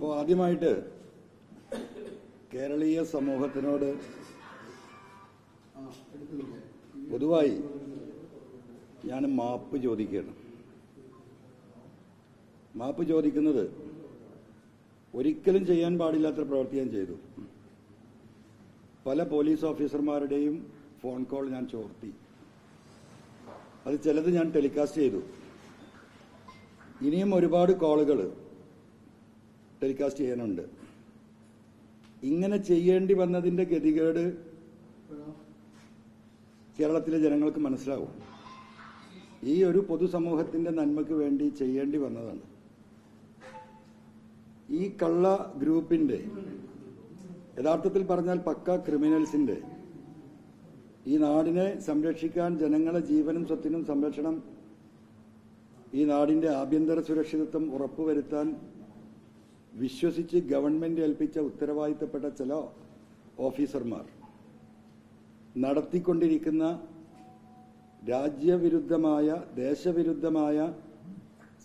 അപ്പോൾ ആദ്യമായിട്ട് കേരളീയ സമൂഹത്തിനോട് പൊതുവായി ഞാൻ മാപ്പ് ചോദിക്കുകയാണ്. മാപ്പ് ചോദിക്കുന്നത് ഒരിക്കലും ചെയ്യാൻ പാടില്ലാത്ത പ്രവൃത്തി ഞാൻ ചെയ്തു. പല പോലീസ് ഓഫീസർമാരുടെയും ഫോൺ കോൾ ഞാൻ ചോർത്തി. അത് ചിലത് ഞാൻ ടെലികാസ്റ്റ് ചെയ്തു. ഇനിയും ഒരുപാട് കോളുകൾ ടെലികാസ്റ്റ് ചെയ്യാനുണ്ട്. ഇങ്ങനെ ചെയ്യേണ്ടി വന്നതിന്റെ ഗതികേട് കേരളത്തിലെ ജനങ്ങൾക്ക് മനസ്സിലാവും. ഈ ഒരു പൊതുസമൂഹത്തിന്റെ നന്മയ്ക്ക് വേണ്ടി ചെയ്യേണ്ടി വന്നതാണ്. ഈ കള്ള ഗ്രൂപ്പിന്റെ, യഥാർത്ഥത്തിൽ പറഞ്ഞാൽ പക്ക ക്രിമിനൽസിന്റെ, ഈ നാടിനെ സംരക്ഷിക്കാൻ, ജനങ്ങളെ ജീവനും സ്വത്തിനും സംരക്ഷണം, ഈ നാടിന്റെ ആഭ്യന്തര സുരക്ഷിതത്വം ഉറപ്പുവരുത്താൻ വിശ്വസിച്ച് ഗവൺമെന്റ് ഏൽപ്പിച്ച ഉത്തരവാദിത്തപ്പെട്ട ചില ഓഫീസർമാർ നടത്തിക്കൊണ്ടിരിക്കുന്ന രാജ്യവിരുദ്ധമായ, ദേശവിരുദ്ധമായ,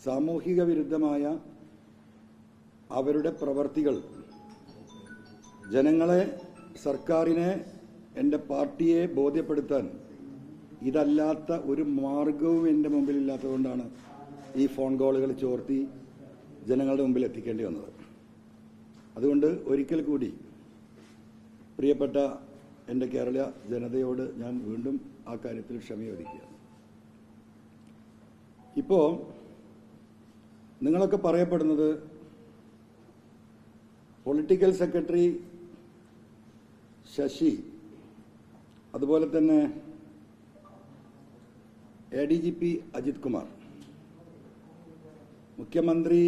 സാമൂഹിക വിരുദ്ധമായ അവരുടെ പ്രവർത്തികൾ ജനങ്ങളെ, സർക്കാരിനെ, എൻ്റെ പാർട്ടിയെ ബോധ്യപ്പെടുത്താൻ ഇതല്ലാത്ത ഒരു മാർഗവും എൻ്റെ മുമ്പിലില്ലാത്തതുകൊണ്ടാണ് ഈ ഫോൺ കോളുകൾ ചോർത്തി ജനങ്ങളുടെ മുമ്പിൽ എത്തിക്കേണ്ടി വന്നത്. അതുകൊണ്ട് ഒരിക്കൽ കൂടി പ്രിയപ്പെട്ട എൻ്റെ കേരള ജനതയോട് ഞാൻ വീണ്ടും ആ കാര്യത്തിൽ ക്ഷമ ചോദിക്കുകയാണ്. ഇപ്പോൾ നിങ്ങളൊക്കെ പറയപ്പെടുന്നത് പൊളിറ്റിക്കൽ സെക്രട്ടറി ശശി, അതുപോലെ തന്നെ ADGP അജിത് കുമാർ, മുഖ്യമന്ത്രി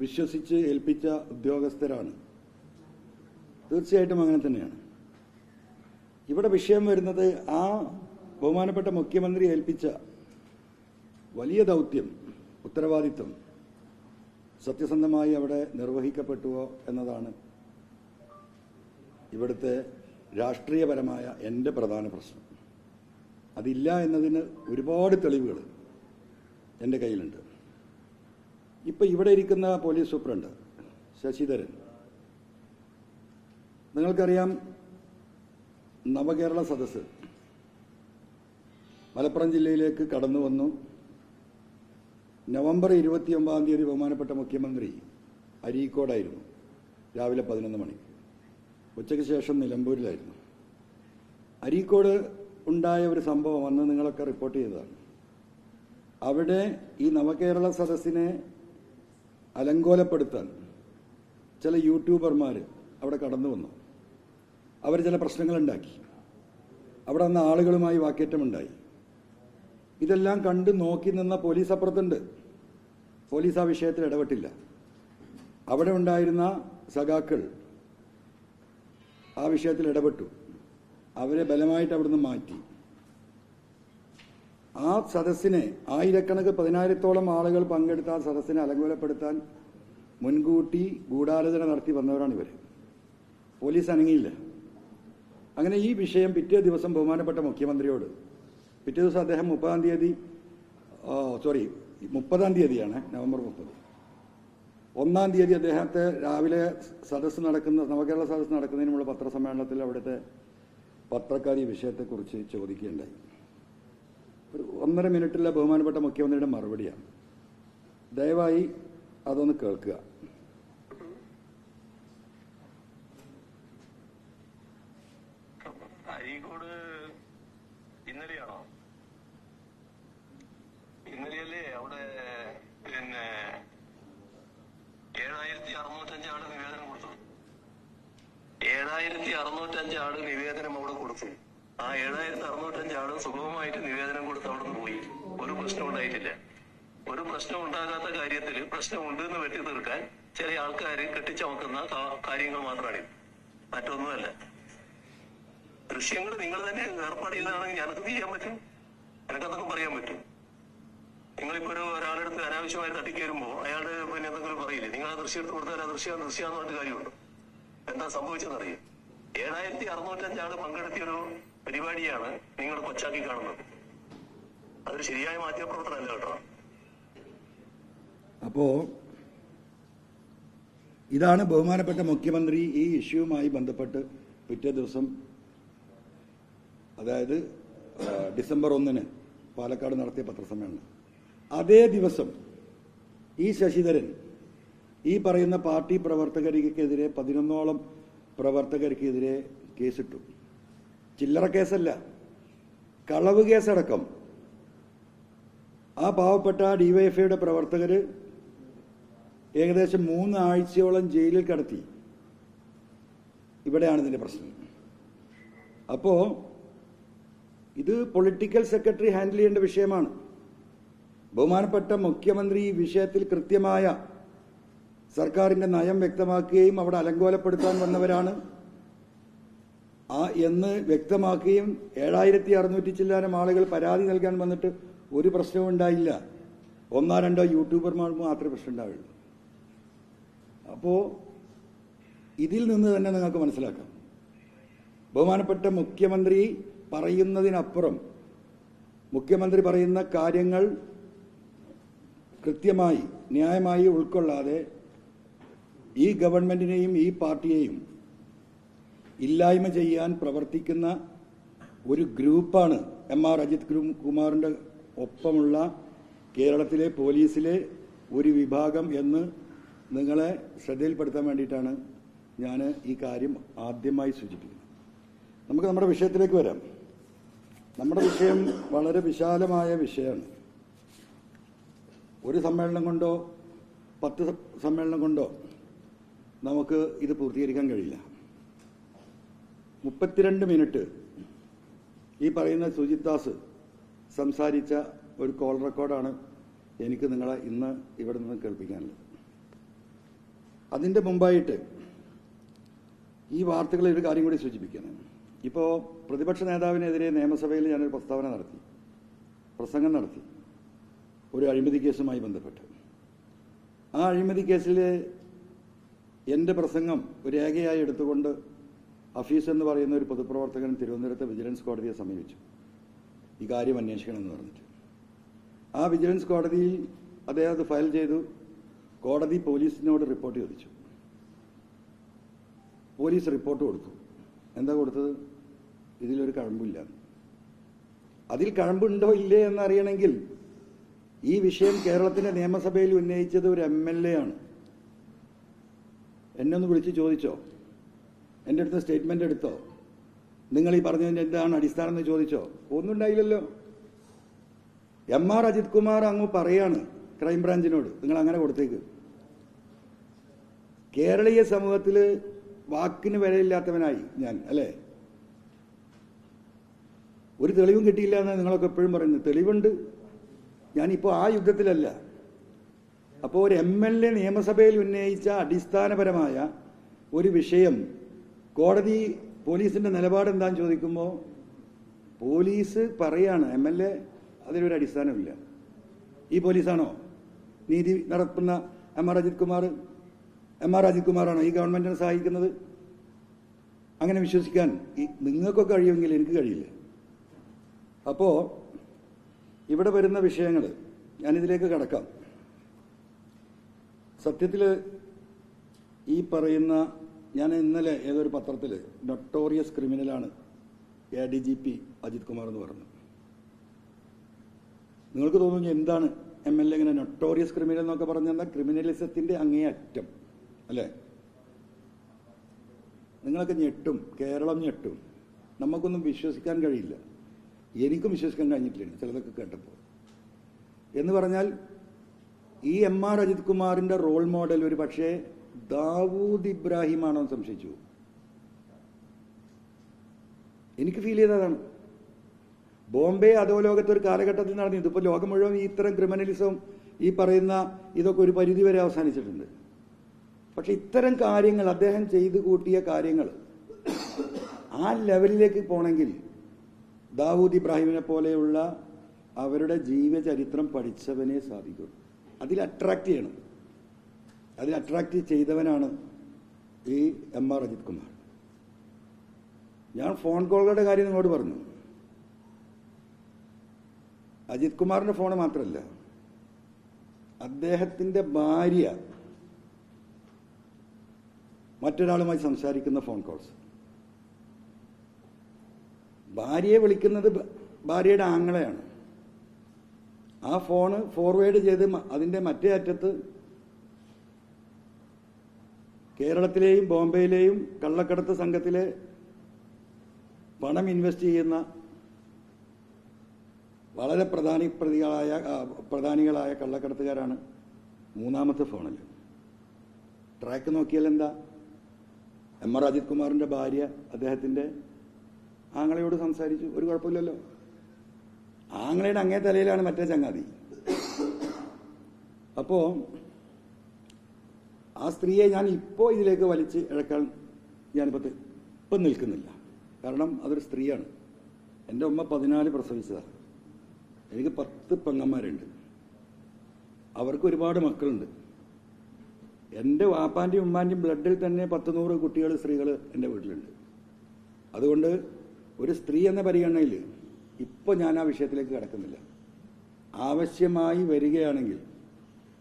വിശ്വസിച്ച് ഏൽപ്പിച്ച ഉദ്യോഗസ്ഥരാണ്. തീർച്ചയായിട്ടും അങ്ങനെ തന്നെയാണ്. ഇവിടെ വിഷയം വരുന്നത് ആ ബഹുമാനപ്പെട്ട മുഖ്യമന്ത്രി ഏൽപ്പിച്ച വലിയ ദൗത്യം, ഉത്തരവാദിത്വം സത്യസന്ധമായി അവിടെ നിർവഹിക്കപ്പെട്ടുവോ എന്നതാണ് ഇവിടുത്തെ രാഷ്ട്രീയപരമായ എൻ്റെ പ്രധാന പ്രശ്നം. അതില്ല എന്നതിന് ഒരുപാട് തെളിവുകൾ എൻ്റെ കയ്യിലുണ്ട്. ഇപ്പം ഇവിടെ ഇരിക്കുന്ന പോലീസ് സൂപ്രണ്ട് ശശിധരൻ, നിങ്ങൾക്കറിയാം, നവകേരള സദസ്സ് മലപ്പുറം ജില്ലയിലേക്ക് കടന്നു വന്നു. നവംബർ 29 തീയതി ബഹുമാനപ്പെട്ട മുഖ്യമന്ത്രി അരീക്കോടായിരുന്നു, രാവിലെ 11 മണിക്ക്. ഉച്ചയ്ക്ക് ശേഷം നിലമ്പൂരിലായിരുന്നു. അരീക്കോട് ഉണ്ടായ ഒരു സംഭവം അന്ന് നിങ്ങളൊക്കെ റിപ്പോർട്ട് ചെയ്തതാണ്. അവിടെ ഈ നവകേരള സദസ്സിനെ അലങ്കോലപ്പെടുത്താൻ ചില യൂട്യൂബർമാർ അവിടെ കടന്നു വന്നു. അവർ ചില പ്രശ്നങ്ങളുണ്ടാക്കി. അവിടെ നിന്ന് ആളുകളുമായി വാക്കേറ്റമുണ്ടായി. ഇതെല്ലാം കണ്ട് നോക്കി നിന്ന പോലീസ് അപ്പുറത്തുണ്ട്. പോലീസ് ആ വിഷയത്തിൽ ഇടപെട്ടില്ല. അവിടെ ഉണ്ടായിരുന്ന സഖാക്കൾ ആ വിഷയത്തിൽ ഇടപെട്ടു. അവരെ ബലമായിട്ട് അവിടുന്ന് മാറ്റി. ആ സദസ്സിനെ, ആയിരക്കണക്ക് 10,000-ഓളം ആളുകൾ പങ്കെടുത്ത ആ സദസ്സിനെ അലങ്കോലപ്പെടുത്താൻ മുൻകൂട്ടി ഗൂഢാലോചന നടത്തി വന്നവരാണ് ഇവർ. പോലീസ് അനങ്ങിയില്ല. അങ്ങനെ ഈ വിഷയം പിറ്റേ ദിവസം ബഹുമാനപ്പെട്ട മുഖ്യമന്ത്രിയോട്, പിറ്റേ ദിവസം അദ്ദേഹം 30-ാം തീയതിയാണ്, നവംബർ 30. 1-ാം തീയതി അദ്ദേഹത്തെ രാവിലെ സദസ്സ് നടക്കുന്ന, നവകേരള സദസ്സ് നടക്കുന്നതിന് മുമ്പ് പത്രസമ്മേളനത്തിൽ അവിടുത്തെ പത്രക്കാർ ഈ വിഷയത്തെക്കുറിച്ച് ചോദിക്കുകയുണ്ടായി. ഒരു 1.5 മിനിറ്റുള്ള ബഹുമാനപ്പെട്ട മുഖ്യമന്ത്രിയുടെ മറുപടിയാണ്. ദയവായി അതൊന്ന് കേൾക്കുക. അരീക്കോട് ഇന്നലെയാണോ? ഇന്നലെയല്ലേ അവിടെ പിന്നെ 7,605 ആള് നിവേദനം കൊടുത്തു. 7,605 ആള് നിവേദനം അവിടെ കൊടുത്തു. ആ 7,605 ആള് സുഗമമായിട്ട് നിവേദനം കൊടുത്ത് അവിടെ നിന്ന് പോയി. ഒരു പ്രശ്നം ഉണ്ടായിട്ടില്ല. ഒരു പ്രശ്നം ഉണ്ടാകാത്ത കാര്യത്തിൽ പ്രശ്നമുണ്ട് എന്ന് വെട്ടി തീർക്കാൻ ചില ആൾക്കാർ കെട്ടിച്ചമക്കുന്ന കാര്യങ്ങൾ മാത്രമാണ്, മറ്റൊന്നുമല്ല. ദൃശ്യങ്ങൾ നിങ്ങൾ തന്നെ ഏർപ്പാട് ചെയ്തതാണെങ്കിൽ ഞാനത് ചെയ്യാൻ പറ്റും, എനിക്കതൊക്കെ പറയാൻ പറ്റും. നിങ്ങളിപ്പോ ഒരാളെടുത്ത് അനാവശ്യമായി തട്ടിക്കയറുമ്പോ അയാളുടെ പിന്നെ എന്തെങ്കിലും പറയില്ലേ? നിങ്ങൾ ആ ദൃശ്യം എടുത്ത് കൊടുത്താൽ ആ ദൃശ്യാന്ന് പറഞ്ഞിട്ട് കാര്യമുണ്ടോ? എന്താ സംഭവിച്ചെന്നറിയാം. 7,605 ആള് പങ്കെടുത്തിയൊരു പരിപാടിയാണ് നിങ്ങൾ കൊച്ചാക്കി കാണുന്നത്. അതൊരു ശരിയായ മാധ്യമപ്രവർത്തനമല്ല കേട്ടോ. അപ്പോ ഇതാണ് ബഹുമാനപ്പെട്ട മുഖ്യമന്ത്രി ഈ ഇഷ്യൂവുമായി ബന്ധപ്പെട്ട് പിറ്റേ ദിവസം, അതായത് ഡിസംബർ 1 പാലക്കാട് നടത്തിയ പത്രസമ്മേളനം. അതേ ദിവസം ഈ ശശിധരൻ ഈ പറയുന്ന പാർട്ടി പ്രവർത്തകർക്കെതിരെ 11ഓളം പ്രവർത്തകർക്കെതിരെ കേസിട്ടു. ചില്ലറ കേസല്ല, കളവ് കേസടക്കം. ആ പാവപ്പെട്ട ഡിവൈഎഫ്ഐയുടെ പ്രവർത്തകർ ഏകദേശം 3 ആഴ്ചയോളം ജയിലിൽ കടത്തി. ഇവിടെയാണ് ഇതിന്റെ പ്രശ്നം. അപ്പോ ഇത് പൊളിറ്റിക്കൽ സെക്രട്ടറി ഹാൻഡിൽ ചെയ്യേണ്ട വിഷയമാണ്. ബഹുമാനപ്പെട്ട മുഖ്യമന്ത്രി ഈ വിഷയത്തിൽ കൃത്യമായ സർക്കാരിന്റെ നയം വ്യക്തമാക്കുകയും അവിടെ അലങ്കോലപ്പെടുത്താൻ വന്നവരാണ് എന്ന് വ്യക്തമാക്കുകയും 7600 ചില്ലാനം ആളുകൾ പരാതി നൽകാൻ വന്നിട്ട് ഒരു പ്രശ്നവും ഉണ്ടായില്ല. 1-2 യൂട്യൂബർമാർ മാത്രമേ പ്രശ്നം ഉണ്ടാവുള്ളൂ. അപ്പോൾ ഇതിൽ നിന്ന് തന്നെ നിങ്ങൾക്ക് മനസ്സിലാക്കാം, ബഹുമാനപ്പെട്ട മുഖ്യമന്ത്രി പറയുന്നതിനപ്പുറം മുഖ്യമന്ത്രി പറയുന്ന കാര്യങ്ങൾ കൃത്യമായി ന്യായമായി ഉൾക്കൊള്ളാതെ ഈ ഗവൺമെന്റിനെയും ഈ പാർട്ടിയെയും ഇല്ലായ്മ ചെയ്യാൻ പ്രവർത്തിക്കുന്ന ഒരു ഗ്രൂപ്പാണ് എം.ആർ. അജിത് കുമാറിന്റെ ഒപ്പമുള്ള കേരളത്തിലെ പോലീസിലെ ഒരു വിഭാഗം എന്ന് നിങ്ങളെ ശ്രദ്ധയിൽപ്പെടുത്താൻ വേണ്ടിയിട്ടാണ് ഞാൻ ഈ കാര്യം ആദ്യമായി സൂചിപ്പിക്കുന്നത്. നമുക്ക് നമ്മുടെ വിഷയത്തിലേക്ക് വരാം. നമ്മുടെ വിഷയം വളരെ വിശാലമായ വിഷയമാണ്. ഒരു സമ്മേളനം കൊണ്ടോ 10 സമ്മേളനം കൊണ്ടോ നമുക്ക് ഇത് പൂർത്തീകരിക്കാൻ കഴിയില്ല. 32 മിനിറ്റ് ഈ പറയുന്ന സുജിത് ദാസ് സംസാരിച്ച ഒരു കോൾ റെക്കോർഡാണ് എനിക്ക് നിങ്ങളെ ഇന്ന് ഇവിടെ നിന്ന് കേൾപ്പിക്കാനുള്ളത്. അതിൻ്റെ മുമ്പായിട്ട് ഈ വാർത്തകളിൽ ഒരു കാര്യം കൂടി സൂചിപ്പിക്കണം. ഇപ്പോൾ പ്രതിപക്ഷ നേതാവിനെതിരെ നിയമസഭയിൽ ഞാനൊരു പ്രസംഗം നടത്തി ഒരു അഴിമതി കേസുമായി ബന്ധപ്പെട്ട്. ആ അഴിമതി കേസിൽ എൻ്റെ പ്രസംഗം ഒരു രേഖയായി എടുത്തുകൊണ്ട് ഹഫീസ് എന്ന് പറയുന്ന ഒരു പൊതുപ്രവർത്തകൻ തിരുവനന്തപുരത്തെ വിജിലൻസ് കോടതിയെ സമീപിച്ചു ഈ കാര്യം അന്വേഷിക്കണമെന്ന് പറഞ്ഞിട്ട്. ആ വിജിലൻസ് കോടതിയിൽ അദ്ദേഹം അത് ഫയൽ ചെയ്തു. കോടതി പോലീസിനോട് റിപ്പോർട്ട് ചോദിച്ചു. പോലീസ് റിപ്പോർട്ട് കൊടുത്തു. എന്താ കൊടുത്തത്? ഇതിലൊരു കഴമ്പില്ല. അതിൽ കഴമ്പുണ്ടോ ഇല്ലേ എന്നറിയണമെങ്കിൽ ഈ വിഷയം കേരളത്തിന്റെ നിയമസഭയിൽ ഉന്നയിച്ചത് ഒരു MLA ആണ്. എന്നെ ഒന്ന് വിളിച്ച് ചോദിച്ചോ? എൻ്റെ അടുത്ത് സ്റ്റേറ്റ്മെന്റ് എടുത്തോ? നിങ്ങൾ ഈ പറഞ്ഞതിന്റെ എന്താണ് അടിസ്ഥാനം എന്ന് ചോദിച്ചോ? ഒന്നും ഉണ്ടായില്ലല്ലോ. എം.ആർ. അജിത് കുമാർ അങ്ങ് പറയാണ് ക്രൈംബ്രാഞ്ചിനോട്, നിങ്ങൾ അങ്ങനെ കൊടുത്തേക്ക്. കേരളീയ സമൂഹത്തിൽ വാക്കിന് വിലയില്ലാത്തവനായി ഞാൻ, അല്ലേ? ഒരു തെളിവും കിട്ടിയില്ല എന്നാണ് നിങ്ങളൊക്കെ എപ്പോഴും പറയുന്നത്. തെളിവുണ്ട്. ഞാനിപ്പോൾ ആ യുദ്ധത്തിലല്ല. അപ്പോൾ ഒരു MLA നിയമസഭയിൽ ഉന്നയിച്ച അടിസ്ഥാനപരമായ ഒരു വിഷയം കോടതി പോലീസിന്റെ നിലപാട് എന്താന്ന് ചോദിക്കുമ്പോൾ പോലീസ് പറയാണ് MLA അതിലൊരു അടിസ്ഥാനമില്ല. ഈ പോലീസാണോ നീതി നടത്തുന്ന എം.ആർ. അജിത് കുമാറാണോ ഈ ഗവൺമെന്റിനെ സഹായിക്കുന്നത്? അങ്ങനെ വിശ്വസിക്കാൻ നിങ്ങൾക്കൊക്കെ കഴിയുമെങ്കിൽ എനിക്ക് കഴിയില്ല. അപ്പോൾ ഇവിടെ വരുന്ന വിഷയങ്ങൾ ഞാനിതിലേക്ക് കടക്കാം. സത്യത്തിൽ ഈ പറയുന്ന, ഞാൻ ഇന്നലെ ഏതൊരു പത്രത്തിൽ നൊട്ടോറിയസ് ക്രിമിനലാണ് ADGP അജിത് കുമാർ എന്ന് പറഞ്ഞു. നിങ്ങൾക്ക് തോന്നുന്നു എന്താണ് MLA ഇങ്ങനെ നൊട്ടോറിയസ് ക്രിമിനൽ എന്നൊക്കെ പറഞ്ഞാൽ ക്രിമിനലിസത്തിന്റെ അങ്ങേയറ്റം, അല്ലേ? നിങ്ങളൊക്കെ ഞെട്ടും, കേരളം ഞെട്ടും. നമുക്കൊന്നും വിശ്വസിക്കാൻ കഴിയില്ല. എനിക്കും വിശ്വസിക്കാൻ കഴിഞ്ഞിട്ടില്ല ചിലതൊക്കെ കേട്ടപ്പോൾ. എന്ന് പറഞ്ഞാൽ ഈ എം.ആർ. അജിത് കുമാറിന്റെ റോൾ മോഡൽ ഒരു പക്ഷേ ദാവൂദ് ഇബ്രാഹിം ആണോ എന്ന് സംശയിച്ചു. എനിക്ക് ഫീൽ ചെയ്തതാണ്. ബോംബെ അധോലോകത്ത് ഒരു കാലഘട്ടത്തിൽ നടന്നു. ഇതിപ്പോൾ ലോകം മുഴുവൻ ഇത്തരം ക്രിമിനലിസം ഈ പറയുന്ന ഇതൊക്കെ ഒരു പരിധി വരെ അവസാനിച്ചിട്ടുണ്ട്. പക്ഷെ ഇത്തരം കാര്യങ്ങൾ അദ്ദേഹം ചെയ്തു കൂട്ടിയ കാര്യങ്ങൾ ആ ലെവലിലേക്ക് പോകണമെങ്കിൽ ദാവൂദ് ഇബ്രാഹിമിനെ പോലെയുള്ള അവരുടെ ജീവചരിത്രം പഠിച്ചവനെ സാധിക്കും. അതിൽ അട്രാക്ട് ചെയ്യണം. അതിൽ അട്രാക്ട് ചെയ്തവനാണ് ഈ എം.ആർ. അജിത് കുമാർ. ഞാൻ ഫോൺ കോളുകളുടെ കാര്യം നിങ്ങളോട് പറഞ്ഞു. അജിത് കുമാറിന്റെ ഫോൺ മാത്രമല്ല, അദ്ദേഹത്തിന്റെ ഭാര്യ മറ്റൊരാളുമായി സംസാരിക്കുന്ന ഫോൺ കോൾസ്. ഭാര്യയെ വിളിക്കുന്നത് ഭാര്യയുടെ ആങ്ങളെയാണ്. ആ ഫോണ് ഫോർവേഡ് ചെയ്ത് അതിൻ്റെ മറ്റേ അറ്റത്ത് കേരളത്തിലെയും ബോംബെയിലെയും കള്ളക്കടത്ത് സംഘത്തിലെ പണം ഇൻവെസ്റ്റ് ചെയ്യുന്ന വളരെ പ്രധാനികളായ കള്ളക്കടത്തുകാരാണ് മൂന്നാമത്തെ ഫോണിൽ. ട്രാക്ക് നോക്കിയാൽ എന്താ, എം ആർ അജിത് കുമാറിൻ്റെ ഭാര്യ അദ്ദേഹത്തിൻ്റെ ആങ്ങളയോട് സംസാരിച്ചു, ഒരു കുഴപ്പമില്ലല്ലോ. ആങ്ങളയുടെ അങ്ങേ തലയിലാണ് മറ്റേ ചങ്ങാതി. അപ്പോൾ ആ സ്ത്രീയെ ഞാൻ ഇപ്പോൾ ഇതിലേക്ക് വലിച്ച് ഇഴക്കാൻ ഇപ്പം നിൽക്കുന്നില്ല. കാരണം അതൊരു സ്ത്രീയാണ്. എൻ്റെ ഉമ്മ 14 പ്രസവിച്ചതാണ്. എനിക്ക് 10 പെങ്ങന്മാരുണ്ട്. അവർക്ക് ഒരുപാട് മക്കളുണ്ട്. എൻ്റെ വാപ്പാൻ്റെയും ഉമ്മാൻ്റെയും ബ്ലഡിൽ തന്നെ 100 കുട്ടികൾ, സ്ത്രീകൾ എൻ്റെ വീട്ടിലുണ്ട്. അതുകൊണ്ട് ഒരു സ്ത്രീ എന്ന പരിഗണനയിൽ ഇപ്പോൾ ഞാൻ ആ വിഷയത്തിലേക്ക് കടക്കുന്നില്ല. ആവശ്യമായി വരികയാണെങ്കിൽ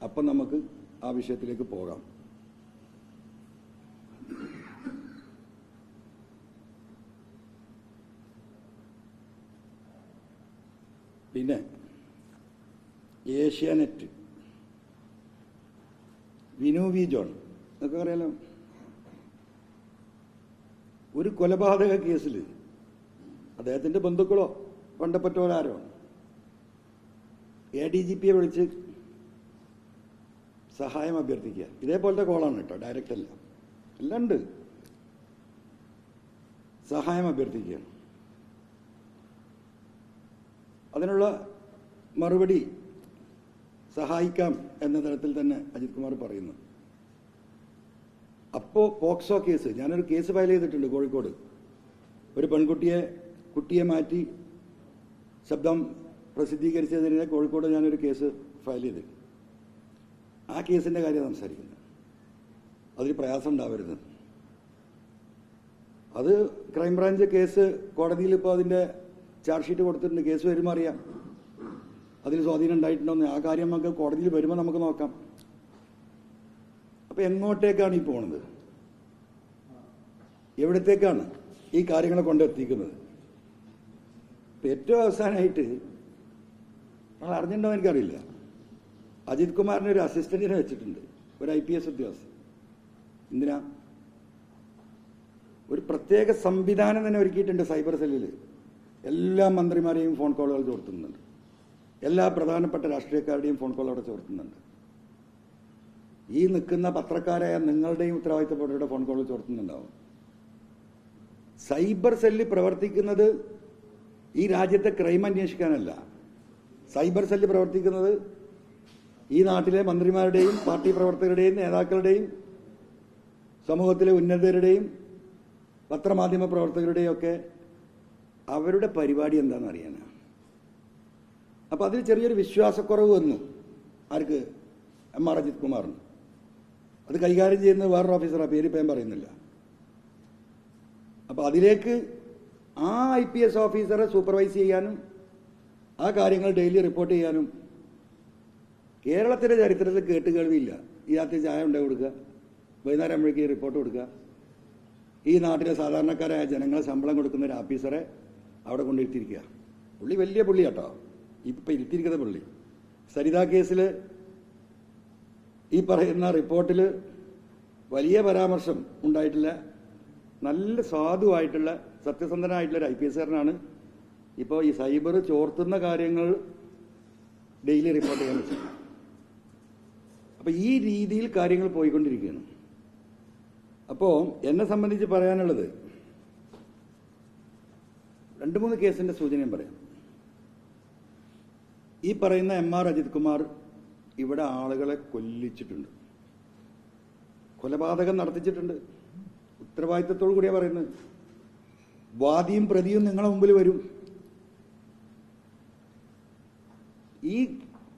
അപ്പം നമുക്ക് ആ വിഷയത്തിലേക്ക് പോകാം. പിന്നെ ഏഷ്യാനെറ്റ്, വിനു വി ജോൺ എന്നൊക്കെ അറിയാലോ. ഒരു കൊലപാതക കേസിൽ അദ്ദേഹത്തിൻ്റെ ബന്ധുക്കളോ ബന്ധപ്പെട്ടവരാരോ ADGPയെ വിളിച്ച് സഹായം അഭ്യർത്ഥിക്കുക. ഇതേപോലത്തെ കോളാണ് കേട്ടോ, ഡയറക്റ്റ് അല്ല, എല്ലാം ഉണ്ട്. സഹായം അഭ്യർത്ഥിക്കുക. അതിനുള്ള മറുപടി സഹായിക്കാം എന്ന തരത്തിൽ തന്നെ അജിത് കുമാർ പറയുന്നു. അപ്പോൾ പോക്സോ കേസ്, ഞാനൊരു കേസ് ഫയൽ ചെയ്തിട്ടുണ്ട് കോഴിക്കോട്. ഒരു കുട്ടിയെ മാറ്റി ശബ്ദം പ്രസിദ്ധീകരിച്ചതിന് കോഴിക്കോട് ഞാനൊരു കേസ് ഫയൽ ചെയ്തു. ആ കേസിൻ്റെ കാര്യം സംസാരിക്കുന്നത്, അതിൽ പ്രയാസം ഉണ്ടാവരുത്. അത് ക്രൈംബ്രാഞ്ച് കേസ് കോടതിയിൽ ഇപ്പോൾ അതിൻ്റെ ചാർജ് ഷീറ്റ് കൊടുത്തിട്ടുണ്ട്. കേസ് വരുമ്പോൾ അറിയാം അതിൽ സ്വാധീനം ഉണ്ടായിട്ടുണ്ടോന്ന്. ആ കാര്യം നമുക്ക് കോടതിയിൽ വരുമ്പോൾ നമുക്ക് നോക്കാം. അപ്പം എങ്ങോട്ടേക്കാണ് ഈ പോണത്, എവിടത്തേക്കാണ് ഈ കാര്യങ്ങളെ കൊണ്ടെത്തിക്കുന്നത്? ഏറ്റവും അവസാനമായിട്ട് നമ്മൾ അറിഞ്ഞിട്ടുണ്ടോ എനിക്കറിയില്ല, അജിത് കുമാറിന് ഒരു അസിസ്റ്റന്റിനെ വെച്ചിട്ടുണ്ട്, ഒരു IPS ഉദ്യോഗസ്ഥൻ. എന്തിനാ? ഒരു പ്രത്യേക സംവിധാനം തന്നെ ഒരുക്കിയിട്ടുണ്ട് സൈബർ സെല്ലിൽ. എല്ലാ മന്ത്രിമാരെയും ഫോൺ കോളുകൾ ചോർത്തുന്നുണ്ട്. എല്ലാ പ്രധാനപ്പെട്ട രാഷ്ട്രീയക്കാരുടെയും ഫോൺ കോൾ അവിടെ ചോർത്തുന്നുണ്ട്. ഈ നിൽക്കുന്ന പത്രക്കാരായ നിങ്ങളുടെയും ഉത്തരവാദിത്തപ്പെട്ടവരുടെ ഫോൺ കോൾ ചോർത്തുന്നുണ്ടാവും. സൈബർ സെല്ല് പ്രവർത്തിക്കുന്നത് ഈ രാജ്യത്തെ ക്രൈം അന്വേഷിക്കാനല്ല. സൈബർ സെല്ല് പ്രവർത്തിക്കുന്നത് ഈ നാട്ടിലെ മന്ത്രിമാരുടെയും പാർട്ടി പ്രവർത്തകരുടെയും നേതാക്കളുടെയും സമൂഹത്തിലെ ഉന്നതരുടെയും പത്രമാധ്യമ പ്രവർത്തകരുടെയും ഒക്കെ അവരുടെ പരിപാടി എന്താണെന്ന് അറിയാനാണ്. അപ്പം അതിൽ ചെറിയൊരു വിശ്വാസക്കുറവ് വന്നു. ആർക്ക്? എം ആർ അജിത് കുമാറിന്. അത് കൈകാര്യം ചെയ്യുന്നത് വേറൊരു ഓഫീസറാണ്, പേര് ഇപ്പം ഞാൻ പറയുന്നില്ല. അപ്പം അതിലേക്ക് ആ IPS ഓഫീസറെ സൂപ്പർവൈസ് ചെയ്യാനും ആ കാര്യങ്ങൾ ഡെയിലി റിപ്പോർട്ട് ചെയ്യാനും കേരളത്തിൻ്റെ ചരിത്രത്തിൽ കേട്ടുകേൾവിയില്ല. ഈ രാത്രി ചായ ഉണ്ടായി കൊടുക്കുക, വൈകുന്നേരം ആകുമ്പോഴേക്ക് റിപ്പോർട്ട് കൊടുക്കുക. ഈ നാട്ടിലെ സാധാരണക്കാരായ ജനങ്ങളെ ശമ്പളം കൊടുക്കുന്ന ഒരു ഓഫീസറെ അവിടെ കൊണ്ടിരുത്തിയിരിക്കുക. പുള്ളി വലിയ പുള്ളിയാട്ടോ, ഇപ്പം ഇരുത്തിയിരിക്കുന്ന പുള്ളി. സരിത കേസിൽ ഈ പറയുന്ന റിപ്പോർട്ടിൽ വലിയ പരാമർശം ഉണ്ടായിട്ടില്ല. നല്ല സാധുവായിട്ടുള്ള സത്യസന്ധനായിട്ടുള്ളൊരു IPSകാരനാണ് ഇപ്പോൾ ഈ സൈബർ ചോർത്തുന്ന കാര്യങ്ങൾ ഡെയിലി റിപ്പോർട്ട് ചെയ്യാൻ വെച്ചത്. അപ്പം ഈ രീതിയിൽ കാര്യങ്ങൾ പോയിക്കൊണ്ടിരിക്കുകയാണ്. അപ്പോൾ എന്നെ സംബന്ധിച്ച് പറയാനുള്ളത് 2-3 കേസിൻ്റെ സൂചനയും പറയാം. ഈ പറയുന്ന എം ആർ അജിത് കുമാർ ഇവിടെ ആളുകളെ കൊല്ലിച്ചിട്ടുണ്ട്, കൊലപാതകം നടത്തിച്ചിട്ടുണ്ട്. ഉത്തരവാദിത്തത്തോടു കൂടിയാണ് പറയുന്നത്. വാദിയും പ്രതിയും നിങ്ങളെ മുമ്പിൽ വരും.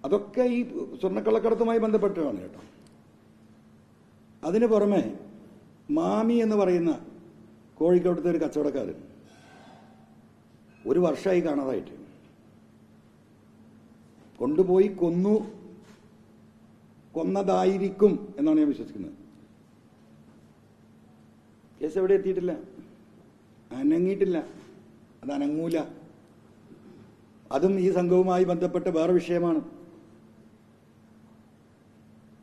അതൊക്കെ ഈ സ്വർണ്ണക്കള്ളക്കടത്തുമായി ബന്ധപ്പെട്ടാണ് കേട്ടോ. അതിന് പുറമെ മാമി എന്ന് പറയുന്ന കോഴിക്കോട്ടത്തെ ഒരു കച്ചവടക്കാരൻ 1 വർഷമായി കാണാതായിട്ട്. കൊണ്ടുപോയി കൊന്നതായിരിക്കും എന്നാണ് ഞാൻ വിശ്വസിക്കുന്നത്. കേസ് എവിടെ എത്തിയിട്ടില്ല, അനങ്ങിയിട്ടില്ല, അത് അനങ്ങൂല. അതും ഈ സംഘവുമായി ബന്ധപ്പെട്ട വേറെ വിഷയമാണ്.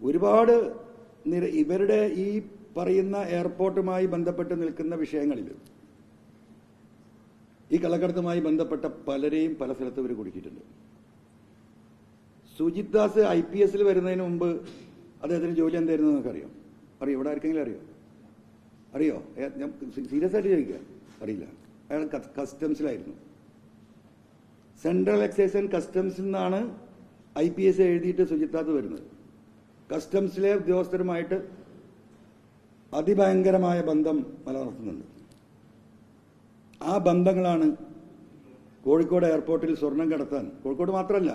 ഒരുപാട് ഇവരുടെ ഈ പറയുന്ന എയർപോർട്ടുമായി ബന്ധപ്പെട്ട് നിൽക്കുന്ന വിഷയങ്ങളിൽ ഈ കള്ളക്കടത്തുമായി ബന്ധപ്പെട്ട പലരെയും പല സ്ഥലത്ത് ഇവർ കുടുക്കിയിട്ടുണ്ട്. സുജിത് ദാസ് IPS വരുന്നതിന് മുമ്പ് അദ്ദേഹത്തിന് ജോലി എന്തായിരുന്നു നമുക്കറിയാം. അറിയോ? ഇവിടെ ആർക്കെങ്കിലും അറിയോ? ഞാൻ സീരിയസ് ആയിട്ട് ചോദിക്കുക, അറിയില്ല. അയാൾ കസ്റ്റംസിലായിരുന്നു. സെൻട്രൽ എക്സൈസ് ആൻഡ് കസ്റ്റംസിൽ നിന്നാണ് IPS എഴുതിയിട്ട് സുജിത് ദാസ് വരുന്നത്. കസ്റ്റംസിലെ ഉദ്യോഗസ്ഥരുമായിട്ട് അതിഭയങ്കരമായ ബന്ധം നിലനിർത്തുന്നുണ്ട്. ആ ബന്ധങ്ങളാണ് കോഴിക്കോട് എയർപോർട്ടിൽ സ്വർണം കടത്താൻ, കോഴിക്കോട് മാത്രമല്ല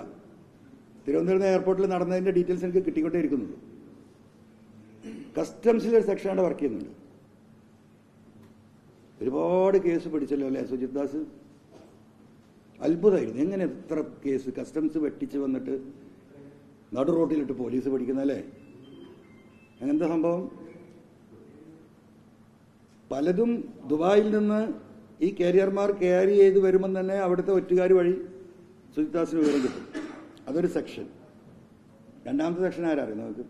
തിരുവനന്തപുരം എയർപോർട്ടിൽ നടന്നതിന്റെ ഡീറ്റെയിൽസ് എനിക്ക് കിട്ടിക്കൊണ്ടേയിരിക്കുന്നുണ്ട്. കസ്റ്റംസിലൊരു സെക്ഷനാണ് വർക്ക് ചെയ്യുന്നുണ്ട്. ഒരുപാട് കേസ് പിടിച്ചല്ലോ അല്ലേ സുജിത് ദാസ്? അത്ഭുതമായിരുന്നു. എങ്ങനെ എത്ര കേസ് കസ്റ്റംസ് വെട്ടിച്ച് വന്നിട്ട് നടു റോട്ടിലിട്ട് പോലീസ് പിടിക്കുന്നല്ലേ? അങ്ങനത്തെ സംഭവം പലതും ദുബായിൽ നിന്ന് ഈ കാരിയർമാർ ക്യാരി ചെയ്ത് വരുമ്പം തന്നെ അവിടുത്തെ ഒറ്റുകാർ വഴി സുജിത് ദാസിന് വിവരം കിട്ടും. അതൊരു സെക്ഷൻ. രണ്ടാമത്തെ സെക്ഷൻ ആരറിയും നമുക്ക്?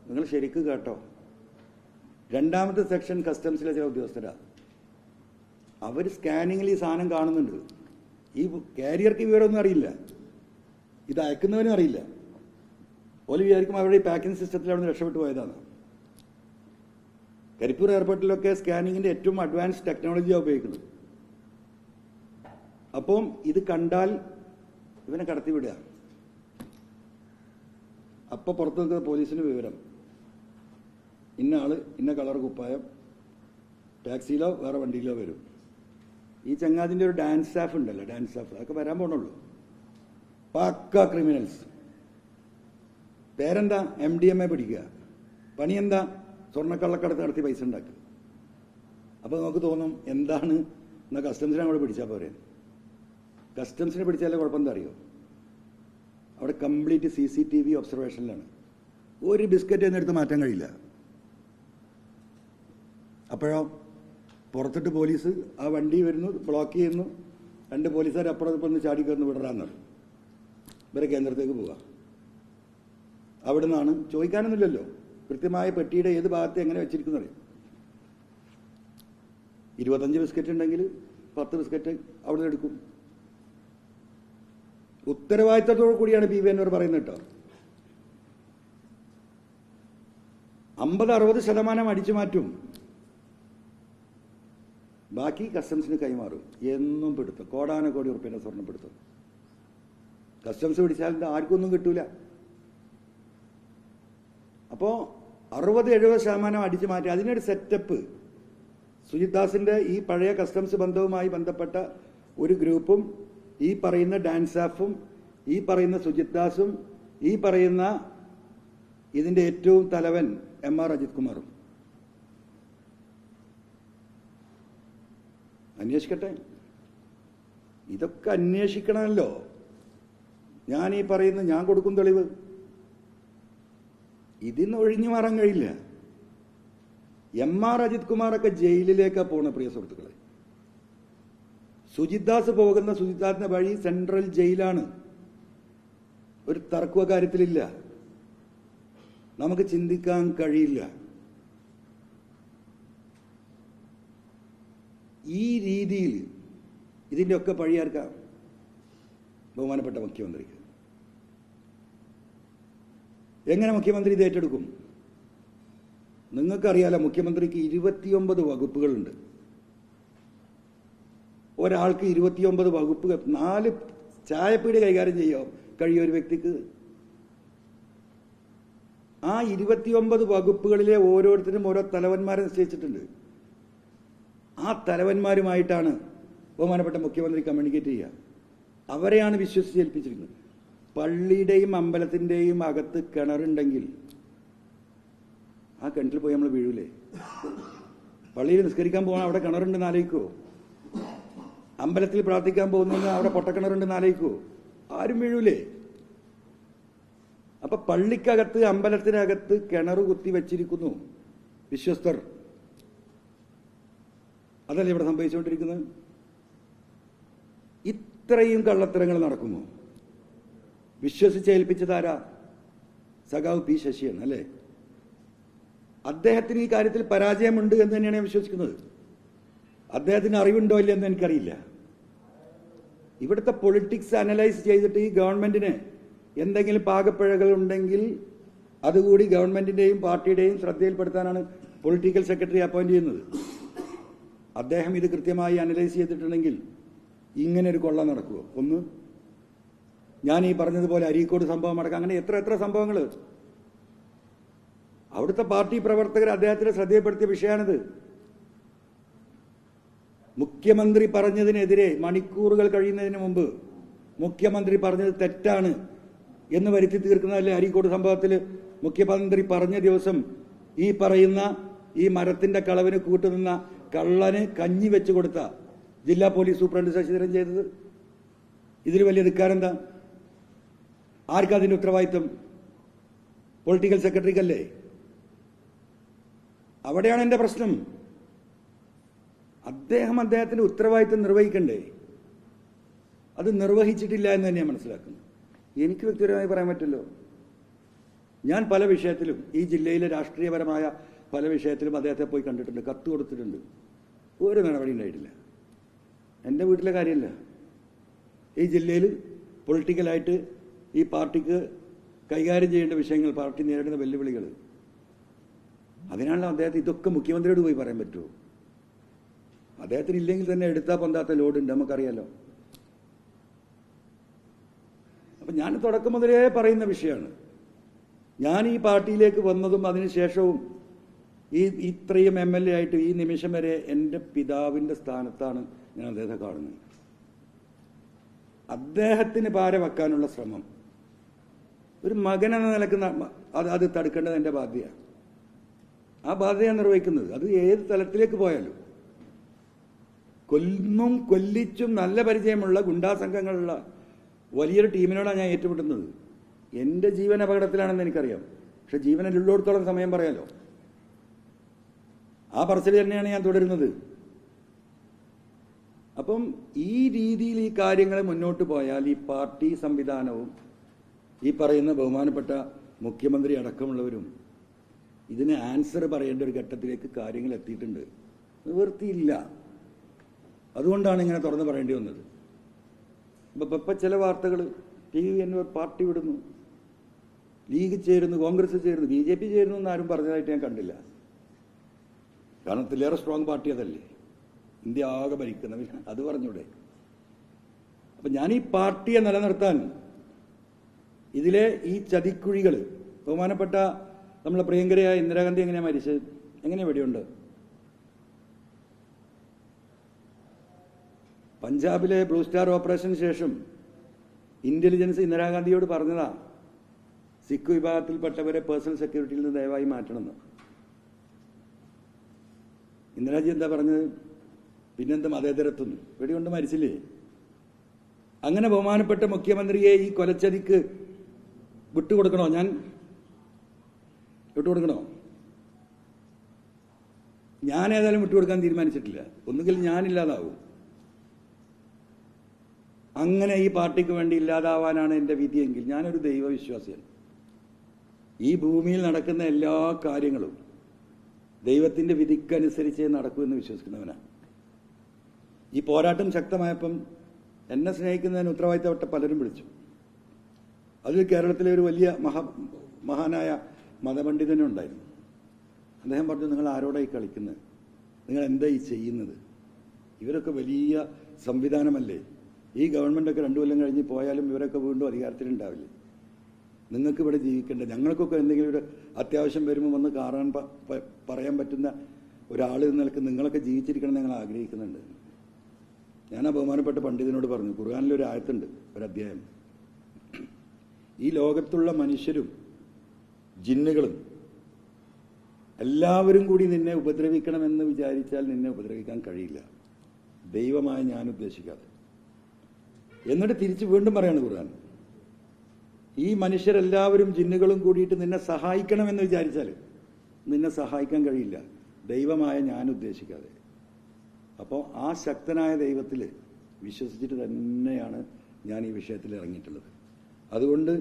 നിങ്ങൾ ശരിക്കും കേട്ടോ. രണ്ടാമത്തെ സെക്ഷൻ കസ്റ്റംസിലെ ചില ഉദ്യോഗസ്ഥരാ. അവർ സ്കാനിങ്ങിൽ ഈ സാധനം കാണുന്നുണ്ട്. ഈ കാരിയർക്ക് വിവരമൊന്നും അറിയില്ല, ഇത് അയക്കുന്നവനും അറിയില്ല. ഓല് വിചാരിക്കും അവരുടെ ഈ പാക്കിംഗ് സിസ്റ്റത്തിൽ അവിടെ നിന്ന് രക്ഷപ്പെട്ടു പോയതാണ്. കരിപ്പൂർ എയർപോർട്ടിലൊക്കെ സ്കാനിങ്ങിന്റെ ഏറ്റവും അഡ്വാൻസ് ടെക്നോളജിയാണ് ഉപയോഗിക്കുന്നത്. അപ്പം ഇത് കണ്ടാൽ ഇവനെ കടത്തിവിടുക. അപ്പൊ പുറത്തു നിൽക്കുന്ന പോലീസിന് വിവരം, ഇന്ന ആള് ഇന്ന കളർ കുപ്പായം ടാക്സിയിലോ വേറെ വണ്ടിയിലോ വരും. ഈ ചങ്ങാതിന്റെ ഒരു ഡാൻസ് സ്റ്റാഫ് ഉണ്ടല്ലോ, ഡാൻസ് സ്റ്റാഫ്, അതൊക്കെ വരാൻ പോണുള്ളൂ. പക്ക ക്രിമിനൽസ്. പേരെന്താ? MDMA പിടിക്കുക. പണി എന്താ? സ്വർണ്ണക്കള്ളക്കടത്ത് നടത്തി പൈസ ഉണ്ടാക്കുക. അപ്പൊ നമുക്ക് തോന്നും എന്താണ് എന്നാ കസ്റ്റംസിനെ അങ്ങോട്ട് പിടിച്ചാൽ പോരെ. കസ്റ്റംസിനെ പിടിച്ചാലേ കുഴപ്പം എന്താ അറിയോ? അവിടെ കംപ്ലീറ്റ് CCTV ഒബ്സർവേഷനിലാണ്. ഒരു ബിസ്ക്കറ്റ് എന്നെടുത്ത് മാറ്റാൻ കഴിയില്ല. അപ്പോഴോ പുറത്തിട്ട് പോലീസ് ആ വണ്ടി വരുന്നു, ബ്ലോക്ക് ചെയ്യുന്നു. 2 പോലീസുകാർ അപ്പുറത്ത് ഒന്ന് ചാടിക്കയറുന്നു, വിടറാന്നാണ്. ഇവരെ കേന്ദ്രത്തേക്ക് പോവുക. അവിടെ നിന്നാണ് ചോദിക്കാനൊന്നുമില്ലല്ലോ, കൃത്യമായ പെട്ടിയുടെ ഏത് ഭാഗത്ത് എങ്ങനെ വെച്ചിരിക്കുന്നത്. 25 ബിസ്ക്കറ്റ് ഉണ്ടെങ്കിൽ 10 ബിസ്ക്കറ്റ് അവിടെ നിന്ന് എടുക്കും. ഉത്തരവാദിത്തത്തോടു കൂടിയാണ് PV എന്നവർ പറയുന്നത് കേട്ടോ. 50-60% അടിച്ചു മാറ്റും, ബാക്കി കസ്റ്റംസിന് കൈമാറും. എന്നും പിടുത്തം, കോടാനക്കോടി ഉറുപ്പിന്റെ സ്വർണ്ണം പിടുത്തം. കസ്റ്റംസ് പിടിച്ചാൽ ആർക്കൊന്നും കിട്ടൂല. അപ്പോ 60-70% അടിച്ചു മാറ്റി. അതിനൊരു സെറ്റപ്പ് സുജിത് ദാസിന്റെ ഈ പഴയ കസ്റ്റംസ് ബന്ധവുമായി ബന്ധപ്പെട്ട ഒരു ഗ്രൂപ്പും ഈ പറയുന്ന ഡാൻസ് സ്റ്റാഫും ഈ പറയുന്ന സുജിത് ദാസും ഈ പറയുന്ന ഇതിന്റെ ഏറ്റവും തലവൻ MR അജിത് കുമാറും അന്വേഷിക്കട്ടെ. ഇതൊക്കെ അന്വേഷിക്കണമല്ലോ. ഞാൻ ഈ പറയുന്ന ഞാൻ കൊടുക്കും തെളിവ്. ഇതിന്ന് ഒഴിഞ്ഞു മാറാൻ കഴിയില്ല. MR അജിത് കുമാറൊക്കെ ജയിലിലേക്കാ പോണ പ്രിയ സുഹൃത്തുക്കളെ. സുജിത് ദാസ് പോകുന്ന സുജിത് ദാസിന്റെ വഴി സെൻട്രൽ ജയിലാണ്. ഒരു തർക്ക കാര്യത്തിലില്ല. നമുക്ക് ചിന്തിക്കാൻ കഴിയില്ല. ഈ രീതിയിൽ ഇതിന്റെ ഒക്കെ പഴിയാർക്കാം ബഹുമാനപ്പെട്ട മുഖ്യമന്ത്രിക്ക്. എങ്ങനെ മുഖ്യമന്ത്രി ഇത് ഏറ്റെടുക്കും? നിങ്ങൾക്കറിയാലോ, മുഖ്യമന്ത്രിക്ക് 29 വകുപ്പുകളുണ്ട്. ഒരാൾക്ക് 29 വകുപ്പുകൾ, 4 ചായപ്പീടി കൈകാര്യം ചെയ്യാൻ കഴിയും ഒരു വ്യക്തിക്ക്. ആ 29 വകുപ്പുകളിലെ ഓരോരുത്തരും ഓരോ തലവന്മാരെ നിശ്ചയിച്ചിട്ടുണ്ട്. ആ തലവന്മാരുമായിട്ടാണ് ബഹുമാനപ്പെട്ട മുഖ്യമന്ത്രി കമ്മ്യൂണിക്കേറ്റ് ചെയ്യുക. അവരെയാണ് വിശ്വസിച്ചേൽപ്പിച്ചിരിക്കുന്നത്. പള്ളിയുടെയും അമ്പലത്തിന്റെയും അകത്ത് കിണറുണ്ടെങ്കിൽ ആ കിണറ്റിൽ പോയി നമ്മൾ വീഴൂലേ? പള്ളിയിൽ നിസ്കരിക്കാൻ പോകണം, അവിടെ കിണറുണ്ടെന്ന് ആലോചിക്കുമോ? അമ്പലത്തിൽ പ്രാർത്ഥിക്കാൻ പോകുന്നതിന് അവിടെ പൊട്ടക്കിണറുണ്ടെന്ന് ആലോചിക്കുമോ? ആരും വീഴൂലേ? അപ്പൊ പള്ളിക്കകത്ത് അമ്പലത്തിനകത്ത് കിണർ കുത്തി വെച്ചിരിക്കുന്നു വിശ്വസ്തർ. അതല്ലേ ഇവിടെ സംഭവിച്ചുകൊണ്ടിരിക്കുന്നത്? ഇത്രയും കള്ളത്തരങ്ങൾ നടക്കുമോ? വിശ്വസിച്ചേൽപ്പിച്ചതാരാ? സഖാവ് പി ശശിയാണ് അല്ലേ? അദ്ദേഹത്തിന് ഈ കാര്യത്തിൽ പരാജയമുണ്ട് എന്ന് തന്നെയാണ് ഞാൻ വിശ്വസിക്കുന്നത്. അദ്ദേഹത്തിന് അറിവുണ്ടോ ഇല്ലെന്ന് എനിക്കറിയില്ല. ഇവിടുത്തെ പൊളിറ്റിക്സ് അനലൈസ് ചെയ്തിട്ട് ഈ ഗവൺമെന്റിന് എന്തെങ്കിലും പാകപ്പിഴകൾ ഉണ്ടെങ്കിൽ അതുകൂടി ഗവൺമെന്റിന്റെയും പാർട്ടിയുടെയും ശ്രദ്ധയിൽപ്പെടുത്താനാണ് പൊളിറ്റിക്കൽ സെക്രട്ടറി അപ്പോയിന്റ് ചെയ്യുന്നത്. അദ്ദേഹം ഇത് കൃത്യമായി അനലൈസ് ചെയ്തിട്ടുണ്ടെങ്കിൽ ഇങ്ങനെ ഒരു കൊള്ള നടക്കുമോ? ഒന്ന്, ഞാൻ ഈ പറഞ്ഞതുപോലെ അരീക്കോട് സംഭവം അടക്കം അങ്ങനെ എത്ര സംഭവങ്ങൾ അവിടുത്തെ പാർട്ടി പ്രവർത്തകർ അദ്ദേഹത്തിന്റെ ശ്രദ്ധയിൽപ്പെടുത്തിയ വിഷയമാണിത്. മുഖ്യമന്ത്രി പറഞ്ഞതിനെതിരെ മണിക്കൂറുകൾ കഴിയുന്നതിന് മുമ്പ് മുഖ്യമന്ത്രി പറഞ്ഞത് തെറ്റാണ് എന്ന് വരുത്തി തീർക്കുന്നതല്ലേ അരീക്കോട് സംഭവത്തിൽ? മുഖ്യമന്ത്രി പറഞ്ഞ ദിവസം ഈ പറയുന്ന ഈ മരത്തിന്റെ കളവിന് കൂട്ടുനിന്ന കള്ളന് കഞ്ഞി വെച്ചു കൊടുത്ത ജില്ലാ പോലീസ് സൂപ്രണ്ട് ശശിധരൻ ചെയ്തത്. ഇതിൽ വലിയ ധിക്കാരെന്താ? ആർക്കതിന്റെ ഉത്തരവാദിത്വം? പൊളിറ്റിക്കൽ സെക്രട്ടറിക്കല്ലേ? അവിടെയാണ് എന്റെ പ്രശ്നം. അദ്ദേഹത്തിന്റെ ഉത്തരവാദിത്വം നിർവഹിക്കണ്ടേ? അത് നിർവഹിച്ചിട്ടില്ല എന്ന് തന്നെയാണ് മനസ്സിലാക്കുന്നത്. എനിക്ക് വ്യക്തിപരമായി പറയാൻ പറ്റില്ലോ. ഞാൻ പല വിഷയത്തിലും ഈ ജില്ലയിലെ രാഷ്ട്രീയപരമായ പല വിഷയത്തിലും അദ്ദേഹത്തെ പോയി കണ്ടിട്ടുണ്ട്, കത്ത് കൊടുത്തിട്ടുണ്ട്. ഒരു നടപടി ഉണ്ടായിട്ടില്ല. എൻ്റെ വീട്ടിലെ കാര്യമല്ല, ഈ ജില്ലയിൽ പൊളിറ്റിക്കലായിട്ട് ഈ പാർട്ടിക്ക് കൈകാര്യം ചെയ്യേണ്ട വിഷയങ്ങൾ, പാർട്ടി നേരിടുന്ന വെല്ലുവിളികൾ, അതിനാണല്ലോ അദ്ദേഹത്തെ ഇതൊക്കെ മുഖ്യമന്ത്രിയോട് പോയി പറയാൻ പറ്റുമോ? അദ്ദേഹത്തിന് ഇല്ലെങ്കിൽ തന്നെ എടുത്താൽ പൊന്താത്ത ലോഡുണ്ട്, നമുക്കറിയാലോ. അപ്പം ഞാൻ തുടക്കം മുതലേ പറയുന്ന വിഷയമാണ്. ഞാൻ ഈ പാർട്ടിയിലേക്ക് വന്നതും അതിനുശേഷവും ഇത്രയും MLA ആയിട്ട് ഈ നിമിഷം വരെ എൻ്റെ പിതാവിൻ്റെ സ്ഥാനത്താണ് ഞാൻ അദ്ദേഹത്തെ കാണുന്നത്. അദ്ദേഹത്തിന് പാര വെക്കാനുള്ള ശ്രമം ഒരു മകനെന്ന നിലക്ക് അത് തടുക്കേണ്ടത് എൻ്റെ ബാധ്യതയാണ്. ആ ബാധ്യതയാണ് നിർവഹിക്കുന്നത്. അത് ഏത് തലത്തിലേക്ക് പോയാലും. കൊല്ലിച്ചും നല്ല പരിചയമുള്ള ഗുണ്ടാ സംഘങ്ങളുള്ള വലിയൊരു ടീമിനോടാണ് ഞാൻ ഏറ്റുമുട്ടുന്നത്. എൻ്റെ ജീവൻ അപകടത്തിലാണെന്ന് എനിക്കറിയാം. പക്ഷെ ജീവനിലുള്ളിടത്തോളം സമയം പറയാലോ. ആ പറച്ചിൽ തന്നെയാണ് ഞാൻ തുടരുന്നത്. അപ്പം ഈ രീതിയിൽ ഈ കാര്യങ്ങൾ മുന്നോട്ട് പോയാൽ ഈ പാർട്ടി സംവിധാനവും ഈ പറയുന്ന ബഹുമാനപ്പെട്ട മുഖ്യമന്ത്രി അടക്കമുള്ളവരും ഇതിന് ആൻസർ പറയേണ്ട ഒരു ഘട്ടത്തിലേക്ക് കാര്യങ്ങൾ എത്തിയിട്ടുണ്ട്. നിവൃത്തിയില്ല. അതുകൊണ്ടാണ് ഇങ്ങനെ തുറന്നു പറയേണ്ടി വന്നത്. ഇപ്പം ചില വാർത്തകൾ TV പാർട്ടി വിടുന്നു, ലീഗ് ചേരുന്നു, കോൺഗ്രസ് ചേരുന്നു, BJP ചേരുന്നു എന്ന് ആരും പറഞ്ഞതായിട്ട് ഞാൻ കണ്ടില്ല. കാരണം ഇതിലേറെ സ്ട്രോങ് പാർട്ടി അതല്ലേ, ഇന്ത്യ ആകെ ഭരിക്കുന്നവർ. അത് പറഞ്ഞൂടെ? അപ്പം ഞാൻ ഈ പാർട്ടിയെ നിലനിർത്താൻ ഇതിലെ ഈ ചതിക്കുഴികൾ, ബഹുമാനപ്പെട്ട നമ്മളെ പ്രിയങ്കരയായ ഇന്ദിരാഗാന്ധി എങ്ങനെയാണ് മരിച്ചത്? എങ്ങനെയാണ് വെടിയുണ്ട്? പഞ്ചാബിലെ ബ്ലൂ സ്റ്റാർ ഓപ്പറേഷന് ശേഷം ഇന്റലിജൻസ് ഇന്ദിരാഗാന്ധിയോട് പറഞ്ഞതാ, സിഖ് വിഭാഗത്തിൽപ്പെട്ടവരെ പേഴ്സണൽ സെക്യൂരിറ്റിയിൽ നിന്ന് ദയവായി മാറ്റണമെന്ന്. ഇന്ദിരാജി എന്താ പറഞ്ഞത്? പിന്നെന്താ മതേതരത്വം? വെടികൊണ്ട് മരിച്ചില്ലേ? അങ്ങനെ ബഹുമാനപ്പെട്ട മുഖ്യമന്ത്രിയെ ഈ കൊലച്ചതിക്ക് വിട്ടുകൊടുക്കണോ? ഞാൻ വിട്ടുകൊടുക്കണോ? ഞാൻ ഏതായാലും വിട്ടുകൊടുക്കാൻ തീരുമാനിച്ചിട്ടില്ല. ഒന്നുകിൽ ഞാനില്ലാതാവും. അങ്ങനെ ഈ പാർട്ടിക്ക് വേണ്ടി ഇല്ലാതാവാനാണ് എൻ്റെ വിധിയെങ്കിൽ ഞാനൊരു ദൈവവിശ്വാസിയാണ്. ഈ ഭൂമിയിൽ നടക്കുന്ന എല്ലാ കാര്യങ്ങളും ദൈവത്തിൻ്റെ വിധിക്കനുസരിച്ചേ നടക്കുമെന്ന് വിശ്വസിക്കുന്നവനാണ്. ഈ പോരാട്ടം ശക്തമായപ്പം എന്നെ സ്നേഹിക്കുന്നതിന് ഉത്തരവാദിത്തപ്പെട്ട പലരും വിളിച്ചു. അതിൽ കേരളത്തിലെ ഒരു വലിയ മഹാനായ മതപണ്ഡിതനുണ്ടായിരുന്നു. അദ്ദേഹം പറഞ്ഞു, നിങ്ങൾ ആരോടായി കളിക്കുന്നത്? നിങ്ങൾ എന്താ ഈ ചെയ്യുന്നത്? ഇവരൊക്കെ വലിയ സംവിധാനമല്ലേ? ഈ ഗവൺമെൻറ്റൊക്കെ 2 കൊല്ലം കഴിഞ്ഞ് പോയാലും ഇവരൊക്കെ വീണ്ടും അധികാരത്തിലുണ്ടാവില്ലേ? നിങ്ങൾക്ക് ഇവിടെ ജീവിക്കേണ്ട, ഞങ്ങൾക്കൊക്കെ എന്തെങ്കിലും ഒരു അത്യാവശ്യം വരുമ്പോൾ വന്ന് കാണാൻ പറയാൻ പറ്റുന്ന ഒരാൾ എന്ന നിലക്ക് നിങ്ങളൊക്കെ ജീവിച്ചിരിക്കണം ഞങ്ങൾ ആഗ്രഹിക്കുന്നുണ്ട്. ഞാൻ ആ ബഹുമാനപ്പെട്ട പണ്ഡിതനോട് പറഞ്ഞു, ഖുർആനിലൊരു ആയത്തുണ്ട്, ഒരു അധ്യായം, ഈ ലോകത്തുള്ള മനുഷ്യരും ജിന്നുകളും എല്ലാവരും കൂടി നിന്നെ ഉപദ്രവിക്കണമെന്ന് വിചാരിച്ചാൽ നിന്നെ ഉപദ്രവിക്കാൻ കഴിയില്ല, ദൈവമായ ഞാൻ ഉദ്ദേശിക്കാതെ. എന്നിട്ട് തിരിച്ച് വീണ്ടും പറയാണ് ഖുർആൻ, ഈ മനുഷ്യരെല്ലാവരും ജിന്നുകളും കൂടിയിട്ട് നിന്നെ സഹായിക്കണമെന്ന് വിചാരിച്ചാൽ നിന്നെ സഹായിക്കാൻ കഴിയില്ല, ദൈവമായ ഞാൻ ഉദ്ദേശിക്കാതെ. അപ്പോൾ ആ ശക്തനായ ദൈവത്തിൽ വിശ്വസിച്ചിട്ട് തന്നെയാണ് ഞാൻ ഈ വിഷയത്തിൽ ഇറങ്ങിയിട്ടുള്ളത്. അതുകൊണ്ട്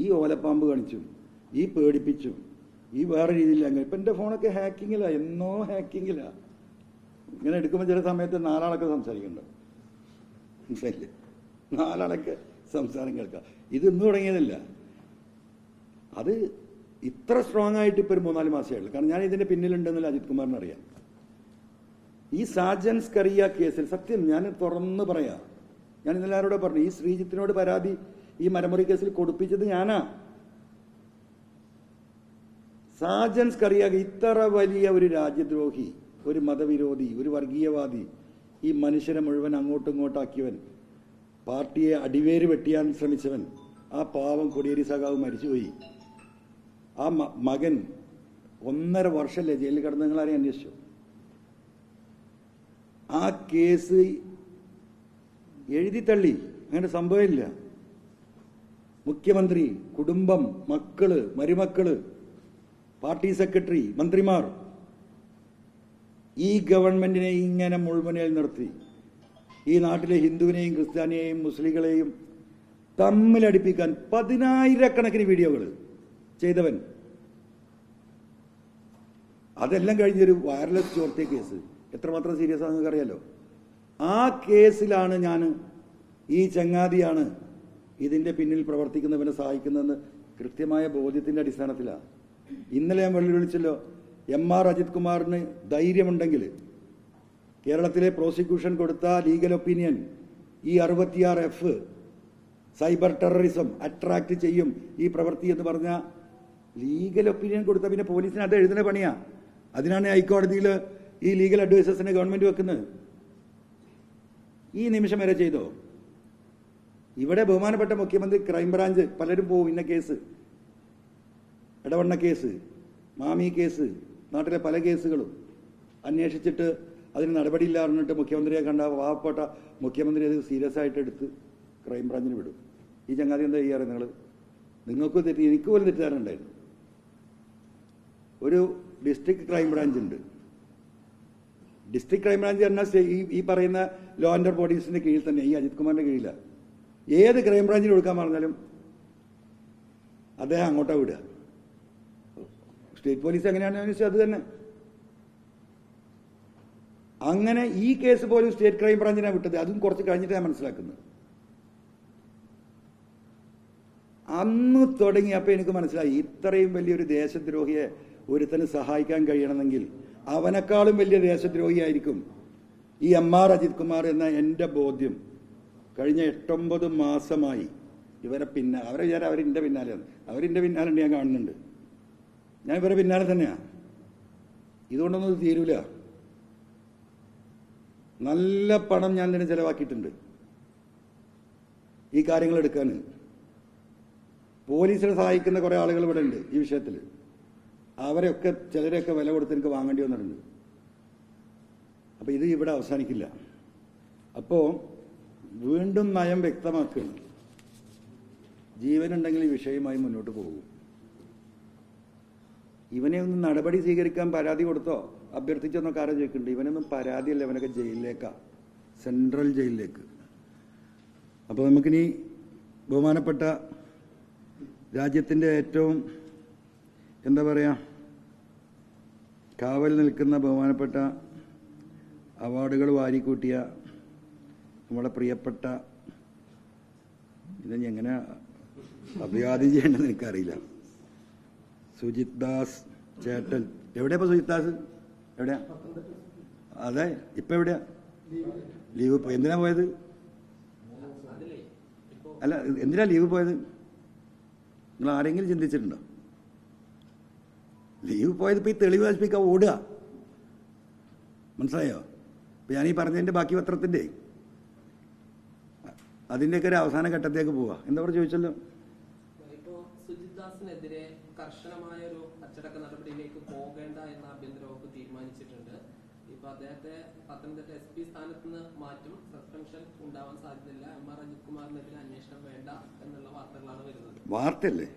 ഈ ഓലപ്പാമ്പ് കാണിച്ചും ഈ പേടിപ്പിച്ചും ഈ വേറെ രീതിയിൽ അങ്ങനെ ഇപ്പം എൻ്റെ ഫോണൊക്കെ ഹാക്കിങ്ങിലാണ്, എന്നോ ഹാക്കിങ്ങിലാണ്. ഇങ്ങനെ എടുക്കുമ്പോൾ ചില സമയത്ത് 4 ആളൊക്കെ സംസാരിക്കുന്നുണ്ട്, മനസ്സിലായില്ലേ? 4 ആളൊക്കെ സംസാരം കേൾക്കാം. ഇത് ഇന്ന് തുടങ്ങിയതല്ല, അത് ഇത്ര സ്ട്രോങ് ആയിട്ട് ഇപ്പോൾ ഒരു 3-4 മാസമേ ഉള്ളൂ. കാരണം ഞാൻ ഇതിൻ്റെ പിന്നിലുണ്ടെന്നല്ല അജിത് കുമാറിന് അറിയാം. ഈ സാജൻ സ്കറിയ കേസിൽ സത്യം ഞാൻ തുറന്ന് പറയാം, ഞാൻ ഇന്നലെ ആരോടെ പറഞ്ഞു, ഈ ശ്രീജിത്തിനോട് പരാതി ഈ മരമുറി കേസിൽ കൊടുപ്പിച്ചത് ഞാനാ. സാജൻ സ്കറിയ ഇത്ര വലിയ ഒരു രാജ്യദ്രോഹി, ഒരു മതവിരോധി, ഒരു വർഗീയവാദി, ഈ മനുഷ്യരെ മുഴുവൻ അങ്ങോട്ടും ഇങ്ങോട്ടാക്കിയവൻ, പാർട്ടിയെ അടിവേര് വെട്ടിയാൻ ശ്രമിച്ചവൻ, ആ പാവം കൊടിയേരി സഖാവ് മരിച്ചുപോയി. ആ മകൻ 1.5 വർഷമല്ലേ ജയിലിൽ കിടന്ന്, നിങ്ങളാരെയും അന്വേഷിച്ചു? ആ കേസ് എഴുതി തള്ളി, അങ്ങനെ സംഭവമില്ല. മുഖ്യമന്ത്രി, കുടുംബം, മക്കള്, മരുമക്കള്, പാർട്ടി സെക്രട്ടറി, മന്ത്രിമാർ ഈ ഗവൺമെന്റിനെ ഇങ്ങനെ മുൾമുനയിൽ നിർത്തി ഈ നാട്ടിലെ ഹിന്ദുവിനെയും ക്രിസ്ത്യാനിയെയും മുസ്ലിങ്ങളെയും തമ്മിലടിപ്പിക്കാൻ 10,000-കണക്കിന് വീഡിയോകൾ ചെയ്തവൻ. അതെല്ലാം കഴിഞ്ഞൊരു വയർലെസ് ചോർത്തിയ കേസ് എത്രമാത്രം സീരിയസ് ആണെന്ന് നിങ്ങൾക്ക് അറിയാലോ. ആ കേസിലാണ് ഞാൻ ഈ ചങ്ങാതിയാണ് ഇതിൻ്റെ പിന്നിൽ പ്രവർത്തിക്കുന്നവനെ സഹായിക്കുന്നതെന്ന് കൃത്യമായ ബോധ്യത്തിൻ്റെ അടിസ്ഥാനത്തിലാണ്. ഇന്നലെ ഞാൻ വെല്ലുവിളിച്ചല്ലോ, MR അജിത് കുമാറിന് ധൈര്യമുണ്ടെങ്കിൽ കേരളത്തിലെ പ്രോസിക്യൂഷൻ കൊടുത്ത ലീഗൽ ഒപ്പീനിയൻ ഈ 66F സൈബർ ടെററിസം അട്രാക്ട് ചെയ്യും ഈ പ്രവൃത്തി എന്ന് പറഞ്ഞ ലീഗൽ ഒപ്പീനിയൻ കൊടുത്ത പിന്നെ പോലീസിന് അത് എഴുതുന്ന പണിയാ. അതിനാണ് ഹൈക്കോടതിയിൽ ഈ ലീഗൽ അഡ്വൈസേഴ്സിനെ ഗവൺമെന്റ് വെക്കുന്നത്. ഈ നിമിഷം വരെ ചെയ്തോ? ഇവിടെ ബഹുമാനപ്പെട്ട മുഖ്യമന്ത്രി ക്രൈംബ്രാഞ്ച് പലരും പോവും, ഇന്ന കേസ്, ഇടവണ്ണ കേസ്, മാമി കേസ്, നാട്ടിലെ പല കേസുകളും അന്വേഷിച്ചിട്ട് അതിന് നടപടിയില്ല പറഞ്ഞിട്ട് മുഖ്യമന്ത്രിയെ കണ്ട പാവപ്പെട്ട മുഖ്യമന്ത്രി അത് സീരിയസ് ആയിട്ട് എടുത്ത് ക്രൈംബ്രാഞ്ചിന് വിടും. ഈ ചങ്ങാതി എന്താ ചെയ്യാറ്? നിങ്ങൾക്ക് തെറ്റി, എനിക്ക് പോലും തെറ്റുകാരുണ്ടായിരുന്നു. ഒരു ഡിസ്ട്രിക്ട് ക്രൈംബ്രാഞ്ച് ഉണ്ട്. ഡിസ്ട്രിക്ട് ക്രൈംബ്രാഞ്ച് പറഞ്ഞാൽ ഈ പറയുന്ന ലോ ആൻഡ് ഓർഡർ ബോഡീസിന്റെ കീഴിൽ തന്നെ, ഈ അജിത് കുമാറിന്റെ കീഴിലാണ്. ഏത് ക്രൈംബ്രാഞ്ചിന് കൊടുക്കാൻ പറഞ്ഞാലും അദ്ദേഹം അങ്ങോട്ടാ വിടുക. സ്റ്റേറ്റ് പോലീസ് എങ്ങനെയാണെന്ന് ചോദിച്ചാൽ അത് തന്നെ. അങ്ങനെ ഈ കേസ് പോലും സ്റ്റേറ്റ് ക്രൈംബ്രാഞ്ചിനാണ് വിട്ടത്. അതും കുറച്ച് കഴിഞ്ഞിട്ട് ഞാൻ മനസ്സിലാക്കുന്നത്. അന്ന് തുടങ്ങി അപ്പോൾ എനിക്ക് മനസ്സിലായി, ഇത്രയും വലിയൊരു ദേശദ്രോഹിയെ ഒരുത്തന് സഹായിക്കാൻ കഴിയണമെങ്കിൽ അവനേക്കാളും വലിയ ദേശദ്രോഹിയായിരിക്കും ഈ MR അജിത് കുമാർ എന്ന എൻ്റെ ബോധ്യം. കഴിഞ്ഞ 8-9 മാസമായി ഇവരെ അവരെ വിചാരം അവരിൻ്റെ പിന്നാലെയാണ്. അവരിൻ്റെ പിന്നാലെ ഞാൻ കാണുന്നുണ്ട്. ഞാൻ ഇവരെ പിന്നാലെ തന്നെയാണ്. ഇതുകൊണ്ടൊന്നും തീരൂല. നല്ല പണം ഞാൻ തന്നെ ചെലവാക്കിയിട്ടുണ്ട് ഈ കാര്യങ്ങൾ എടുക്കാൻ. പോലീസിനെ സഹായിക്കുന്ന കുറേ ആളുകൾ ഇവിടെ ഉണ്ട് ഈ വിഷയത്തിൽ. അവരെയൊക്കെ ചിലരെയൊക്കെ വില കൊടുത്ത് എനിക്ക് വാങ്ങേണ്ടി വന്നിട്ടുണ്ട്. അപ്പോൾ ഇത് ഇവിടെ അവസാനിക്കില്ല. അപ്പോൾ വീണ്ടും നയം വ്യക്തമാക്കുകയാണ്. ജീവനുണ്ടെങ്കിൽ ഈ വിഷയമായി മുന്നോട്ട് പോകും. ഇവനെ ഒന്നും നടപടി സ്വീകരിക്കാൻ പരാതി കൊടുത്തോ അഭ്യർത്ഥിച്ചെന്നൊക്കെ ആരോ ചോദിക്കുന്നുണ്ട്. ഇവനൊന്നും പരാതിയല്ല, ഇവനൊക്കെ ജയിലിലേക്കാണ്, സെൻട്രൽ ജയിലിലേക്ക്. അപ്പോൾ നമുക്കിനി ബഹുമാനപ്പെട്ട രാജ്യത്തിൻ്റെ ഏറ്റവും എന്താ പറയുക കാവൽ നിൽക്കുന്ന ബഹുമാനപ്പെട്ട അവാർഡുകൾ വാരിക്കൂട്ടിയ നമ്മുടെ പ്രിയപ്പെട്ട, ഇതിന് എങ്ങനെ അഭിവാദ്യം ചെയ്യേണ്ടതെന്ന് എനിക്കറിയില്ല, സുജിത് ദാസ് ചേട്ടൻ. എവിടെയാ ഇപ്പോൾ സുജിത് ദാസ്? എവിടെയാ? അതെ, ഇപ്പം എവിടെയാ? ലീവ് പോയി. എന്തിനാ പോയത്? അല്ല, എന്തിനാ ലീവ് പോയത്? നിങ്ങൾ ആരെങ്കിലും ചിന്തിച്ചിട്ടുണ്ടോ? ലീവ് പോയത് ഇപ്പോൾ ഈ തെളിവ് നശിപ്പിക്കാൻ ഓടുക. മനസ്സിലായോ? ഇപ്പം ഞാനീ പറഞ്ഞതിൻ്റെ ബാക്കി പത്രത്തിൻ്റെ അതിൻ്റെയൊക്കെ ഒരു അവസാന ഘട്ടത്തേക്ക് പോവുക. എന്താ പറയുക ചോദിച്ചല്ലോ? ഇപ്പോൾ സുജിത് ദാസിനെതിരെ കർശനമായ ഒരു അച്ചടക്ക നടപടിയിലേക്ക് പോകേണ്ട എന്ന ആഭ്യന്തര വകുപ്പ് തീരുമാനിച്ചിട്ടുണ്ട്. ഇപ്പൊ അദ്ദേഹത്തെ പത്തനംതിട്ട SP സ്ഥാനത്ത് നിന്ന് മാറ്റും, സസ്പെൻഷൻ ഉണ്ടാവാൻ സാധ്യതയില്ല. MR അജിത് കുമാറിനെതിരെ അന്വേഷണം വേണ്ട എന്നുള്ള വാർത്തകളാണ് വരുന്നത്. വാർത്തയല്ലേ?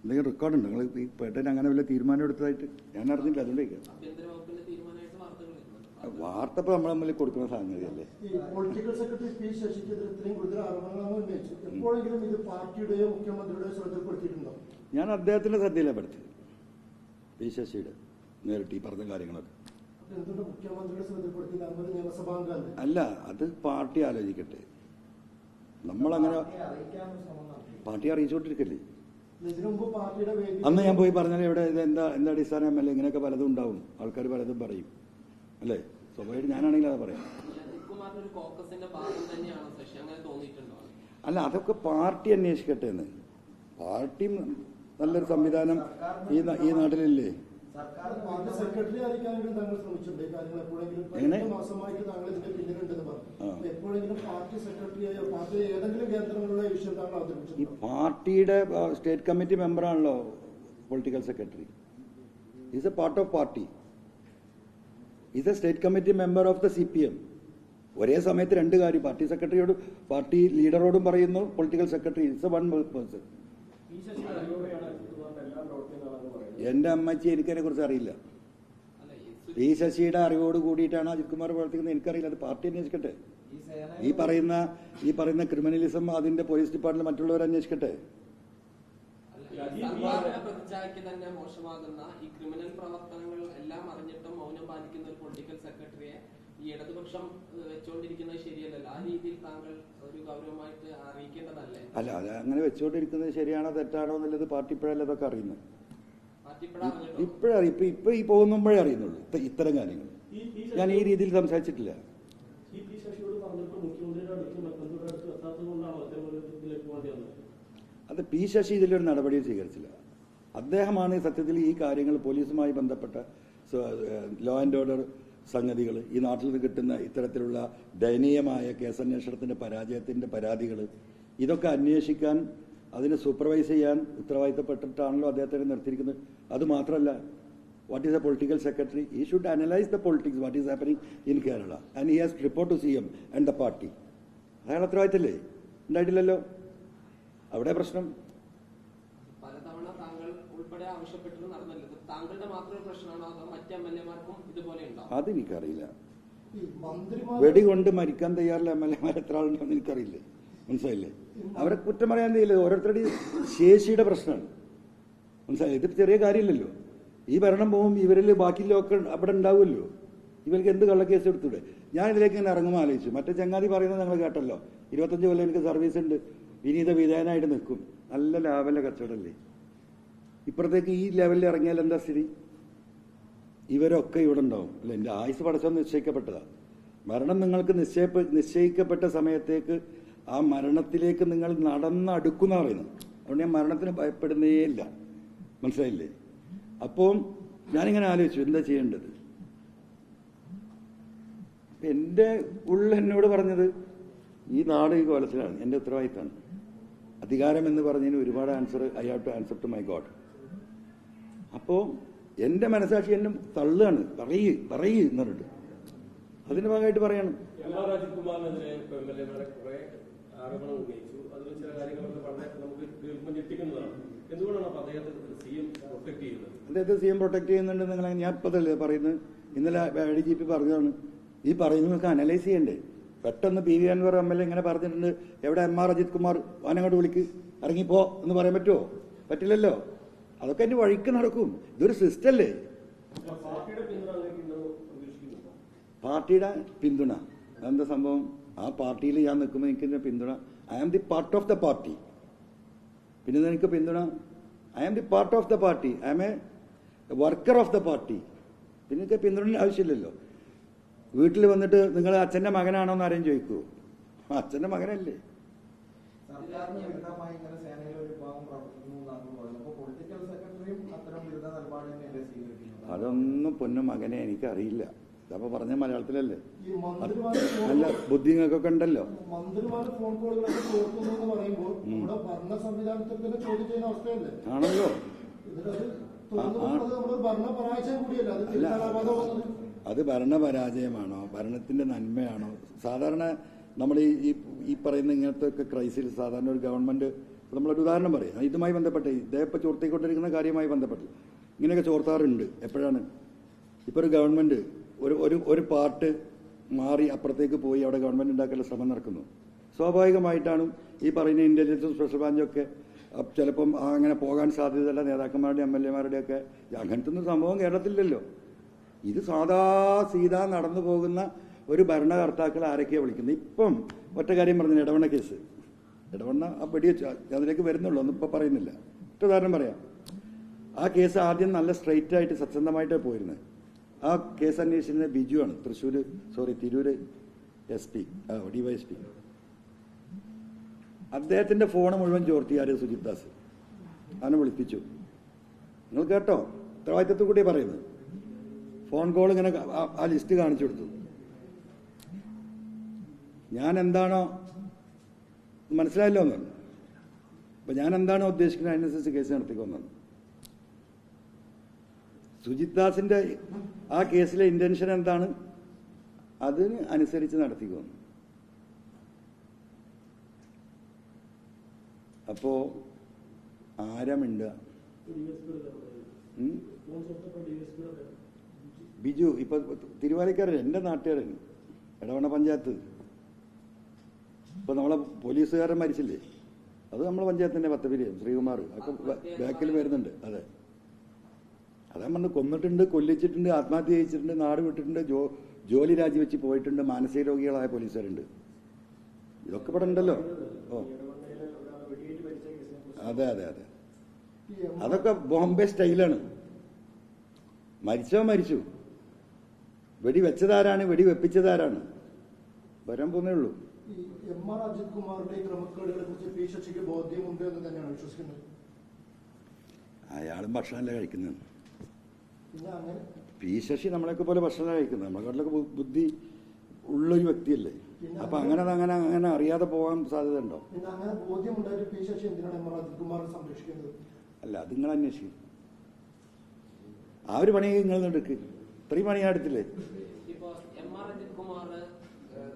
എന്തെങ്കിലും റെക്കോർഡുണ്ടോ? നിങ്ങൾ ഈ പേട്ടൻ അങ്ങനെ വല്ല തീരുമാനം എടുത്തതായിട്ട് ഞാൻ അറിഞ്ഞില്ല. അതുകൊണ്ടേക്ക് ആഭ്യന്തര വകുപ്പിന്റെ തീരുമാനമായിട്ട് വാർത്തകൾ വരുന്നത്. വാർത്ത ഇപ്പോൾ നമ്മൾ തമ്മിൽ കൊടുക്കുന്ന സംഗതിയല്ലേ. ഈ പൊളിറ്റിക്കൽ സെക്രട്ടറി പി ശശിക്കെതിരെ ഇത്രയും ഗുരുതര ആരോപണങ്ങളാണ് ഉന്നയിച്ചു. എപ്പോഴെങ്കിലും ഇത് പാർട്ടിയുടെയോ മുഖ്യമന്ത്രിയുടെയോ ശ്രദ്ധപ്പെടുത്തിയിട്ടുണ്ടോ? ഞാൻ അദ്ദേഹത്തിന്റെ ശ്രദ്ധയിൽപ്പെടുത്തി, പി ശശിയുടെ നേരിട്ട് ഈ പറഞ്ഞ കാര്യങ്ങളൊക്കെ. എന്തുകൊണ്ട് മുഖ്യമന്ത്രിയുടെ ശ്രദ്ധപ്പെടുത്തി? 40 നിയമസഭാംഗമല്ലേ? അല്ല, അത് പാർട്ടി ആലോചിക്കട്ടെ. നമ്മളങ്ങനെ പാർട്ടി അറിയിച്ചുകൊണ്ടിരിക്കല്ലേ. ഇതിനു മുമ്പ് പാർട്ടിയുടെ വേദി അന്ന് ഞാൻ പോയി പറഞ്ഞാൽ ഇവിടെ ഇത് എന്താ അടിസ്ഥാനം എം എൽ എ ഇങ്ങനെയൊക്കെ പലതും ഉണ്ടാവും, ആൾക്കാർ പലതും പറയും അല്ലേ. സ്വാഭാവികമായിട്ട് ഞാനാണെങ്കിൽ അത് പറയാം. അല്ല, അതൊക്കെ പാർട്ടി അന്വേഷിക്കട്ടെ എന്ന്. പാർട്ടി നല്ലൊരു സംവിധാനം ഈ നാട്ടിലില്ലേ. പാർട്ടി സെക്രട്ടറി ആയിരിക്കാനെങ്കിലും താങ്കൾ ശ്രമിച്ചിട്ടുണ്ട് ഈ കാര്യങ്ങൾ എപ്പോഴെങ്കിലും? 8 മാസമായിട്ട് താങ്കൾ ഇതിന്റെ പിന്നിലുണ്ടെന്ന് പറഞ്ഞു. എപ്പോഴെങ്കിലും പാർട്ടി സെക്രട്ടറിയായോ പാർട്ടി ഏതെങ്കിലും കേന്ദ്രങ്ങളിലുള്ള വിഷയം താങ്കൾ അവതരിപ്പിച്ചു? ഈ പാർട്ടിയുടെ സ്റ്റേറ്റ് കമ്മിറ്റി മെമ്പറാണല്ലോ political secretary. Is a part of party, is a state committee member of the CPM. ഒരേ സമയത്ത് രണ്ട് കാര്യം പാർട്ടി സെക്രട്ടറിയോടും പാർട്ടി ലീഡറോടും പറയുന്നു, political secretary is A one person. എന്റെ അമ്മച്ചി എനിക്കതിനെ കുറിച്ച് അറിയില്ല. പി ശശിയുടെ അറിവോട് കൂടിയിട്ടാണ് അജിത് കുമാർ പ്രവർത്തിക്കുന്നത് എനിക്കറിയില്ല. അത് പാർട്ടി അന്വേഷിക്കട്ടെ. ഈ പറയുന്ന ക്രിമിനലിസം അതിന്റെ പോലീസ് ഡിപ്പാർട്ട്മെന്റ് മറ്റുള്ളവർ അന്വേഷിക്കട്ടെ. പ്രതിച്ഛായക്ക് തന്നെ മോശമാകുന്ന ഈ ക്രിമിനൽ പ്രവർത്തനങ്ങൾ എല്ലാം അറിഞ്ഞിട്ടും മൗനം പാലിക്കുന്ന ഒരു പൊളിറ്റിക്കൽ സെക്രട്ടറിയെ ഈ ഇടതുപക്ഷം വെച്ചുകൊണ്ടിരിക്കുന്നത് ശരിയല്ലല്ലോ. ആ രീതിയിൽ താങ്കൾ ഒരു ഗൗരവമായിട്ട് അറിയിക്കേണ്ടതല്ലേ? അല്ല, അത് അങ്ങനെ വെച്ചുകൊണ്ടിരിക്കുന്നത് ശരിയാണോ തെറ്റാണോ എന്നുള്ളത് പാർട്ടി ഇപ്പോഴല്ലേ അതൊക്കെ അറിയുന്നത്. ഇപ്പൊ ഈ പോകുമ്പോഴേ അറിയുന്നുള്ളൂ ഇത്തരം കാര്യങ്ങൾ. ഞാൻ ഈ രീതിയിൽ സംസാരിച്ചിട്ടില്ല. അത് പി ശശി ഇതിലൊരു നടപടിയും സ്വീകരിച്ചില്ല. അദ്ദേഹമാണ് സത്യത്തിൽ ഈ കാര്യങ്ങൾ പോലീസുമായി ബന്ധപ്പെട്ട ലോ ആൻഡ് ഓർഡർ സംഗതികൾ, ഈ നാട്ടിൽ നിന്ന് കിട്ടുന്ന ഇത്തരത്തിലുള്ള ദയനീയമായ കേസന്വേഷണത്തിന്റെ പരാജയത്തിന്റെ പരാതികൾ, ഇതൊക്കെ അന്വേഷിക്കാൻ അതിനെ സൂപ്പർവൈസ് ചെയ്യാൻ ഉത്തരവാദിത്തപ്പെട്ടിട്ടാണല്ലോ അദ്ദേഹത്തെ നിർത്തിയിരിക്കുന്നത്. അത് മാത്രമല്ല, what is a political secretary? He should analyse the politics, what is happening in Kerala and he has report to CM and the party. അയാൾ ഉത്തരവാദിത്തല്ലേ? ഉണ്ടായിട്ടില്ലല്ലോ. അവിടെ പ്രശ്നം. പലതവണ താങ്കൾ ഉൾപ്പെടെ ആവശ്യപ്പെട്ടിട്ട് നടന്നല്ലോ. താങ്കളുടെ മാത്രം പ്രശ്നമാണോ അതോ മറ്റ് MLA-മാർക്കും ഇതുപോലെ ഉണ്ടോ? അതെനിക്കറിയില്ല. വെടികൊണ്ട് മരിക്കാൻ തയ്യാറുള്ള MLA-മാർ എത്ര ആളുണ്ടെന്ന് എനിക്കറിയില്ലേ. മനസ്സിലായില്ലേ? അവരെ കുറ്റം പറയാൻ കഴിയില്ല. ഓരോരുത്തരുടെയും ശേഷിയുടെ പ്രശ്നമാണ്. മനസ്സിലായി? ഇത് ചെറിയ കാര്യമില്ലല്ലോ. ഈ ഭരണം പോകും, ഇവരിൽ ബാക്കിയുള്ളതൊക്കെ അവിടെ ഉണ്ടാവുമല്ലോ. ഇവർക്ക് എന്ത് കള്ളക്കേസ് എടുത്തൂടെ? ഞാൻ ഇതിലേക്ക് ഇങ്ങനെ ഇറങ്ങുമ്പോൾ ആലോചിച്ചു, മറ്റേ ചങ്ങാതി പറയുന്നത് നിങ്ങൾ കേട്ടല്ലോ, 25 കൊല്ലം എനിക്ക് സർവീസ് ഉണ്ട്, വിനീത വിധേയനായിട്ട് നിൽക്കും. നല്ല ലാഭല്ല കച്ചവടമല്ലേ? ഇപ്പുറത്തേക്ക് ഈ ലെവലിൽ ഇറങ്ങിയാൽ എന്താ സ്ഥിതി? ഇവരൊക്കെ ഇവിടെ ഉണ്ടാവും അല്ലെ? എൻ്റെ ആയുസ് പടച്ചോന്ന് നിശ്ചയിക്കപ്പെട്ടതാ. മരണം നിങ്ങൾക്ക് നിശ്ചയിക്കപ്പെട്ട സമയത്തേക്ക് ആ മരണത്തിലേക്ക് നിങ്ങൾ നടന്നടുക്കുന്ന പറയുന്നത്. അതുകൊണ്ട് ഞാൻ മരണത്തിന് ഭയപ്പെടുന്നേ ഇല്ല. മനസ്സിലായില്ലേ? അപ്പോൾ ഞാനിങ്ങനെ ആലോചിച്ചു എന്താ ചെയ്യേണ്ടത്. എൻ്റെ എന്നോട് പറഞ്ഞത് ഈ നാട് ഈ കോലത്തിലാണ്, എൻ്റെ ഉത്തരവാദിത്തമാണ്. അധികാരം എന്ന് പറഞ്ഞതിന് ഒരുപാട് answer I have to answer to my God. അപ്പോൾ എൻ്റെ മനസാക്ഷി എന്നെ തള്ളുകയാണ്, പറയ് എന്ന് പറഞ്ഞിട്ട് അതിന്റെ ഭാഗമായിട്ട് പറയണം. അദ്ദേഹത്തെ CM പ്രൊട്ടക്ട് ചെയ്യുന്നുണ്ട്. നിങ്ങൾ ഞാൻ ഇപ്പതല്ലേ പറയുന്നത്? ഇന്നലെ ADGP പറഞ്ഞതാണ്. ഈ പറയുന്നതൊക്കെ അനലൈസ് ചെയ്യണ്ടേ? പെട്ടെന്ന് PV അൻവർ MLA ഇങ്ങനെ പറഞ്ഞിട്ടുണ്ട്, എവിടെ MR അജിത് കുമാർ വാനങ്ങോട്ട് വിളിക്ക്, ഇറങ്ങിപ്പോ എന്ന് പറയാൻ പറ്റുമോ? പറ്റില്ലല്ലോ. അതൊക്കെ അതിന്റെ വഴിക്ക് നടക്കും. ഇതൊരു സിസ്റ്റം അല്ലേ? പാർട്ടിയുടെ പിന്തുണ എന്താ സംഭവം? ആ പാർട്ടിയിൽ ഞാൻ നിൽക്കുമ്പോൾ എനിക്ക് പിന്തുണ, I am the part of the party. പിന്നെ എനിക്ക് പിന്തുണ, I am the part of the party, I am a worker of the party. പിന്നെ എനിക്ക് പിന്തുണ ആവശ്യമില്ലല്ലോ. വീട്ടിൽ വന്നിട്ട് നിങ്ങൾ അച്ഛന്റെ മകനാണോ എന്ന് ആരെയും ചോദിക്കൂ? അച്ഛന്റെ മകനല്ലേ? അതൊന്നും പൊന്നു മകനെ എനിക്കറിയില്ല. ഇതപ്പോ പറഞ്ഞ മലയാളത്തിലല്ലേ? നല്ല ബുദ്ധി നിങ്ങൾക്കൊക്കെ ഉണ്ടല്ലോ. ആണല്ലോ. അത് ഭരണപരാജയമാണോ ഭരണത്തിന്റെ നന്മയാണോ? സാധാരണ നമ്മൾ ഈ പറയുന്ന ഇങ്ങനത്തെ ഒക്കെ ക്രൈസിൽ സാധാരണ ഒരു ഗവൺമെന്റ്, നമ്മളൊരു ഉദാഹരണം പറയാം, ഇതുമായി ബന്ധപ്പെട്ട് ഇദ്ദേഹം ഇപ്പൊ ചോർത്തിക്കൊണ്ടിരിക്കുന്ന കാര്യവുമായി ബന്ധപ്പെട്ട് ഇങ്ങനെയൊക്കെ ചോർത്താറുണ്ട്. എപ്പോഴാണ്? ഇപ്പൊ ഒരു ഗവൺമെന്റ് ഒരു പാർട്ട് മാറി അപ്പുറത്തേക്ക് പോയി അവിടെ ഗവൺമെന്റ് ഉണ്ടാക്കാനുള്ള ശ്രമം നടക്കുന്നു. സ്വാഭാവികമായിട്ടാണ് ഈ പറയുന്ന ഇന്റലിജൻസും സ്പെഷ്യൽ ബ്രാഞ്ചൊക്കെ ചിലപ്പം അങ്ങനെ പോകാൻ സാധ്യതയുള്ള നേതാക്കന്മാരുടെയും MLA-മാരുടെയൊക്കെ അങ്ങനത്തെ ഒന്നും സംഭവം കേരളത്തിലില്ലല്ലോ. ഇത് സാധാ സീതാ നടന്നു പോകുന്ന ഒരു ഭരണകർത്താക്കൾ ആരൊക്കെയാണ് വിളിക്കുന്നത്. ഇപ്പം ഒറ്റ കാര്യം പറഞ്ഞു, ഇടവണ്ണ കേസ്. ഇടവണ്ണ ആ വെടിവെച്ച് അതിലേക്ക് വരുന്നുള്ളൂ, ഒന്നും ഇപ്പം പറയുന്നില്ല. ഒറ്റ ഉദാഹരണം പറയാം. ആ കേസ് ആദ്യം നല്ല സ്ട്രെയിറ്റ് ആയിട്ട് സത്യസന്ധമായിട്ടാണ് പോയിരുന്നത്. ആ കേസ് അന്വേഷിച്ചിരുന്നത് ബിജു ആണ്, തിരൂര് SP DYSP. അദ്ദേഹത്തിന്റെ ഫോണ് മുഴുവൻ ചോർത്തി ആര്? സുജിത് ദാസ്. അവനെ വിളിപ്പിച്ചു. നിങ്ങൾ കേട്ടോ, ഉത്തരവാദിത്തത്തിൽ കൂടി പറയുന്നത്. ഫോൺ കോൾ ഇങ്ങനെ ആ ലിസ്റ്റ് കാണിച്ചു കൊടുത്തു. ഞാൻ എന്താണോ മനസ്സിലായല്ലോ എന്നാണ്. അപ്പൊ ഞാൻ എന്താണോ ഉദ്ദേശിക്കുന്നത് അതിനനുസരിച്ച് കേസ് നടത്തിക്കൊന്നാണ്. സുജിത് ദാസിന്റെ ആ കേസിലെ ഇന്റൻഷൻ എന്താണ്, അതിന് അനുസരിച്ച് നടത്തിക്കൊന്നു. അപ്പോ ആരമുണ്ട്? ബിജു ഇപ്പൊ തിരുവാലക്കാരൻ, എന്റെ നാട്ടുകാരൻ, എടവണ്ണ പഞ്ചായത്ത്. ഇപ്പൊ നമ്മളെ പോലീസുകാരൻ മരിച്ചില്ലേ, അത് നമ്മളെ പഞ്ചായത്തിന്റെ പത്തപിരി ശ്രീകുമാർ ഒക്കെ ബാക്കിൽ വരുന്നുണ്ട്. അതെ, അതാ പറഞ്ഞ് കൊന്നിട്ടുണ്ട്, കൊല്ലിച്ചിട്ടുണ്ട്, ആത്മഹത്യ ചെയ്യിച്ചിട്ടുണ്ട്, നാട് വിട്ടിട്ടുണ്ട്, ജോലി രാജിവെച്ച് പോയിട്ടുണ്ട്, മാനസിക രോഗികളായ പോലീസുകാരുണ്ട്. ഇതൊക്കെ ഇവിടെ ഉണ്ടല്ലോ. ഓ അതെ അതെ അതെ, അതൊക്കെ ബോംബെ സ്റ്റൈലാണ്. മരിച്ചു, വെടി വെച്ചതാരാണ്, വെടി വെപ്പിച്ചതാരാണ്, വരാൻ പോന്നേ ഉള്ളൂ. MR അജിത് കുമാറിന്റെ ക്രമക്കേടുകളെ കുറിച്ച് പി ശശിക്ക് ബോധ്യമുണ്ട് എന്ന് തന്നെയാണ് വിശ്വസിക്കുന്നത്. അയാളും ഭക്ഷണമല്ല കഴിക്കുന്നത്. പിന്നെ അങ്ങനെ പി ശശി നമ്മളെയൊക്കെ പോലെ ഭക്ഷണമല്ല കഴിക്കുന്നത്. നമ്മളെക്കാട്ടിലൊക്കെ ബുദ്ധി ഉള്ളൊരു വ്യക്തിയല്ലേ. അപ്പൊ അങ്ങനെ അറിയാതെ പോകാൻ സാധ്യത ഉണ്ടോ? പിന്നെ അങ്ങനെ ബോധ്യമുണ്ടായിട്ട് പി ശശി എന്തിനാണ് MR അജിത് കുമാറിനെ സംരക്ഷിക്കുന്നത്? അല്ല, അത് നിങ്ങൾ അന്വേഷിക്കും. ആ ഒരു പണി നിങ്ങൾ എടുക്ക്. ഇത്രയും പണി ഞാൻ എടുത്തില്ലേ? ഇപ്പൊ MR അജിത് കുമാർ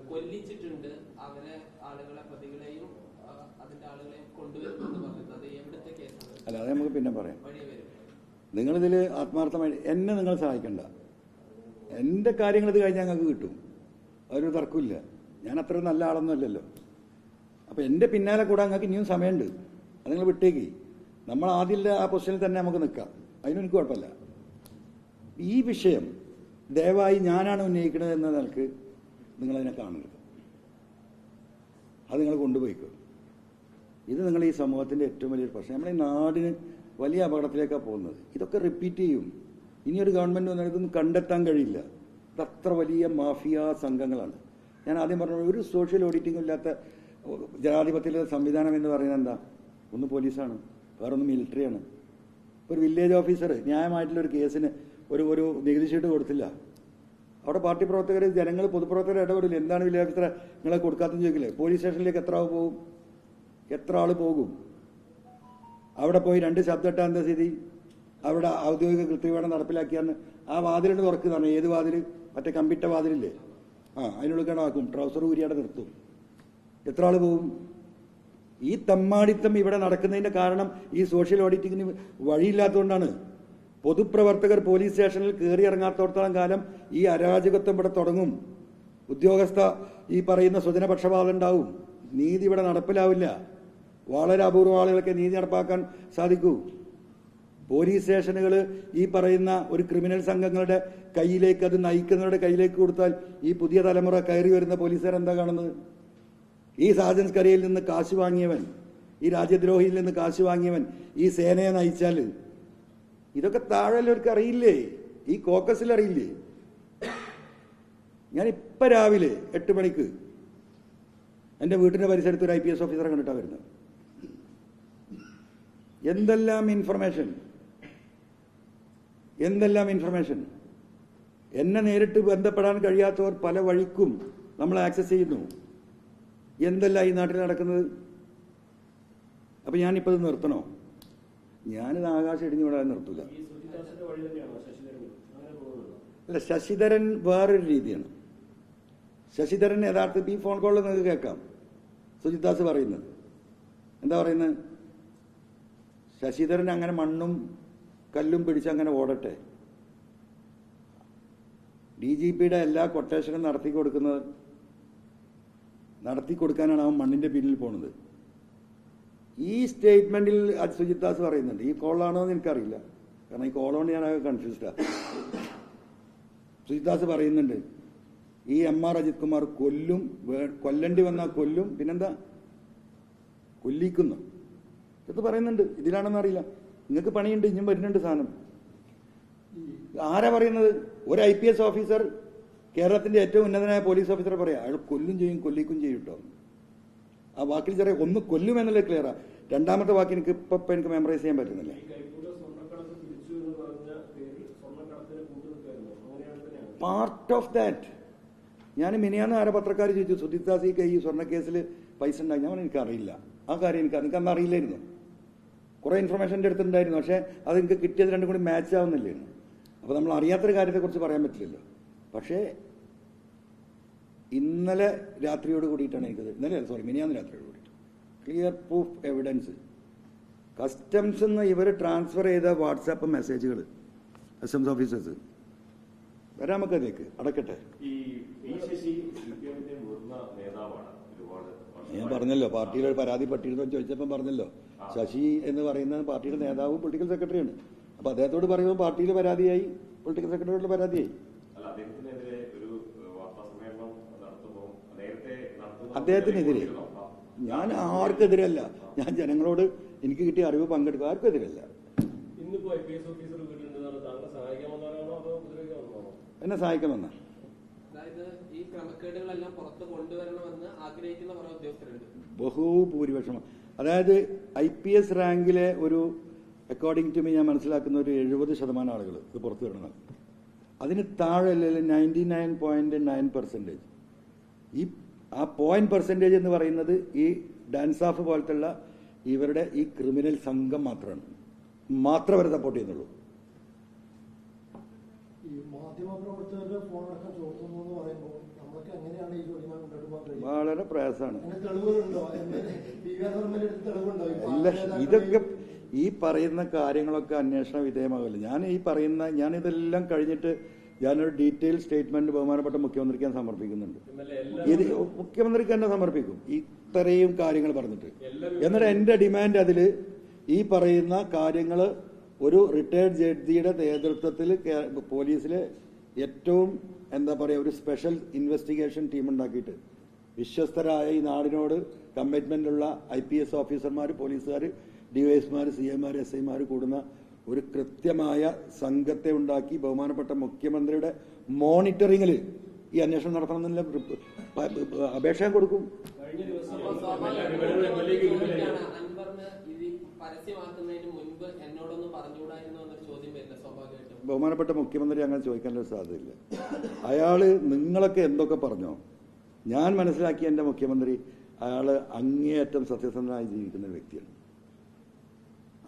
കൊല്ലിച്ചിട്ടുണ്ട്, അങ്ങനെ ആളുകളെ, പ്രതികളെയും അതിന്റെ ആളുകളെയും കൊണ്ടുവരുമെന്ന് പറഞ്ഞത് അത് എവിടുത്തെ കേസാണ്? അല്ല, അത് നമുക്ക് പിന്നെ പറയാം. വഴി വരും. നിങ്ങളിതിൽ ആത്മാർത്ഥമായി എന്നെ നിങ്ങൾ സഹായിക്കണ്ട. എൻ്റെ കാര്യങ്ങൾ ഇത് കഴിഞ്ഞാൽ ഞങ്ങൾക്ക് കിട്ടും, അതൊരു തർക്കമില്ല. ഞാൻ അത്ര നല്ല ആളൊന്നും അല്ലല്ലോ. അപ്പം എൻ്റെ പിന്നാലെ കൂടെ ഞങ്ങൾക്ക് ഇനിയും സമയമുണ്ട്. അത് നിങ്ങൾ വിട്ടേക്ക്. നമ്മൾ ആദ്യമില്ല ആ പൊസിഷനിൽ തന്നെ നമുക്ക് നിൽക്കാം, അതിനും എനിക്ക് കുഴപ്പമില്ല. ഈ വിഷയം ദയവായി ഞാനാണ് ഉന്നയിക്കുന്നത് എന്ന നിലക്ക് നിങ്ങളതിനെ കാണരുത്. അത് നിങ്ങൾ കൊണ്ടുപോയിക്കോ. ഇത് നിങ്ങൾ ഈ സമൂഹത്തിൻ്റെ ഏറ്റവും വലിയൊരു പ്രശ്നം. നമ്മളെ നാടിന് വലിയ അപകടത്തിലേക്കാണ് പോകുന്നത്. ഇതൊക്കെ റിപ്പീറ്റ് ചെയ്യും. ഇനിയൊരു ഗവൺമെൻറ് വന്നാൽ ഇതൊന്നും കണ്ടെത്താൻ കഴിയില്ല. ഇതത്ര വലിയ മാഫിയ സംഘങ്ങളാണ്. ഞാൻ ആദ്യം പറഞ്ഞ ഒരു സോഷ്യൽ ഓഡിറ്റിംഗും ഇല്ലാത്ത ജനാധിപത്യത്തിലെ സംവിധാനം എന്ന് പറയുന്നത് എന്താ? ഒന്ന് പോലീസാണ്, വേറൊന്ന് മിലിറ്ററിയാണ്. ഒരു വില്ലേജ് ഓഫീസർ ന്യായമായിട്ടുള്ളൊരു കേസിന് ഒരു നികുതി ഷീട്ട് കൊടുത്തില്ല, അവിടെ പാർട്ടി പ്രവർത്തകർ, ജനങ്ങൾ, പൊതുപ്രവർത്തകർ ഇടപെടില്ല. എന്താണ് വില്ലേജ് ഓഫീസറെ നിങ്ങളെ കൊടുക്കാത്തെന്ന് ചോദിക്കില്ലേ? പോലീസ് സ്റ്റേഷനിലേക്ക് എത്ര ആൾ പോകും? അവിടെ പോയി 2 ശബ്ദമിട്ടാൽ എന്താ സ്ഥിതി? അവിടെ ഔദ്യോഗിക കൃത്യവേണം നടപ്പിലാക്കിയാന്ന് ആ വാതിലിട്ട് തുറക്കുന്നതാണ്. ഏത് വാതിൽ? മറ്റേ കമ്പിട്ട വാതിലില്ലേ, അതിനുള്ളിൽ കണക്കാക്കും, ട്രൗസർ ഊരിയാടെ നിർത്തും. എത്ര ആൾ പോകും? ഈ തമ്മാടിത്തം ഇവിടെ നടക്കുന്നതിന്റെ കാരണം ഈ സോഷ്യൽ ഓഡിറ്റിങ്ങിന് വഴിയില്ലാത്തതുകൊണ്ടാണ്. പൊതുപ്രവർത്തകർ പോലീസ് സ്റ്റേഷനിൽ കയറി ഇറങ്ങാത്തോടത്തോളം കാലം ഈ അരാജകത്വം ഇവിടെ തുടങ്ങും. ഉദ്യോഗസ്ഥ ഈ പറയുന്ന സ്വജനപക്ഷപാതം ഉണ്ടാവും. നീതി ഇവിടെ നടപ്പിലാവില്ല. വളരെ അപൂർവ ആളുകൾക്ക് നീതി നടപ്പാക്കാൻ സാധിക്കൂ. പോലീസ് സ്റ്റേഷനുകൾ ഈ പറയുന്ന ഒരു ക്രിമിനൽ സംഘങ്ങളുടെ കയ്യിലേക്ക്, അത് നയിക്കുന്നവരുടെ കയ്യിലേക്ക് കൊടുത്താൽ ഈ പുതിയ തലമുറ കയറി വരുന്ന പോലീസുകാർ എന്താ കാണുന്നത്? ഈ സാജൻസ് കരയിൽ നിന്ന് കാശ് വാങ്ങിയവൻ, ഈ രാജ്യദ്രോഹിയിൽ നിന്ന് കാശ് വാങ്ങിയവൻ ഈ സേനയെ നയിച്ചാൽ ഇതൊക്കെ താഴെയുള്ളവർക്ക് അറിയില്ലേ? ഈ കോക്കസിൽ അറിയില്ലേ? ഞാനിപ്പോൾ രാവിലെ 8 മണിക്ക് എൻ്റെ വീട്ടിൻ്റെ പരിസരത്ത് ഒരു IPS ഓഫീസറെ കണ്ടിട്ടാണ് വരുന്നത്. എന്തെല്ലാം ഇൻഫർമേഷൻ. എന്നെ നേരിട്ട് ബന്ധപ്പെടാൻ കഴിയാത്തവർ പല വഴിക്കും നമ്മൾ ആക്സസ് ചെയ്യുന്നു. എന്തെല്ലാം ഈ നാട്ടിൽ നടക്കുന്നത്? അപ്പം ഞാനിപ്പോൾ ഇത് നിർത്തണോ? ഞാനിത് ആകാശം ഇടിഞ്ഞു വിടാൻ നിർത്തില്ല. അല്ല, ശശിധരൻ വേറൊരു രീതിയാണ്. ശശിധരൻ യഥാർത്ഥത്തിൽ ഈ ഫോൺ കോളിൽ നിങ്ങൾക്ക് കേൾക്കാം സുജിത് ദാസ് പറയുന്നത്. എന്താ പറയുന്നത്? ശശിധരൻ അങ്ങനെ മണ്ണും കല്ലും പിടിച്ച് അങ്ങനെ ഓടട്ടെ. DGPയുടെ എല്ലാ കൊട്ടേഷനും നടത്തി കൊടുക്കാനാണ് അവൻ മണ്ണിന്റെ പിന്നിൽ പോണത്. ഈ സ്റ്റേറ്റ്മെന്റിൽ സുജിത് ദാസ് പറയുന്നുണ്ട്. ഈ കോളാണോ എന്ന് എനിക്കറിയില്ല, കാരണം ഈ കോളോണ്ട് ഞാൻ കൺഫ്യൂസ്ഡാ. സുജിത് ദാസ് പറയുന്നുണ്ട് ഈ MR അജിത് കുമാർ കൊല്ലേണ്ടി വന്നാൽ കൊല്ലും, പിന്നെന്താ കൊല്ലിക്കുന്നു ഇത് പറയുന്നുണ്ട്. ഇതിലാണെന്ന് അറിയില്ല. നിങ്ങൾക്ക് പണിയുണ്ട്, ഇനിയും വരുന്നുണ്ട് സാധനം. ആരാ പറയുന്നത്? ഒരു IPS ഓഫീസർ, കേരളത്തിന്റെ ഏറ്റവും ഉന്നതനായ പോലീസ് ഓഫീസർ പറയാം അയാൾ കൊല്ലും ചെയ്യും, കൊല്ലിക്കും ചെയ്യും കേട്ടോ. ആ വാക്കിൽ ചെറിയ ഒന്ന് കൊല്ലും എന്നുള്ളത് ക്ലിയറാ. രണ്ടാമത്തെ വാക്ക് എനിക്ക് എനിക്ക് മെമ്മറൈസ് ചെയ്യാൻ പറ്റുന്നില്ല. Part of that. ഞാൻ മിനിയാന്ന് ആരെ പത്രക്കാർ ചോദിച്ചു, സുജിത് ദാസ് ഈ സ്വർണ്ണക്കേസിൽ പൈസ ഉണ്ടായി? ഞാൻ എനിക്കറിയില്ല. ആ കാര്യം എനിക്കന്ന് അറിയില്ലായിരുന്നു. കുറെ ഇൻഫർമേഷൻ എൻ്റെ അടുത്തുണ്ടായിരുന്നു, പക്ഷേ അത് എനിക്ക് കിട്ടിയത് രണ്ടും കൂടി മാച്ച് ആവുന്നില്ലായിരുന്നു. അപ്പോൾ നമ്മൾ അറിയാത്തൊരു കാര്യത്തെക്കുറിച്ച് പറയാൻ പറ്റില്ലല്ലോ. പക്ഷേ ഇന്നലെ രാത്രിയോട് കൂടിയിട്ടാണ് മിനിയാന്ന് രാത്രിയോട് കൂടിയിട്ട് ക്ലിയർ പ്രൂഫ് എവിഡൻസ് കസ്റ്റംസ് നിന്ന് ഇവർ ട്രാൻസ്ഫർ ചെയ്ത വാട്സാപ്പ് മെസ്സേജുകൾ കസ്റ്റംസ് ഓഫീസേഴ്സ് വരാം. നമുക്കതേക്ക് അടക്കട്ടെ. ഞാൻ പറഞ്ഞല്ലോ, പാർട്ടിയുടെ പരാതി പട്ടിയെന്ന് ചോദിച്ചപ്പം പറഞ്ഞല്ലോ, ശശി എന്ന് പറയുന്ന പാർട്ടിയുടെ നേതാവ് പൊളിറ്റിക്കൽ സെക്രട്ടറിയാണ്. അപ്പൊ അദ്ദേഹത്തോട് പറയുമ്പോൾ പാർട്ടിയിൽ പരാതിയായി, പൊളിറ്റിക്കൽ സെക്രട്ടറിയോട് പരാതിയായി. അദ്ദേഹത്തിനെതിരെ ഞാൻ ആർക്കെതിരല്ല. ഞാൻ ജനങ്ങളോട് എനിക്ക് കിട്ടിയ അറിവ് പങ്കെടുക്കുക, ആർക്കും എതിരല്ല. എന്നെ സഹായിക്കാമെന്ന ഈ ക്രമക്കേടുകളെല്ലാം പുറത്ത് കൊണ്ടുവരണമെന്ന് ആഗ്രഹിക്കുന്ന കുറെ ഉദ്യോഗസ്ഥരുണ്ട്. ബഹുഭൂരിപക്ഷം. അതായത് IPS റാങ്കിലെ ഒരു അക്കോർഡിംഗ് ടു മീ ഞാൻ മനസ്സിലാക്കുന്ന ഒരു 70% ആളുകൾ ഇത് പുറത്തു വരണം. അതിന് താഴെ 99.9%. ഈ ആ 0.% എന്ന് പറയുന്നത് ഈ ഡാൻസ് ഓഫ് പോലത്തുള്ള ഇവരുടെ ഈ ക്രിമിനൽ സംഘം മാത്രം അവരെ സപ്പോർട്ട് ചെയ്യുന്നുള്ളൂ. ഈ മാധ്യമപ്രവർത്തകരുടെ ഫോണടക്കം ചോർത്തുന്നു എന്ന് പറയുമ്പോൾ നമ്മളൊക്കെ എങ്ങനെയാണ് ഈ ജോലിമായി മുന്നോട്ട് പോകാൻ കഴിയുക? വളരെ പ്രയാസമാണ്. തെളിവുകളുണ്ടോ? തെളിവുണ്ടോ? അല്ല, ഇതൊക്കെ ഈ പറയുന്ന കാര്യങ്ങളൊക്കെ അന്വേഷണ വിധേയമാകില്ല. ഞാനിതെല്ലാം കഴിഞ്ഞിട്ട് ഞാനൊരു ഡീറ്റെയിൽ സ്റ്റേറ്റ്മെന്റ് ബഹുമാനപ്പെട്ട മുഖ്യമന്ത്രിക്ക് ഞാൻ സമർപ്പിക്കുന്നുണ്ട്. ഇത് മുഖ്യമന്ത്രിക്ക് തന്നെ സമർപ്പിക്കും, ഇത്രയും കാര്യങ്ങൾ പറഞ്ഞിട്ട്. എന്നിട്ട് എന്റെ ഡിമാൻഡ് അതിൽ ഈ പറയുന്ന കാര്യങ്ങൾ ഒരു റിട്ടയർഡ് ജഡ്ജിയുടെ നേതൃത്വത്തിൽ പോലീസിലെ ഏറ്റവും ഒരു സ്പെഷ്യൽ ഇൻവെസ്റ്റിഗേഷൻ ടീം ഉണ്ടാക്കിയിട്ട് വിശ്വസ്തരായ ഈ നാടിനോട് കമ്മിറ്റ്മെന്റ് ഉള്ള IPS ഓഫീസർമാർ, പോലീസുകാർ, DYSമാർ, CIമാർ, SIമാർ കൂടുന്ന ഒരു കൃത്യമായ സംഘത്തെ ഉണ്ടാക്കി ബഹുമാനപ്പെട്ട മുഖ്യമന്ത്രിയുടെ മോണിറ്ററിംഗിൽ ഈ അന്വേഷണം നടത്തണമെന്നുള്ള അപേക്ഷ കൊടുക്കും. ബഹുമാനപ്പെട്ട മുഖ്യമന്ത്രി അങ്ങനെ ചോദിക്കാനുള്ള സാധ്യതയില്ല. അയാള് നിങ്ങളൊക്കെ എന്തൊക്കെ പറഞ്ഞോ, ഞാൻ മനസ്സിലാക്കിയ എന്റെ മുഖ്യമന്ത്രി അയാള് അങ്ങേയറ്റം സത്യസന്ധനായി ജീവിക്കുന്ന ഒരു വ്യക്തിയാണ്.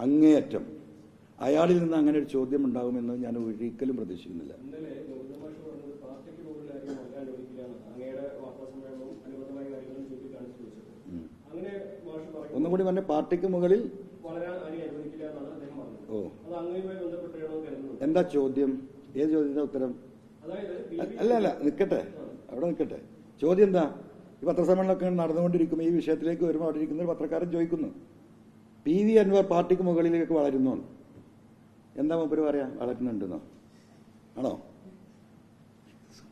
അങ്ങേയറ്റം. അയാളിൽ നിന്ന് അങ്ങനെ ഒരു ചോദ്യം ഉണ്ടാകുമെന്ന് ഞാൻ ഒരിക്കലും പ്രതീക്ഷിക്കുന്നില്ല. ഒന്നും കൂടി പറഞ്ഞ പാർട്ടിക്ക് മുകളിൽ ഓ എന്താ ചോദ്യം? ഏത് ചോദ്യത്തിന്റെ ഉത്തരം? അല്ല നിൽക്കട്ടെ, അവിടെ നിൽക്കട്ടെ. ചോദ്യം എന്താ? ഈ പത്രസമ്മേളനമൊക്കെ നടന്നുകൊണ്ടിരിക്കുമ്പോൾ ഈ വിഷയത്തിലേക്ക് വരുമ്പോൾ അവിടെ ഇരിക്കുന്ന ഒരു പത്രക്കാരൻ ചോദിക്കുന്നു, PV അൻവർ പാർട്ടിക്ക് മുകളിലേക്ക് വളരുന്നു. എന്താ മൂപ്പര് പറയാ? വളരുന്നുണ്ടെന്നോ? ആണോ?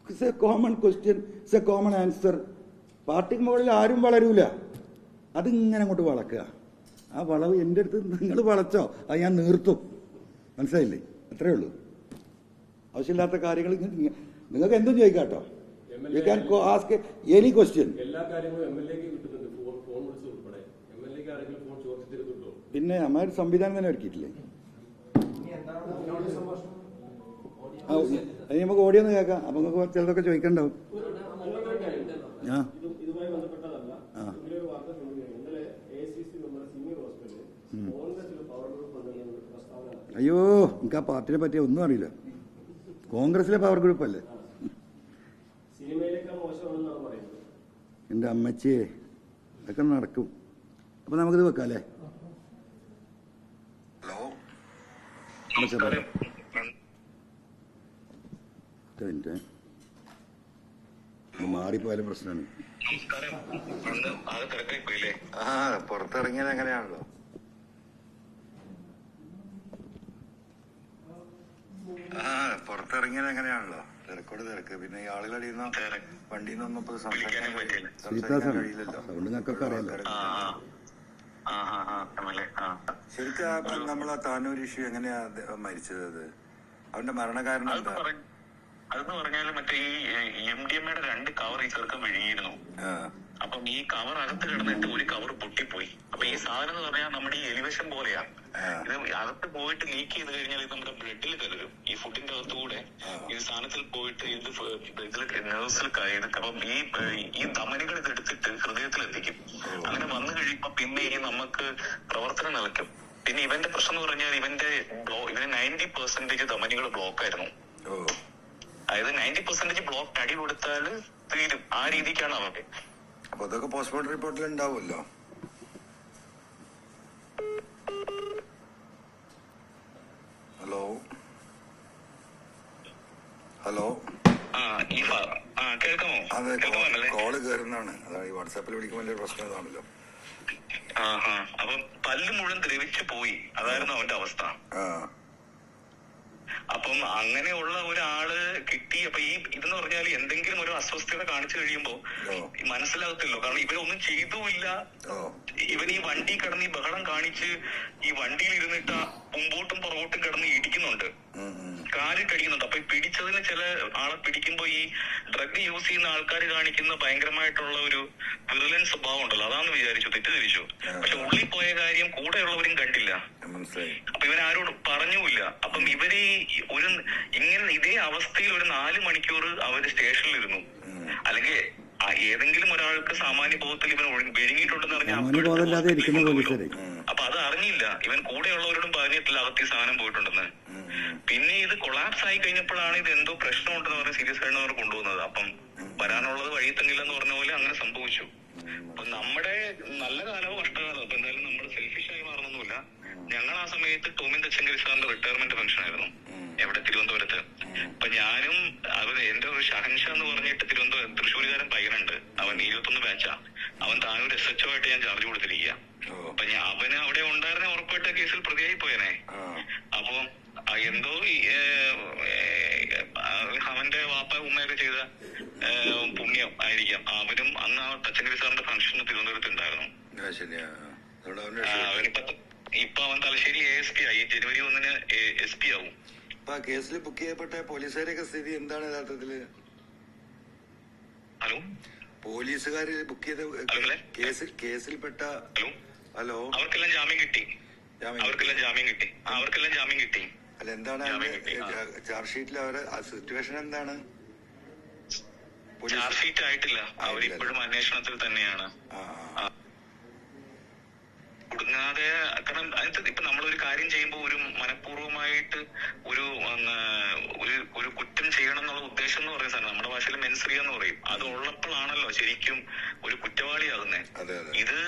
It's A common question, it's A common answer. പാർട്ടിക്ക് മുകളിൽ ആരും വളരൂല. അതിങ്ങനെ അങ്ങോട്ട് വളക്കുക. ആ വളവ് എൻ്റെ അടുത്ത് നിങ്ങൾ വളച്ചോ, അത് ഞാൻ നീർത്തും. മനസ്സിലായില്ലേ? അത്രേ ഉള്ളൂ. ആവശ്യമില്ലാത്ത കാര്യങ്ങൾ നിങ്ങൾക്ക് എന്തും ചോദിക്കാട്ടോ. You can ask any question. പിന്നെ അമ്മ സംവിധാനം തന്നെ ഒരുക്കിയിട്ടില്ലേ? അത് നമുക്ക് ഓടിയൊന്ന് കേൾക്കാം. അപ്പൊ നിങ്ങൾക്ക് ചിലതൊക്കെ ചോദിക്കണ്ടാവും. അയ്യോ, എനിക്ക് ആ പാർട്ടിനെ പറ്റിയ ഒന്നും അറിയില്ല. കോൺഗ്രസിലെ പവർ ഗ്രൂപ്പ് അല്ലേ? എന്റെ അമ്മച്ചിയെ ഇതൊക്കെ നടക്കും. അപ്പൊ നമുക്കിത് വെക്കാം അല്ലേ? മിനിറ്റ് മാറിപ്പോയാലും പ്രശ്നമാണ്. നമസ്കാരം. അന്ന് ആകെ തിരക്കായി പോയില്ലേ? പുറത്തിറങ്ങിയത് എങ്ങനെയാണല്ലോ. തിരക്കോട് തിരക്ക്. പിന്നെ ഈ ആളുകളിൽ നിന്ന് വണ്ടിയിൽ നിന്നൊന്നും ഇപ്പൊ സംസാരിക്കാൻ കഴിയില്ലല്ലോ. അതുകൊണ്ട് ഞങ്ങൾക്കൊക്കെ അറിയാലോ. ശരിക്കും നമ്മളെ താനൂർ ഇഷ്യൂ എങ്ങനെയാ മരിച്ചത്? അത് അവന്റെ മരണകാരണം എന്താ? അതെന്ന് പറഞ്ഞാല് മറ്റേ ഈ MDMA-യുടെ 2 കവർ ഈ ചെറുക്കം വിഴുങ്ങിയിരുന്നു. അപ്പം ഈ കവർ അകത്ത് കിടന്നിട്ട് ഒരു കവർ പൊട്ടിപ്പോയി. അപ്പൊ ഈ സാധനം എന്ന് പറഞ്ഞാൽ നമ്മുടെ ഈ എലിവേഷൻ പോലെയാ. ഇത് അകത്ത് പോയിട്ട് ലീക്ക് ചെയ്ത് കഴിഞ്ഞാൽ ഇത് നമ്മുടെ ബ്ലഡിൽ കലരും. ഈ ഫുഡിന്റെ അകത്തുകൂടെ ഈ സാധനത്തിൽ പോയിട്ട് ഇത് ഇതിൽ നെർവ്സിൽ കയറും. അപ്പം ഈ ധമനികൾ ഇതെടുത്തിട്ട് ഹൃദയത്തിലെത്തിക്കും. അങ്ങനെ വന്നു കഴിയുമ്പോ പിന്നെ ഈ നമുക്ക് പ്രവർത്തനം നിലയ്ക്കും. പിന്നെ ഇവന്റെ പ്രശ്നം എന്ന് പറഞ്ഞാൽ ഇവന് 90% ധമനികൾ ബ്ലോക്ക് ആയിരുന്നു. അതായത് 90% ബ്ലോക്ക് അടി കൊടുത്താൽ തീരും. ആ രീതിക്കാണ് അവർക്ക്. അപ്പൊ അതൊക്കെ പോസ്റ്റ്മോർട്ടം റിപ്പോർട്ടിൽ ഉണ്ടാവുമല്ലോ. ഹലോ കേൾക്കാമോ? അതെ, കോള് കയറുന്നതാണ്. അതാണ് ഈ വാട്സാപ്പിൽ വിളിക്കുമ്പോൾ വലിയ പ്രശ്നം ഇതാണല്ലോ. അപ്പം പല്ല് മുഴുവൻ ദ്രവിച്ചു പോയി. അതായിരുന്നു അവന്റെ അവസ്ഥ. അപ്പം അങ്ങനെയുള്ള ഒരാള് കിട്ടി. അപ്പൊ ഈ ഇതെന്ന് പറഞ്ഞാൽ എന്തെങ്കിലും ഒരു അസ്വസ്ഥത കാണിച്ചു കഴിയുമ്പോ മനസ്സിലാകത്തില്ലോ. കാരണം ഇവരൊന്നും ചെയ്തുമില്ല. ഇവൻ ഈ വണ്ടി കിടന്ന് ഈ ബഹളം കാണിച്ച് ഈ വണ്ടിയിൽ ഇരുന്നിട്ട് മുമ്പോട്ടും പുറകോട്ടും കിടന്ന് ഇടിക്കുന്നുണ്ട്, കാലിൽ കടിക്കുന്നുണ്ട്. അപ്പൊ പിടിച്ചതിന് ചില ആളെ പിടിക്കുമ്പോ ഈ ഡ്രഗ് യൂസ് ചെയ്യുന്ന ആൾക്കാർ കാണിക്കുന്ന ഭയങ്കരമായിട്ടുള്ള ഒരു വിറുലൻ സ്വഭാവം ഉണ്ടല്ലോ, അതാന്ന് വിചാരിച്ചു, തെറ്റിദ്ധരിച്ചു. പക്ഷെ ഉള്ളിൽ പോയ കാര്യം കൂടെയുള്ളവരും കണ്ടില്ല. അപ്പൊ ഇവൻ ആരോട് പറഞ്ഞുമില്ല. അപ്പം ഇവര് ഇങ്ങനെ ഇതേ അവസ്ഥയിൽ ഒരു 4 മണിക്കൂർ അവര് സ്റ്റേഷനിലിരുന്നു. അല്ലെങ്കിൽ ഏതെങ്കിലും ഒരാൾക്ക് സാമാന്യ ബോധത്തിൽ ഇവൻ വിഴുങ്ങിയിട്ടുണ്ടെന്ന് അറിഞ്ഞാൽ അപ്പൊ അത് അറിഞ്ഞില്ല. ഇവൻ കൂടെയുള്ളവരോടും പറഞ്ഞിട്ടില്ല അകത്ത് ഈ സാധനം പോയിട്ടുണ്ടെന്ന്. പിന്നെ ഇത് കൊളാപ്സ് ആയി കഴിഞ്ഞപ്പോഴാണ് ഇത് എന്തോ പ്രശ്നമുണ്ടെന്ന് പറഞ്ഞ് സീരിയസ് ആയിട്ട് അവർ കൊണ്ടുപോകുന്നത്. അപ്പം വരാനുള്ളത് വഴി തങ്ങില്ലെന്ന് പറഞ്ഞ പോലെ അങ്ങനെ സംഭവിച്ചു. അപ്പൊ നമ്മുടെ നല്ല കാലമോ കഷ്ടകാലമോ അപ്പൊ എന്തായാലും നമ്മൾ സെൽഫിഷായി മാറുന്നൊന്നുമില്ല. ഞങ്ങൾ ആ സമയത്ത് ടോമിൻ തച്ചങ്കരി സാറിന്റെ റിട്ടയർമെന്റ് ഫംഗ്ഷൻ ആയിരുന്നു എവിടെ, തിരുവനന്തപുരത്ത്. അപ്പൊ ഞാനും എന്റെ ഒരു ഷഹൻഷാ എന്ന് പറഞ്ഞിട്ട് തൃശ്ശൂരുകാരൻ പയ്യനുണ്ട്. അവൻ 21 ബാച്ചാ. അവൻ താനൂർ SHO ആയിട്ട് ഞാൻ ചാർജ് കൊടുത്തിരിക്കുക. അപ്പൊ അവന് അവിടെ ഉണ്ടായിരുന്ന ഉറപ്പായിട്ട് കേസിൽ പ്രതിയായി പോയനെ. അപ്പൊ എന്തോ അവന്റെ വാപ്പ ഉമ്മയൊക്കെ ചെയ്ത പുണ്യം ആയിരിക്കാം. അവനും അന്ന് ആ തച്ചങ്കരി സാറിന്റെ ഫംഗ്ഷന് തിരുവനന്തപുരത്ത് ഉണ്ടായിരുന്നു. ഇപ്പൊ അവൻ തലശ്ശേരി ASP ആയി. ജനുവരി 1-ന് SP ആവും. കേസിൽ ബുക്ക് ചെയ്യപ്പെട്ട പോലീസുകാരൊക്കെ സ്ഥിതി എന്താണ് യഥാർത്ഥത്തില്? ഹലോ, പോലീസുകാര് ബുക്ക് ചെയ്ത കേസിൽപ്പെട്ട ഹലോ അവർക്കെല്ലാം ജാമ്യം കിട്ടി. അല്ല, എന്താണ് ചാർജ് ഷീറ്റിൽ അവര് സിറ്റുവേഷൻ എന്താണ്? ചാർജ് ഷീറ്റ് ആയിട്ടില്ല. അവരിപ്പോഴും അന്വേഷണത്തിൽ തന്നെയാണ്. കുടുങ്ങാതെ, കാരണം അതിനകത്ത് ഇപ്പൊ നമ്മളൊരു കാര്യം ചെയ്യുമ്പോൾ ഒരു മനഃപൂർവ്വമായിട്ട് ഒരു കുറ്റം ചെയ്യണം എന്നുള്ള ഉദ്ദേശം എന്ന് പറയുന്ന സാധനം നമ്മുടെ ഭാഷയിൽ മെൻസ്രിയ എന്ന് പറയും. അത് ഉള്ളപ്പോഴാണല്ലോ ശരിക്കും ഒരു കുറ്റവാളിയാകുന്നത്. ഇത്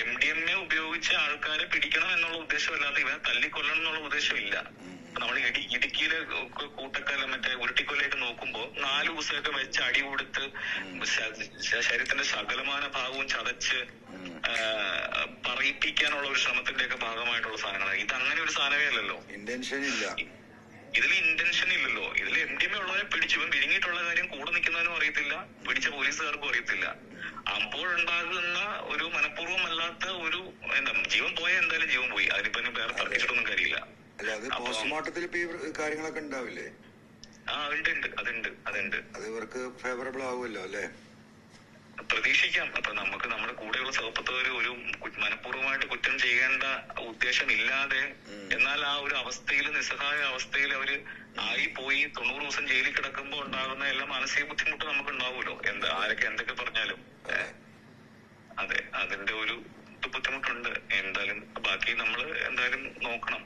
MDMA ഉപയോഗിച്ച ആൾക്കാരെ പിടിക്കണം എന്നുള്ള ഉദ്ദേശമല്ലാതെ ഇവനെ തല്ലിക്കൊല്ലണം എന്നുള്ള ഉദ്ദേശമില്ല. നമ്മൾ ഇടുക്കിയിലെ കൂട്ടക്കാലം മറ്റേ ഉരുട്ടിക്കൊല്ലയൊക്കെ നോക്കുമ്പോ 4 ദിവസമൊക്കെ വെച്ച് അടി കൊടുത്ത് ശരീരത്തിന്റെ സകലമാന ഭാഗവും ചതച്ച് പറയിപ്പിക്കാനുള്ള ഒരു ശ്രമത്തിന്റെ ഒക്കെ ഭാഗമായിട്ടുള്ള സാധനങ്ങളാണ്. ഇത് അങ്ങനെ ഒരു സാധനമേ അല്ലല്ലോ. ഇന്റൻഷൻ ഇല്ല ഇതിൽ. ഇതിൽ MDMA ഉള്ളവരെ പിടിച്ചു. ഇവൻ വിഴുങ്ങിയിട്ടുള്ള കാര്യം കൂടെ നിൽക്കുന്നവനും അറിയത്തില്ല, പിടിച്ച പോലീസുകാർക്കും അറിയത്തില്ല. അപ്പോഴുണ്ടാകുന്ന ഒരു മനഃപൂർവ്വമല്ലാത്ത ഒരു ജീവൻ പോയ എന്തായാലും ജീവൻ പോയി. അതിനിപ്പോ വേറെ തർക്കിച്ചിട്ടൊന്നും കാര്യമില്ല. പോസ്റ്റ്മോർട്ടത്തിൽ കാര്യങ്ങളൊക്കെ ഉണ്ടാവില്ലേ? അതുണ്ട്. അത് ഇവർക്ക് ഫേവറബിൾ ആവുമല്ലോ അല്ലെ? പ്രതീക്ഷിക്കാം. അപ്പൊ നമുക്ക് നമ്മുടെ കൂടെയുള്ള സഹപ്രവർത്തകര് ഒരു മനഃപൂർവ്വമായിട്ട് കുറ്റം ചെയ്യേണ്ട ഉദ്ദേശമില്ലാതെ, എന്നാൽ ആ ഒരു അവസ്ഥയിൽ, നിസ്സഹായ അവസ്ഥയിൽ അവര് പോയി 90 ദിവസം ജയിലിൽ കിടക്കുമ്പോൾ ഉണ്ടാകുന്ന എല്ലാ മാനസിക ബുദ്ധിമുട്ട് നമുക്ക് ഉണ്ടാവുമല്ലോ. ആരൊക്കെ എന്തൊക്കെ പറഞ്ഞാലും. അതെ, അതിന്റെ ഒരു ബുദ്ധിമുട്ടുണ്ട്. എന്തായാലും ബാക്കി നമ്മള് എന്തായാലും നോക്കണം.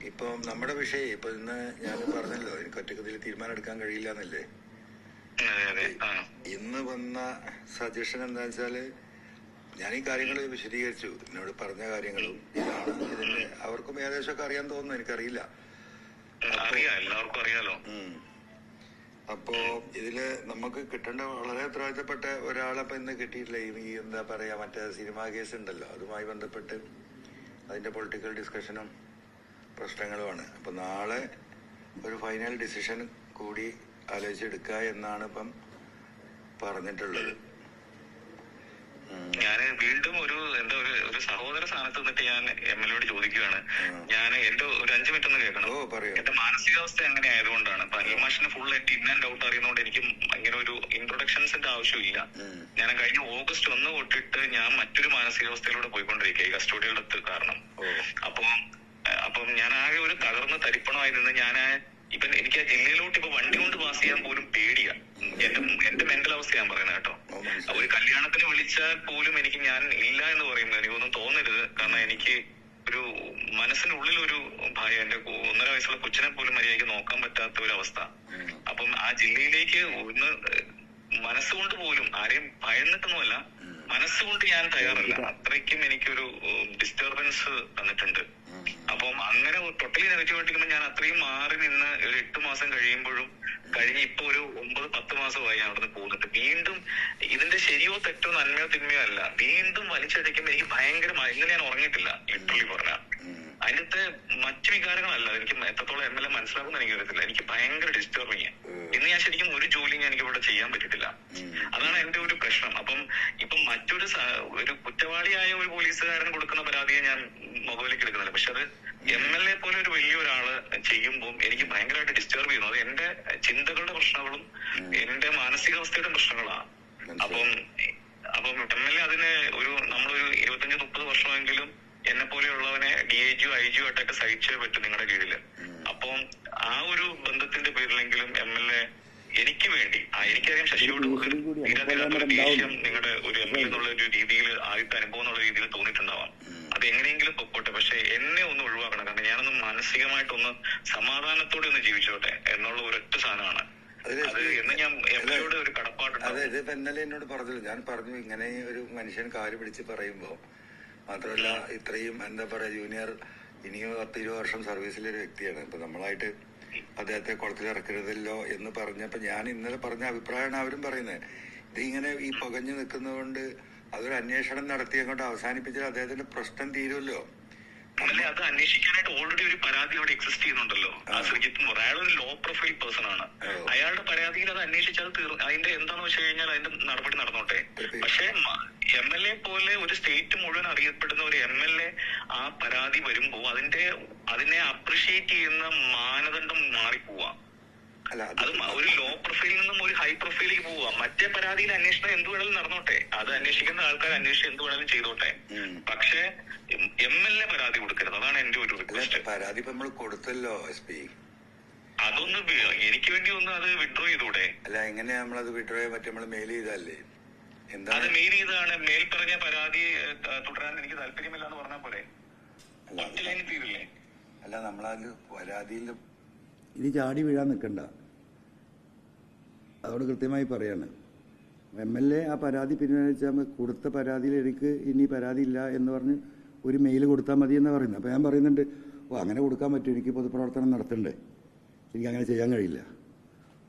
ഇപ്പൊ നമ്മുടെ വിഷയം ഇപ്പൊ ഇന്ന് ഞാൻ പറഞ്ഞല്ലോ, എനിക്ക് ഒറ്റക്കതിൽ തീരുമാനം എടുക്കാൻ കഴിയില്ല എന്നല്ലേ. ഇന്ന് വന്ന സജഷൻ എന്താ വെച്ചാല്, ഞാൻ ഈ കാര്യങ്ങൾ വിശദീകരിച്ചു, എന്നോട് പറഞ്ഞ കാര്യങ്ങളും ഇതാണ്. ഇതിന്റെ അവർക്കും ഏകദേശം ഒക്കെ അറിയാൻ തോന്നുന്നു, എനിക്കറിയില്ല. എല്ലാവർക്കും അറിയാലോ. അപ്പോ ഇതില് നമുക്ക് കിട്ടേണ്ട വളരെ ഉത്തരവാദിത്തപ്പെട്ട ഒരാളെ ഇന്ന് കിട്ടിയിട്ടില്ല. ഈ എന്താ പറയാ, മറ്റേ സിനിമാ കേസ് ഉണ്ടല്ലോ, അതുമായി ബന്ധപ്പെട്ട് അതിന്റെ പൊളിറ്റിക്കൽ ഡിസ്കഷനും പ്രശ്നങ്ങളുമാണ്. അപ്പൊ നാളെ ഒരു ഫൈനൽ ഡിസിഷൻ കൂടി ആലോചിച്ചെടുക്കുക എന്നാണ് ഇപ്പം പറഞ്ഞിട്ടുള്ളത്. ഞാൻ വീണ്ടും ഒരു സഹോദര സ്ഥാനത്ത് നിന്നിട്ട് ഞാൻ MLA ചോദിക്കുകയാണ്. ഞാൻ എന്റെ ഒരു 5 മിനിറ്റ് ഒന്ന് കേൾക്കണം. എന്റെ മാനസികാവസ്ഥ എങ്ങനെ ആയതുകൊണ്ടാണ്. ഇപ്പൊ അനിൽ മാഷിന് ഫുൾ ആയിട്ട് ഇൻ ആൻഡ് ഔട്ട് അറിയുന്നതുകൊണ്ട് എനിക്ക് ഇങ്ങനെ ഒരു ഇൻട്രൊഡക്ഷൻസിന്റെ ആവശ്യമില്ല. ഞാൻ കഴിഞ്ഞ ഓഗസ്റ്റ് 1 തൊട്ടിട്ട് ഞാൻ മറ്റൊരു മാനസികാവസ്ഥയിലൂടെ പോയിക്കൊണ്ടിരിക്കുക ഈ കസ്റ്റോഡിയുടെ കാരണം. അപ്പം ഞാൻ ആകെ ഒരു തകർന്ന് തരിപ്പണമായി നിന്ന് ഞാൻ ഇപ്പൊ എനിക്ക് ആ ജില്ലയിലോട്ട് ഇപ്പൊ വണ്ടി കൊണ്ട് പാസ് ചെയ്യാൻ പോലും പേടിയാ. എന്റെ മെന്റൽ അവസ്ഥ ഞാൻ പറയുന്നത് കേട്ടോ. ഒരു കല്യാണത്തിന് വിളിച്ചാൽ പോലും എനിക്ക് ഞാൻ ഇല്ല എന്ന് പറയുമ്പോൾ എനിക്കൊന്നും തോന്നരുത്. കാരണം എനിക്ക് ഒരു മനസ്സിനുള്ളിൽ ഒരു ഭയം, എന്റെ 1.5 വയസ്സുള്ള കൊച്ചിനെ പോലും മര്യാദയ്ക്ക് നോക്കാൻ പറ്റാത്ത ഒരു അവസ്ഥ. അപ്പം ആ ജില്ലയിലേക്ക് ഒന്ന് മനസ്സുകൊണ്ട് പോലും ആരെയും ഭയന്നിട്ടൊന്നുമല്ല, മനസ്സുകൊണ്ട് ഞാൻ തയ്യാറല്ല. അത്രയ്ക്കും എനിക്കൊരു ഡിസ്റ്റർബൻസ് തന്നിട്ടുണ്ട്. അപ്പം അങ്ങനെ ടോട്ടലി നെഗറ്റീവായിട്ടിരിക്കുമ്പോൾ ഞാൻ അത്രയും മാറി നിന്ന് ഒരു 8 മാസം കഴിയുമ്പോഴും കഴിഞ്ഞ് ഇപ്പൊ ഒരു 9-10 മാസമായി ഞാൻ അവിടുന്ന് പോകുന്നുണ്ട്. വീണ്ടും ഇതിന്റെ ശരിയോ തെറ്റോ നന്മയോ തിന്മയോ അല്ല, വീണ്ടും വലിച്ചടിക്കുമ്പോൾ എനിക്ക് ഭയങ്കരമായി, ഇന്ന് ഞാൻ ഉറങ്ങിയിട്ടില്ല ലിറ്ററലി പറഞ്ഞ. അതിനകത്ത് മറ്റു വികാരങ്ങളല്ല, എനിക്ക് എത്രത്തോളം MLA മനസ്സിലാക്കുന്ന എനിക്ക് അറിയത്തില്ല. എനിക്ക് ഭയങ്കര ഡിസ്റ്റർബിങ്. ഇന്ന് ഞാൻ ശരിക്കും ഒരു ജോലിയും എനിക്ക് ഇവിടെ ചെയ്യാൻ പറ്റിയിട്ടില്ല. അതാണ് എന്റെ ഒരു പ്രശ്നം. അപ്പം ഇപ്പം മറ്റൊരു കുറ്റവാളിയായ ഒരു പോലീസുകാരൻ കൊടുക്കുന്ന പരാതിയെ ഞാൻ മുഖവിലേക്ക് എടുക്കുന്നില്ല. പക്ഷെ അത് MLA പോലെ ഒരു വലിയൊരാള് ചെയ്യുമ്പോൾ എനിക്ക് ഭയങ്കരമായിട്ട് ഡിസ്റ്റർബ് ചെയ്യുന്നു. അത് എന്റെ ചിന്തകളുടെ പ്രശ്നങ്ങളും എന്റെ മാനസികാവസ്ഥയുടെ പ്രശ്നങ്ങളാണ്. അപ്പം MLA അതിന് നമ്മളൊരു 25-30 വർഷമെങ്കിലും എന്നെ പോലെയുള്ളവനെ DIG IG ആയിട്ടൊക്കെ സഹിച്ചേ പറ്റും നിങ്ങളുടെ കീഴില്. അപ്പം ആ ഒരു ബന്ധത്തിന്റെ പേരിലെങ്കിലും MLA എനിക്ക് വേണ്ടി എനിക്കറിയാം ശശിയോട് ഒരു ദേഷ്യം നിങ്ങളുടെ ഒരു MLA എന്നുള്ള ഒരു രീതിയിൽ ആദ്യത്തെ അനുഭവം എന്നുള്ള രീതിയിൽ തോന്നിയിട്ടുണ്ടാവാം. അത് എങ്ങനെയെങ്കിലും പൊക്കോട്ടെ, പക്ഷെ എന്നെ ഒന്ന് ഒഴിവാക്കണം. കാരണം ഞാനൊന്ന് മാനസികമായിട്ടൊന്ന് സമാധാനത്തോടെ ഒന്ന് ജീവിച്ചോട്ടെ എന്നുള്ള ഒരൊറ്റ സാധനമാണ്. അത് എന്ന് ഞാൻ MLAയോട് ഒരു കടപ്പാടുണ്ട്. അതെ, ഇത് MLA എന്നോട് പറഞ്ഞല്ലോ. ഞാൻ പറഞ്ഞു ഇങ്ങനെ ഒരു മനുഷ്യൻ കാല് പിടിച്ച് പറയുമ്പോ, മാത്രമല്ല ഇത്രയും എന്താ പറയാ ജൂനിയർ, ഇനിയും 10-20 വർഷം സർവീസിലൊരു വ്യക്തിയാണ്. ഇപ്പൊ നമ്മളായിട്ട് അദ്ദേഹത്തെ കുളത്തിലിറക്കരുതല്ലോ എന്ന് പറഞ്ഞപ്പോ ഞാൻ ഇന്നലെ പറഞ്ഞ അഭിപ്രായമാണ് അവരും പറയുന്നത്. ഇതിങ്ങനെ ഈ പുകഞ്ഞു നിൽക്കുന്നതുകൊണ്ട് അതൊരു അന്വേഷണം നടത്തി അങ്ങോട്ട് അവസാനിപ്പിച്ചാൽ അദ്ദേഹത്തിന്റെ പ്രശ്നം തീരുമല്ലോ. അല്ലെ, അത് അന്വേഷിക്കാനായിട്ട് ഓൾറെഡി ഒരു പരാതി അവിടെ എക്സിസ്റ്റ് ചെയ്യുന്നുണ്ടല്ലോ. ആ ശ്രീജിത്ത് എന്ന് പറയുന്നത് അയാളൊരു ലോ പ്രൊഫൈൽ പേഴ്സൺ ആണ്. അയാളുടെ പരാതിയിൽ അത് അന്വേഷിച്ചാൽ അതിന്റെ എന്താന്ന് വെച്ച് കഴിഞ്ഞാൽ അതിന്റെ നടപടി നടന്നോട്ടെ. പക്ഷെ MLA പോലെ ഒരു സ്റ്റേറ്റ് മുഴുവൻ അറിയപ്പെടുന്ന ഒരു MLA ആ പരാതി വരുമ്പോ അതിനെ അപ്രിഷിയേറ്റ് ചെയ്യുന്ന മാനദണ്ഡം മാറിപ്പോവാ. അത് ഒരു ലോ പ്രൊഫൈലിൽ നിന്നും ഒരു ഹൈ പ്രൊഫൈലിലേക്ക് പോവാ. മറ്റേ പരാതിയിൽ അന്വേഷണം എന്ത് വേണമെങ്കിലും നടന്നോട്ടെ, അത് അന്വേഷിക്കുന്ന ആൾക്കാർ അന്വേഷിച്ച് എന്ത് വേണമെങ്കിലും ചെയ്തോട്ടെ. പക്ഷെ MLA പരാതി കൊടുക്കരുത്. അതാണ് എന്റെ ഒരു റിക്വസ്റ്റ്. പരാതി ഇപ്പൊ നമ്മൾ കൊടുത്തല്ലോ SP. അതൊന്ന് എനിക്ക് വേണ്ടി ഒന്ന് അത് വിഡ്രോ ചെയ്തൂടെ? അല്ല, എങ്ങനെയാ നമ്മളത് വിഡ്രോ ചെയ്യാൻ പറ്റും? നമ്മൾ മെയിൽ ചെയ്തല്ലേ? അത് മെയിൽ ചെയ്താണ്. മെയിൽ പറഞ്ഞ പരാതി തുടരാൻ എനിക്ക് താല്പര്യമില്ല എന്ന് പറഞ്ഞാൽ പോലെ തീരില്ലേ? അല്ല, നമ്മളത് പരാതിയിൽ ഇനി ചാടി വീഴാൻ നിൽക്കണ്ട, അതോട് കൃത്യമായി പറയാണ്. MLA ആ പരാതി പിൻവലിച്ചാൽ കൊടുത്ത പരാതിയിൽ എനിക്ക് ഇനി പരാതി ഇല്ല എന്ന് പറഞ്ഞ് ഒരു മെയിൽ കൊടുത്താൽ മതി എന്ന് പറയുന്നത്. അപ്പോൾ ഞാൻ പറയുന്നുണ്ട്, അങ്ങനെ കൊടുക്കാൻ പറ്റും, എനിക്ക് പൊതുപ്രവർത്തനം നടത്തണ്ടേ, എനിക്ക് അങ്ങനെ ചെയ്യാൻ കഴിയില്ല.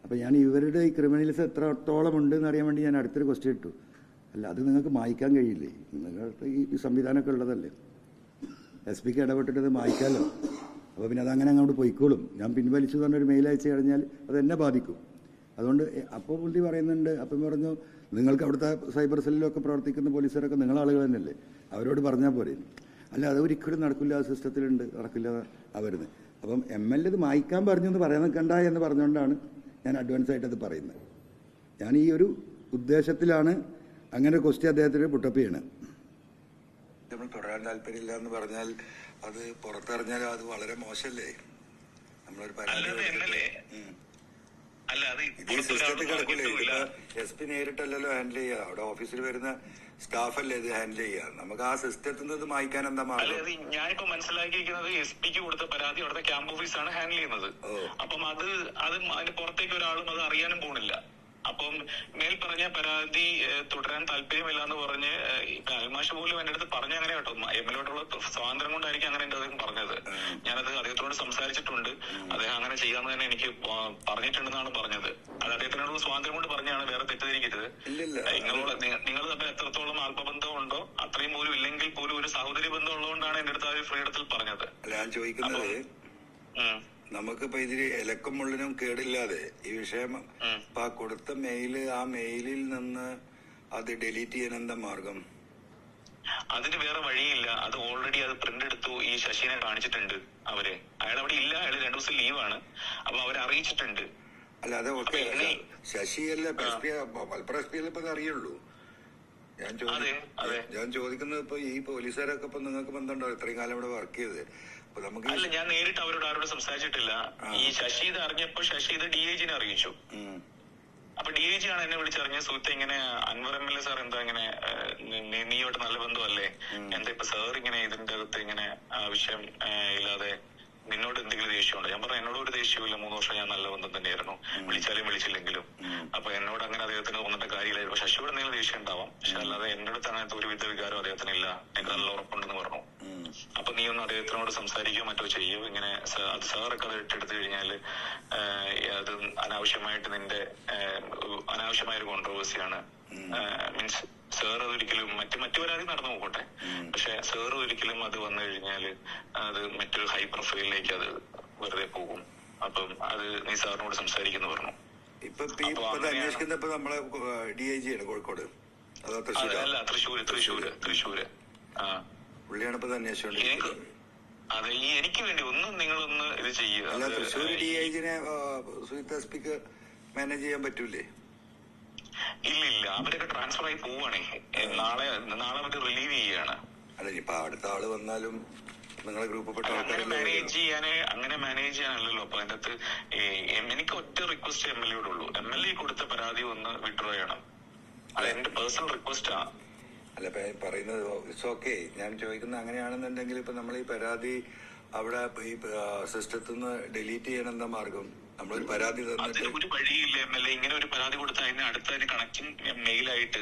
അപ്പോൾ ഞാൻ ഇവരുടെ ഈ ക്രിമിനൽസ് എത്രത്തോളം ഉണ്ട് എന്ന് അറിയാൻ വേണ്ടി ഞാൻ അടുത്തൊരു ക്വസ്റ്റ്യൻ ഇട്ടു. അല്ല, അത് നിങ്ങൾക്ക് മായ്ക്കാൻ കഴിയില്ലേ? നിങ്ങൾക്ക് ഈ സംവിധാനമൊക്കെ ഉള്ളതല്ലേ, SP ഇടപെട്ടിട്ട് അത് മായ്ക്കാമല്ലോ. അപ്പോൾ പിന്നെ അതങ്ങനെ അങ്ങോട്ട് പോയിക്കോളും. ഞാൻ പിൻവലിച്ചു പറഞ്ഞൊരു മെയിൽ അയച്ചു കഴിഞ്ഞാൽ അത് എന്നെ ബാധിക്കും. അതുകൊണ്ട് അപ്പോൾ പുള്ളി പറയുന്നുണ്ട്, അപ്പം പറഞ്ഞു നിങ്ങൾക്ക് അവിടുത്തെ സൈബർ സെല്ലിലൊക്കെ പ്രവർത്തിക്കുന്ന പോലീസുകാരൊക്കെ നിങ്ങളാളുകൾ തന്നെയല്ലേ, അവരോട് പറഞ്ഞാൽ പോരെ. അല്ല, അത് ഒരിക്കലും നടക്കില്ല, ആ സിസ്റ്റത്തിലുണ്ട്, നടക്കില്ല അവരുന്ന്. അപ്പം MLA ഇത് മായ്ക്കാൻ പറഞ്ഞു എന്ന് പറയാൻ നിൽക്കണ്ട എന്ന് പറഞ്ഞുകൊണ്ടാണ് ഞാൻ അഡ്വാൻസ് ആയിട്ട് അത് പറയുന്നത്. ഞാൻ ഈ ഒരു ഉദ്ദേശത്തിലാണ് അങ്ങനെ ക്വസ്റ്റ്യൻ അദ്ദേഹത്തിന് പുട്ടപ്പ് ചെയ്യണം. നമ്മൾ തുടരാൻ താല്പര്യമില്ല എന്ന് പറഞ്ഞാൽ അത് പുറത്തിറങ്ങിയാൽ അത് വളരെ മോശമല്ലേ? നമ്മളൊരു പരാതി ഇതേ സിസ്റ്റത്തിൽ കിടക്കില്ലേ? ഇതിപ്പോ SP നേരിട്ടല്ലല്ലോ ഹാൻഡിൽ ചെയ്യുക, അവിടെ ഓഫീസിൽ വരുന്ന സ്റ്റാഫല്ലേ ഇത് ഹാൻഡിൽ ചെയ്യുക. നമുക്ക് ആ സിസ്റ്റത്തിൽ നിന്ന് മായ്ക്കാൻ എന്താ മാർഗം? ഞാനിപ്പോ മനസ്സിലാക്കിയിരിക്കുന്നത് SP കൊടുത്ത പരാതി അവിടുത്തെ ക്യാമ്പ് ഓഫീസാണ് ഹാൻഡിൽ ചെയ്യുന്നത്. അപ്പം അതിന് പുറത്തേക്ക് ഒരാളും അത് അറിയാനും പോണില്ല. അപ്പം മേൽ പറഞ്ഞ പരാതി തുടരാൻ താല്പര്യമില്ല എന്ന് പറഞ്ഞ് അൽമാഷ് പോലും എന്റെ അടുത്ത് പറഞ്ഞ അങ്ങനെ കേട്ടോ, എമ്മിലോട്ടുള്ള സ്വാതന്ത്ര്യം കൊണ്ടായിരിക്കും അങ്ങനെ എന്റെ അദ്ദേഹം പറഞ്ഞത്. ഞാനത് അദ്ദേഹത്തോട് സംസാരിച്ചിട്ടുണ്ട്, അദ്ദേഹം അങ്ങനെ ചെയ്യാന്ന് തന്നെ എനിക്ക് പറഞ്ഞിട്ടുണ്ടെന്നാണ് പറഞ്ഞത്. അത് അദ്ദേഹത്തിനോടുള്ള സ്വാതന്ത്ര്യം കൊണ്ട് പറഞ്ഞാണ്, വേറെ തെറ്റിദ്ധരിക്കരുത്. നിങ്ങൾ തമ്മിൽ എത്രത്തോളം ആത്മബന്ധം ഉണ്ടോ അത്രയും പോലും ഇല്ലെങ്കിൽ പോലും ഒരു സഹോദരി ബന്ധം ഉള്ളതുകൊണ്ടാണ് എന്റെ അടുത്ത് ആ ഒരു ഫ്രീഡത്തിൽ പറഞ്ഞത്. ഞാൻ ചോദിക്കുന്നത്, നമുക്കിപ്പോ ഇതില് ഇലക്കും മുള്ളിനും കേടില്ലാതെ ഈ വിഷയം ഇപ്പൊ കൊടുത്ത മെയില്, ആ മെയിലിൽ നിന്ന് അത് ഡിലീറ്റ് ചെയ്യാൻ എന്താ മാർഗം? അതിന് വേറെ വഴിയില്ല. അത് ഓൾറെഡി അത് പ്രിന്റ് എടുത്തു ഈ ശശിനെ കാണിച്ചിട്ടുണ്ട് അവര്. അയാൾ അവിടെ ഇല്ല, അയാൾ 2 ദിവസം ലീവാണ്. അപ്പൊ അവരെ അറിയിച്ചിട്ടുണ്ട്. അല്ല അത് ഓക്കെ, ശശിയല്ല മലപ്പുറം എസ് പി അല്ലേ ഇപ്പൊ അറിയുള്ളൂ. ഞാൻ ചോദിക്കുന്നത് ഇപ്പൊ ഈ പോലീസുകാരൊക്കെ ഇപ്പൊ നിങ്ങൾക്ക് ബന്ധമുണ്ടോ? ഇത്രയും കാലം ഇവിടെ വർക്ക് ചെയ്ത് അല്ല, ഞാൻ നേരിട്ട് അവരോട് ആരോട് സംസാരിച്ചിട്ടില്ല. ഈ ശശി ഇത് അറിഞ്ഞപ്പോ ശശി ഇത് DIG-നെ അറിയിച്ചു. അപ്പൊ DIG ആണ് എന്നെ വിളിച്ചറിഞ്ഞ, സുഹൃത്തെ ഇങ്ങനെ അൻവർ MLA സാർ എന്താ ഇങ്ങനെ നീയോട്ട് നല്ല ബന്ധമല്ലേ, എന്താ ഇപ്പൊ സാർ ഇങ്ങനെ ഇതിന്റെ അകത്ത് ഇങ്ങനെ ആവശ്യം ഇല്ലാതെ നിന്നോട് എന്തെങ്കിലും ദേഷ്യമുണ്ടോ? ഞാൻ പറഞ്ഞു എന്നോട് ഒരു ദേഷ്യമില്ല, 3 വർഷം ഞാൻ നല്ല ബന്ധം തന്നെയായിരുന്നു, വിളിച്ചാലും വിളിച്ചില്ലെങ്കിലും. അപ്പൊ എന്നോട് അങ്ങനെ അദ്ദേഹത്തിന് തോന്നിട്ട് കാര്യമില്ലായിരുന്നു. ശശിയോട് എന്തെങ്കിലും ദേഷ്യം ഉണ്ടാവാം, പക്ഷെ അല്ലാതെ എന്റെ അടുത്ത് അങ്ങനത്തെ ഒരുവിധ വികാരം അദ്ദേഹത്തിനില്ല, എനിക്ക് നല്ല ഉറപ്പുണ്ടെന്ന് പറഞ്ഞു. അപ്പൊ നീ ഒന്ന് അദ്ദേഹത്തിനോട് സംസാരിക്കുകയോ മറ്റോ ചെയ്യോ, ഇങ്ങനെ അത് സാറൊക്കെ അത് ഇട്ടെടുത്തു കഴിഞ്ഞാല് അത് അനാവശ്യമായിട്ട് നിന്റെ അനാവശ്യമായൊരു കോൺട്രവേഴ്സിയാണ്. മീൻസ് സാർ അതൊരിക്കലും മറ്റു പരാതി നടന്നു പോകട്ടെ, പക്ഷെ സാർ ഒരിക്കലും അത് വന്നു കഴിഞ്ഞാല് അത് മറ്റൊരു ഹൈ പ്രൊഫൈലിലേക്ക് അത് വെറുതെ പോകും. അപ്പം അത് നീ സാറിനോട് സംസാരിക്കുന്നു പറഞ്ഞു. ഇപ്പൊ നമ്മളെ DIG ആണ് കോഴിക്കോട്, അല്ല തൃശ്ശൂര്. പുള്ളിയാണ് ഇപ്പൊ അന്വേഷിച്ചോണ്ടിരിക്കുന്നത്. അതെ, ഈ എനിക്ക് വേണ്ടി നിങ്ങളൊന്ന് ഇത് ചെയ്യുക. അല്ല, തൃശ്ശൂർ DIG-നെ സുജിത് SP ക്ക് മാനേജ് ചെയ്യാൻ പറ്റൂലേ? ഇല്ല, അവരൊക്കെ ട്രാൻസ്ഫർ ആയി പോവാണേ. നാളെ അവര് റിലീവ് ചെയ്യാണ്. അല്ല, ഇനിയിപ്പൊ അടുത്ത ആള് വന്നാലും നിങ്ങളെ ഗ്രൂപ്പിൽപ്പെട്ട അങ്ങനെ മാനേജ് ചെയ്യാനല്ലല്ലോ. അപ്പൊ അതിന്റെ അകത്ത് എനിക്ക് ഒറ്റ റിക്വസ്റ്റ് MLA-യോടുള്ളൂ. MLA കൊടുത്ത പരാതി ഒന്ന് വിഡ്രോ ചെയ്യണം. അത് എന്റെ പേഴ്സണൽ റിക്വസ്റ്റാ. അല്ല, പറയുന്നത് ഇറ്റ്സ് ഓക്കെ. ഞാൻ ചോദിക്കുന്നത് അങ്ങനെയാണെന്നുണ്ടെങ്കിൽ ഇപ്പൊ നമ്മൾ ഈ പരാതി അവിടെ ഈ സിസ്റ്റത്തിൽ നിന്ന് ഡിലീറ്റ് ചെയ്യണം എന്താ മാർഗം? നമ്മളൊരു പരാതി അതിന് ഒരു വഴിയില്ല. MLA ഇങ്ങനെ ഒരു പരാതി കൊടുത്താൽ അതിന് അടുത്തതിന് കണക്റ്റിംഗ് മെയിലായിട്ട്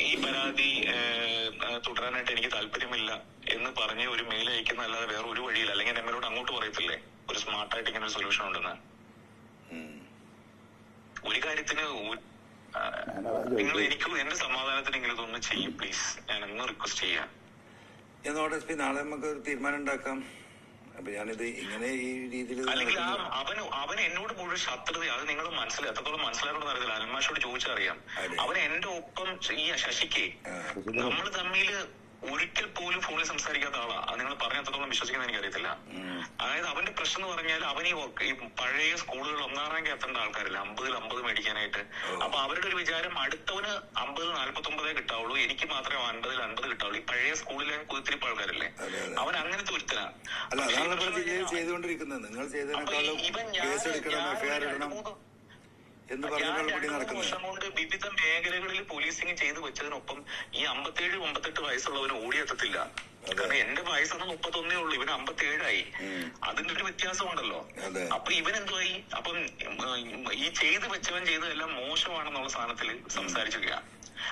ഈ പരാതി തുടരാനായിട്ട് എനിക്ക് താല്പര്യമില്ല എന്ന് പറഞ്ഞ് ഒരു മെയിൽ അയക്കുന്ന അല്ലാതെ വേറെ ഒരു വഴിയില്ല. അല്ലെങ്കിൽ MLA-യോട് അങ്ങോട്ട് പറയത്തില്ലേ ഒരു സ്മാർട്ടായിട്ട് ഇങ്ങനെ ഒരു സൊല്യൂഷൻ ഉണ്ടെന്ന്? ഒരു കാര്യത്തിന് നിങ്ങൾ എനിക്ക് എന്റെ സമാധാനത്തിനെങ്കിലും ഇതൊന്ന് ചെയ്യും പ്ലീസ്. ഞാൻ ഒന്ന് റിക്വസ്റ്റ് ചെയ്യാം. എന്നോട് SP നാളെ നമുക്ക് ഒരു തീരുമാനം ഉണ്ടാക്കാം. അപ്പൊ ഞാനിത് ഇങ്ങനെ ഈ രീതിയിൽ അല്ലെങ്കിൽ അവൻ എന്നോട് മുഴുവൻ ശത്രുത, അത് നിങ്ങൾ എത്രത്തോളം മനസ്സിലാക്കണം അറിയില്ല. അൽമാഷോട് ചോദിച്ചറിയാം. അവൻ എന്റെ ഒപ്പം ഈ ശശിക്ക് നമ്മൾ തമ്മിൽ ഒരിക്കൽ പോലും ഫോണിൽ സംസാരിക്കാത്ത ആളാ. അത് നിങ്ങൾ പറഞ്ഞ എത്രത്തോളം വിശ്വസിക്കുന്ന എനിക്കറിയത്തില്ല. അതായത് അവന്റെ പ്രശ്നം എന്ന് പറഞ്ഞാൽ അവൻ ഈ പഴയ സ്കൂളുകൾ 1ാം റാങ്ക് എത്തേണ്ട ആൾക്കാരില്ല, 50 മേടിക്കാനായിട്ട്. അപ്പൊ അവരുടെ ഒരു വിചാരം അടുത്തവന് 50-49 കിട്ടാവുള്ളൂ, എനിക്ക് മാത്രമേ 50 കിട്ടാവുള്ളൂ. ഈ പഴയ സ്കൂളിലെ കുതിരിപ്പ് ആൾക്കാരല്ലേ, അവൻ അങ്ങനത്തെ ഒരുത്തനാ. ചെയ്തുകൊണ്ടിരിക്കുന്നത്. നിങ്ങൾ ചെയ്തതിനേക്കാളും കേസ് എടുക്കണം, FIR ഇടണം എന്ന് പറഞ്ഞ വർഷം കൊണ്ട് വിവിധ മേഖലകളിൽ പോലീസിംഗ് ചെയ്തു വെച്ചതിനൊപ്പം ഈ 57-58 വയസ്സുള്ളവന് ഓടിയെത്തത്തില്ല. കാരണം എന്റെ വയസ്സൊന്ന് 31 ഉള്ളൂ, ഇവന് 57 അതിന്റെ ഒരു വ്യത്യാസമുണ്ടല്ലോ. അപ്പൊ ഇവനെന്തുവായി? അപ്പം ഈ ചെയ്തു വെച്ചവൻ ചെയ്തതെല്ലാം മോശമാണെന്നുള്ള സ്ഥാനത്തിൽ സംസാരിച്ചിരിക്കുക.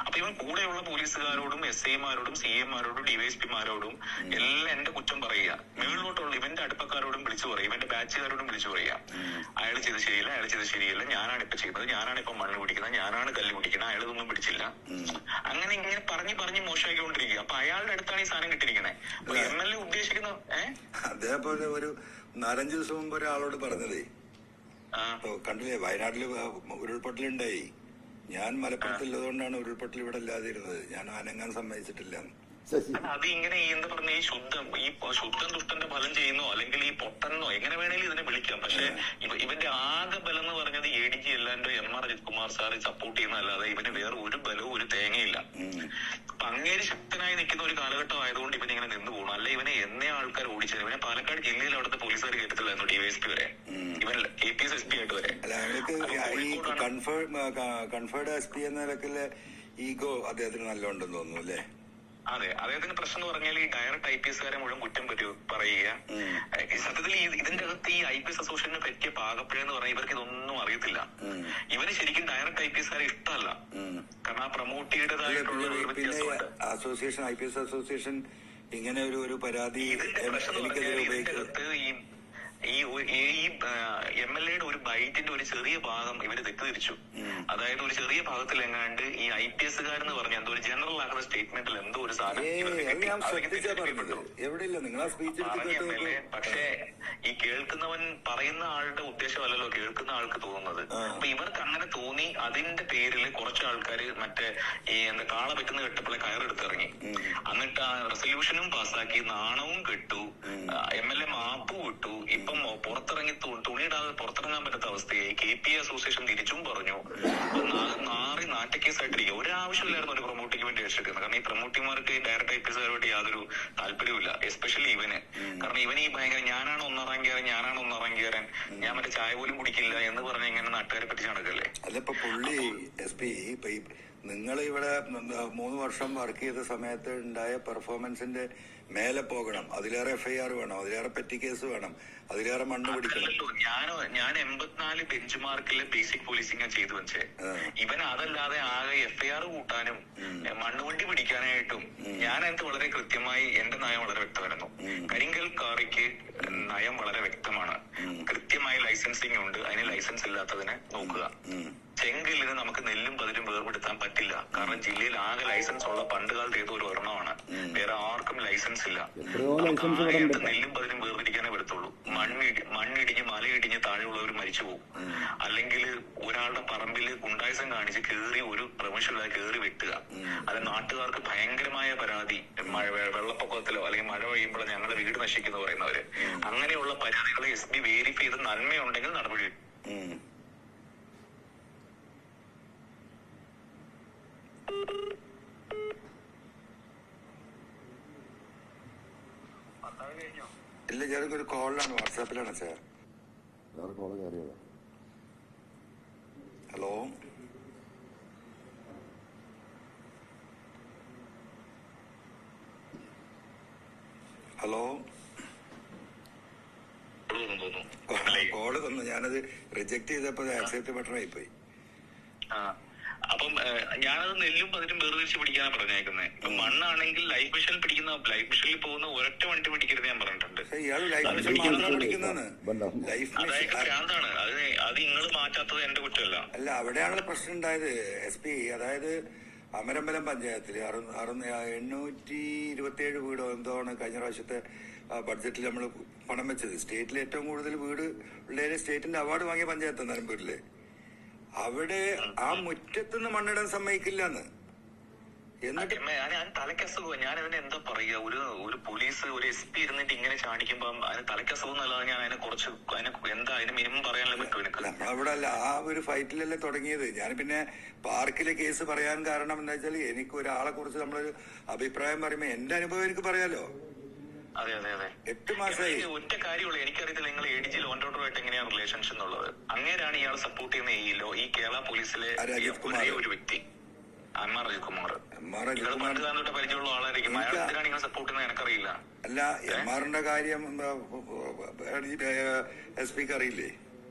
അപ്പൊ ഇവൻ കൂടെയുള്ള പോലീസുകാരോടും SI-മാരോടും CA-മാരോടും DYSP-മാരോടും എല്ലാം എന്റെ കുറ്റം പറയുക. മുകളിലോട്ടുള്ള ഇവന്റെ അടുപ്പക്കാരോടും വിളിച്ചു പറയുക, ഇവന്റെ ബാച്ചുകാരോടും വിളിച്ചു പറയുക, അയാൾ ചെയ്ത് ശരിയല്ല, ഞാനാണ് ഇപ്പൊ ചെയ്യുന്നത്, ഞാനാണ് ഇപ്പൊ മണ്ണ് പിടിക്കുന്നത്, ഞാനാണ് കല്ല് പിടിക്കുന്നത്, അയാൾ ഇതൊന്നും പിടിച്ചില്ല. അങ്ങനെ ഇങ്ങനെ പറഞ്ഞ് മോശമാക്കിക്കൊണ്ടിരിക്കുക. അപ്പൊ അയാളുടെ അടുത്താണ് ഈ സാധനം കിട്ടിയിരിക്കണേ. അപ്പൊ MLA ഉദ്ദേശിക്കുന്നത് അതേപോലെ ഒരു 4-5 ദിവസം മുമ്പ് ഒരാളോട് പറഞ്ഞതേ, കണ്ടില്ലേ വയനാട്ടില് ഉരുൾപൊട്ടലുണ്ടായി. ഞാൻ മലപ്പുറത്തുള്ളതുകൊണ്ടാണ് ഉരുൾപൊട്ടൽ ഇവിടെ ഇല്ലാതിരുന്നത്, ഞാൻ അനങ്ങാൻ സമ്മതിച്ചിട്ടില്ല. അത് ഇങ്ങനെ എന്താ പറഞ്ഞ ഈ ശുദ്ധം ദുഷ്ടന്റെ ഫലം ചെയ്യുന്നോ അല്ലെങ്കിൽ ഈ പൊട്ടനോ എങ്ങനെ വേണേലും ഇതിനെ വിളിക്കാം. പക്ഷെ ഇവന്റെ ആകെ ബലം എന്ന് പറഞ്ഞത് ADG എല്ലാന്റെ MR Ajith Kumar sir support ചെയ്യുന്നതല്ലാതെ ഇവന് വേറെ ഒരു ബലവും ഒരു തേങ്ങയില്ല. അപ്പൊ അങ്ങേര് ശക്തനായി നിൽക്കുന്ന ഒരു കാലഘട്ടം ആയതുകൊണ്ട് ഇവൻ ഇങ്ങനെ നിന്ന് പോകണം. അല്ല ഇവനെ എന്നേ ആൾക്കാർ ഓടിച്ചത്. ഇവനെ പാലക്കാട് ജില്ലയിൽ അവിടുത്തെ പോലീസുകാർ കേട്ടിട്ടില്ലായിരുന്നു, DYSP വരെ, ഇവൻ KPS SP ആയിട്ട് വരെ. കൺഫേർഡ് SP എന്ന നിലക്കില് ഈഗോ അദ്ദേഹത്തിന് നല്ല ഉണ്ടെന്ന് തോന്നുന്നു അല്ലേ? അതെ, അദ്ദേഹത്തിന്റെ പ്രശ്നം എന്ന് പറഞ്ഞാൽ ഈ ഡയറക്റ്റ് IPS-കാരെ മുഴുവൻ കുറ്റം പറയുക. സത്യത്തിൽ ഇതിന്റെ അകത്ത് ഈ IPS അസോസിയേഷനെ പറ്റിയ പാകപ്പിഴെന്ന് പറഞ്ഞാൽ ഇവർക്ക് ഇതൊന്നും അറിയത്തില്ല. ഇവന് ശരിക്കും ഡയറക്റ്റ് IPS-കാരെ ഇഷ്ടമല്ല. കാരണം ആ പ്രൊമോട്ടിയുടേതായിട്ടുള്ള വ്യത്യാസമുണ്ട്. അസോസിയേഷൻ IPS അസോസിയേഷൻ ഇങ്ങനെ ഒരു പരാതി ഈ MLA-യുടെ ഒരു ബൈറ്റിന്റെ ഒരു ചെറിയ ഭാഗം ഇവര് തെറ്റിദ്ധരിച്ചു. അതായത് ഒരു ചെറിയ ഭാഗത്തിൽ എങ്ങാണ്ട് ഈ IPS-കാരെന്ന് പറഞ്ഞ എന്തോ ഒരു ജനറൽ ആക്കുന്ന സ്റ്റേറ്റ്മെന്റിൽ എന്തോ ഒരു സാധനം പക്ഷേ ഈ കേൾക്കുന്നവൻ പറയുന്ന ആളുടെ ഉദ്ദേശമല്ലല്ലോ കേൾക്കുന്ന ആൾക്ക് തോന്നുന്നത്. അപ്പൊ ഇവർക്ക് അങ്ങനെ തോന്നി. അതിന്റെ പേരിൽ കുറച്ച് ആൾക്കാര് മറ്റേ ഈ കാള പറ്റുന്ന കെട്ടപ്പോഴെ കയറെടുത്തിറങ്ങി. എന്നിട്ട് ആ റെസൊല്യൂഷനും പാസ്സാക്കി, നാണവും കെട്ടു, MLA മാപ്പ് വിട്ടു. ഇപ്പം പുറത്തിറങ്ങി തുണിയിടാതെ പുറത്തിറങ്ങാൻ പറ്റാത്ത അവസ്ഥയായി. KPA അസോസിയേഷൻ തിരിച്ചും പറഞ്ഞു. നാറി കേസായിട്ടിരിക്കുക. ഒരാവശ്യമില്ലായിരുന്നു ഒരു പ്രൊമോട്ടിക്ക് വേണ്ടി രക്ഷിക്കുന്നത്. കാരണം ഈ പ്രൊമോട്ടിമാർക്ക് ഡയറക്റ്റ് IPS-കാരുമായിട്ട് യാതൊരു താല്പര്യമില്ല. എസ്പെഷ്യലി ഇവന്. കാരണം ഇവന് ഈ ഭയങ്കര ഞാനാണ് ഒന്നാറാം കയറാൻ, ഞാൻ മറ്റേ ചായ പോലും കുടിക്കില്ല എന്ന് പറഞ്ഞ് ഇങ്ങനെ നാട്ടുകാരെ പറ്റി നടക്കല്ലേ. അല്ല, ഇപ്പൊ പുള്ളി SP നിങ്ങൾ ഇവിടെ 3 വർഷം വർക്ക് ചെയ്ത സമയത്ത് ഉണ്ടായ പെർഫോമൻസിന്റെ മേലെ പോകണം. അതിലേറെ FIR വേണം, അതിലേറെ പെറ്റി കേസ് വേണം, അതിലേറെ മണ്ണ് പിടിക്കണം. ഞാൻ 84 ബെഞ്ച് മാർക്കിലെ ബേസിക് പോലീസിംഗ് ചെയ്തു വെച്ചേ. ഇവൻ അതല്ലാതെ ആകെ FIR കൂട്ടാനും മണ്ണുവണ്ടി പിടിക്കാനായിട്ടും ഞാൻ അതിന് വളരെ കൃത്യമായി എന്റെ നയം വളരെ വ്യക്തമായിരുന്നു. കരിങ്കൽ കാറിക്ക് നയം വളരെ വ്യക്തമാണ്. കൃത്യമായി ലൈസൻസിങ് ഉണ്ട്. അതിന് ലൈസൻസ് ഇല്ലാത്തതിനെ നോക്കുക. ചെങ്കലിന് നമുക്ക് നെല്ലും പതിരും വേർപെടുത്താൻ പറ്റില്ല. കാരണം ജില്ലയിൽ ആകെ ലൈസൻസ് ഉള്ള പണ്ട് കാലത്ത് ഏതോ ഒരു ഒരെണ്ണമാണ്. വേറെ ആർക്കും ലൈസൻസ് ഇല്ല. നെല്ലും പതിരും വേർതിരിക്കാനേ വരത്തുള്ളൂ. മണ്ണിടിഞ്ഞ് മലയിടിഞ്ഞ് താഴെയുള്ളവർ മരിച്ചു പോകും. അല്ലെങ്കിൽ ഒരാളുടെ പറമ്പിൽ ഗുണ്ടായിസം കാണിച്ച് കേറി ഒരു പ്രമോഷനില്ലാതെ കേറി വെട്ടുക. അത് നാട്ടുകാർക്ക് ഭയങ്കരമായ പരാതി. വെള്ളപ്പൊക്കത്തിലോ അല്ലെങ്കിൽ മഴ പെയ്യുമ്പോഴോ ഞങ്ങളുടെ വീട് നശിക്കുന്നു പറയുന്നവര്. അങ്ങനെയുള്ള പരാതികളെ SB വെരിഫൈ ചെയ്ത് നന്മയുണ്ടെങ്കിൽ നടപടി. ഇല്ല, ഞാനൊരു കോളിലാണ്, വാട്സാപ്പിലാണ് സാർ. വേറെ കോള് കയറിയതാ. ഹലോ, കോള് വന്നു. ഞാനത് റിജക്ട് ചെയ്തപ്പോ ആക്സെപ്റ്റ് ബട്ടൺ ആയിപ്പോയി. അപ്പം ഞാനത് നെല്ലും പതിരും വേർതിരിച്ച് പിടിക്കാനാണ് പറഞ്ഞേക്കുന്നത്. ഇപ്പൊ മണ്ണാണെങ്കിൽ ലൈഫ് മിഷനിൽ പോകുന്ന ഒരൊറ്റ വണ്ടി പിടിക്കരുത് ഞാൻ പറഞ്ഞിട്ടുണ്ട്. അതായത് ഭ്രാന്താണ്. അത് നിങ്ങൾ മാറ്റാത്തത് എന്റെ കുറ്റമല്ല. അല്ല, അവിടെയാണല്ലോ പ്രശ്നം ഉണ്ടായത്. SP അതായത് അമരമ്പലം പഞ്ചായത്തില് 827 വീടോ എന്തോണ് കഴിഞ്ഞ പ്രാവശ്യത്തെ ബഡ്ജറ്റിൽ നമ്മൾ പണം വെച്ചത്. സ്റ്റേറ്റിൽ ഏറ്റവും കൂടുതൽ വീട് ഉള്ളതിന് സ്റ്റേറ്റിന്റെ അവാർഡ് വാങ്ങിയ പഞ്ചായത്ത് നിലമ്പൂരില്. അവിടെ ആ മുറ്റത്തുനിന്ന് മണ്ണിടാൻ സമ്മതിക്കില്ലെന്ന്. എന്നിട്ട് ഞാൻ തലക്കസുഖം. ഞാൻ അതിന് എന്താ പറയുക, ഒരു പോലീസ് ഒരു SP ഇരുന്നിട്ട് ഇങ്ങനെ ചാടിക്കുമ്പോ അതിന് തലക്കസുഖം എന്നല്ലാതെ ഞാൻ അതിന് മിനിമം പറയാനല്ലേ പറ്റൂ എനിക്ക്. അവിടെ അല്ല, ആ ഒരു ഫൈറ്റിലല്ലേ തുടങ്ങിയത്. ഞാൻ പിന്നെ പാർക്കിലെ കേസ് പറയാൻ കാരണം എന്താ വെച്ചാൽ എനിക്ക് ഒരാളെ കുറിച്ച് നമ്മളൊരു അഭിപ്രായം പറയുമ്പോ എന്റെ അനുഭവം എനിക്ക് പറയാലോ. അതെ 8 മാസമായി. ഒറ്റ കാര്യമുള്ളൂ, എനിക്കറിയത്തില്ല നിങ്ങൾ ADG ലോ ആൻഡ് ഓർഡറുമായിട്ട് എങ്ങനെയാണ് റിലേഷൻഷിപ്പ് എന്നുള്ളത്. അങ്ങനെയാണ് ഇയാൾ സപ്പോർട്ട് ചെയ്യുന്ന ഈ കേരള പോലീസിലെ ഒരു വ്യക്തി രജിത് കുമാർ. പണ്ട് പരിചയമുള്ള ആളായിരിക്കും. അയാൾ എന്തിനാണ് നിങ്ങൾ സപ്പോർട്ട് ചെയ്യുന്നത് എനിക്കറിയില്ല. അല്ല, MRന്റെ കാര്യം SP-ക്ക് അറിയില്ലേ?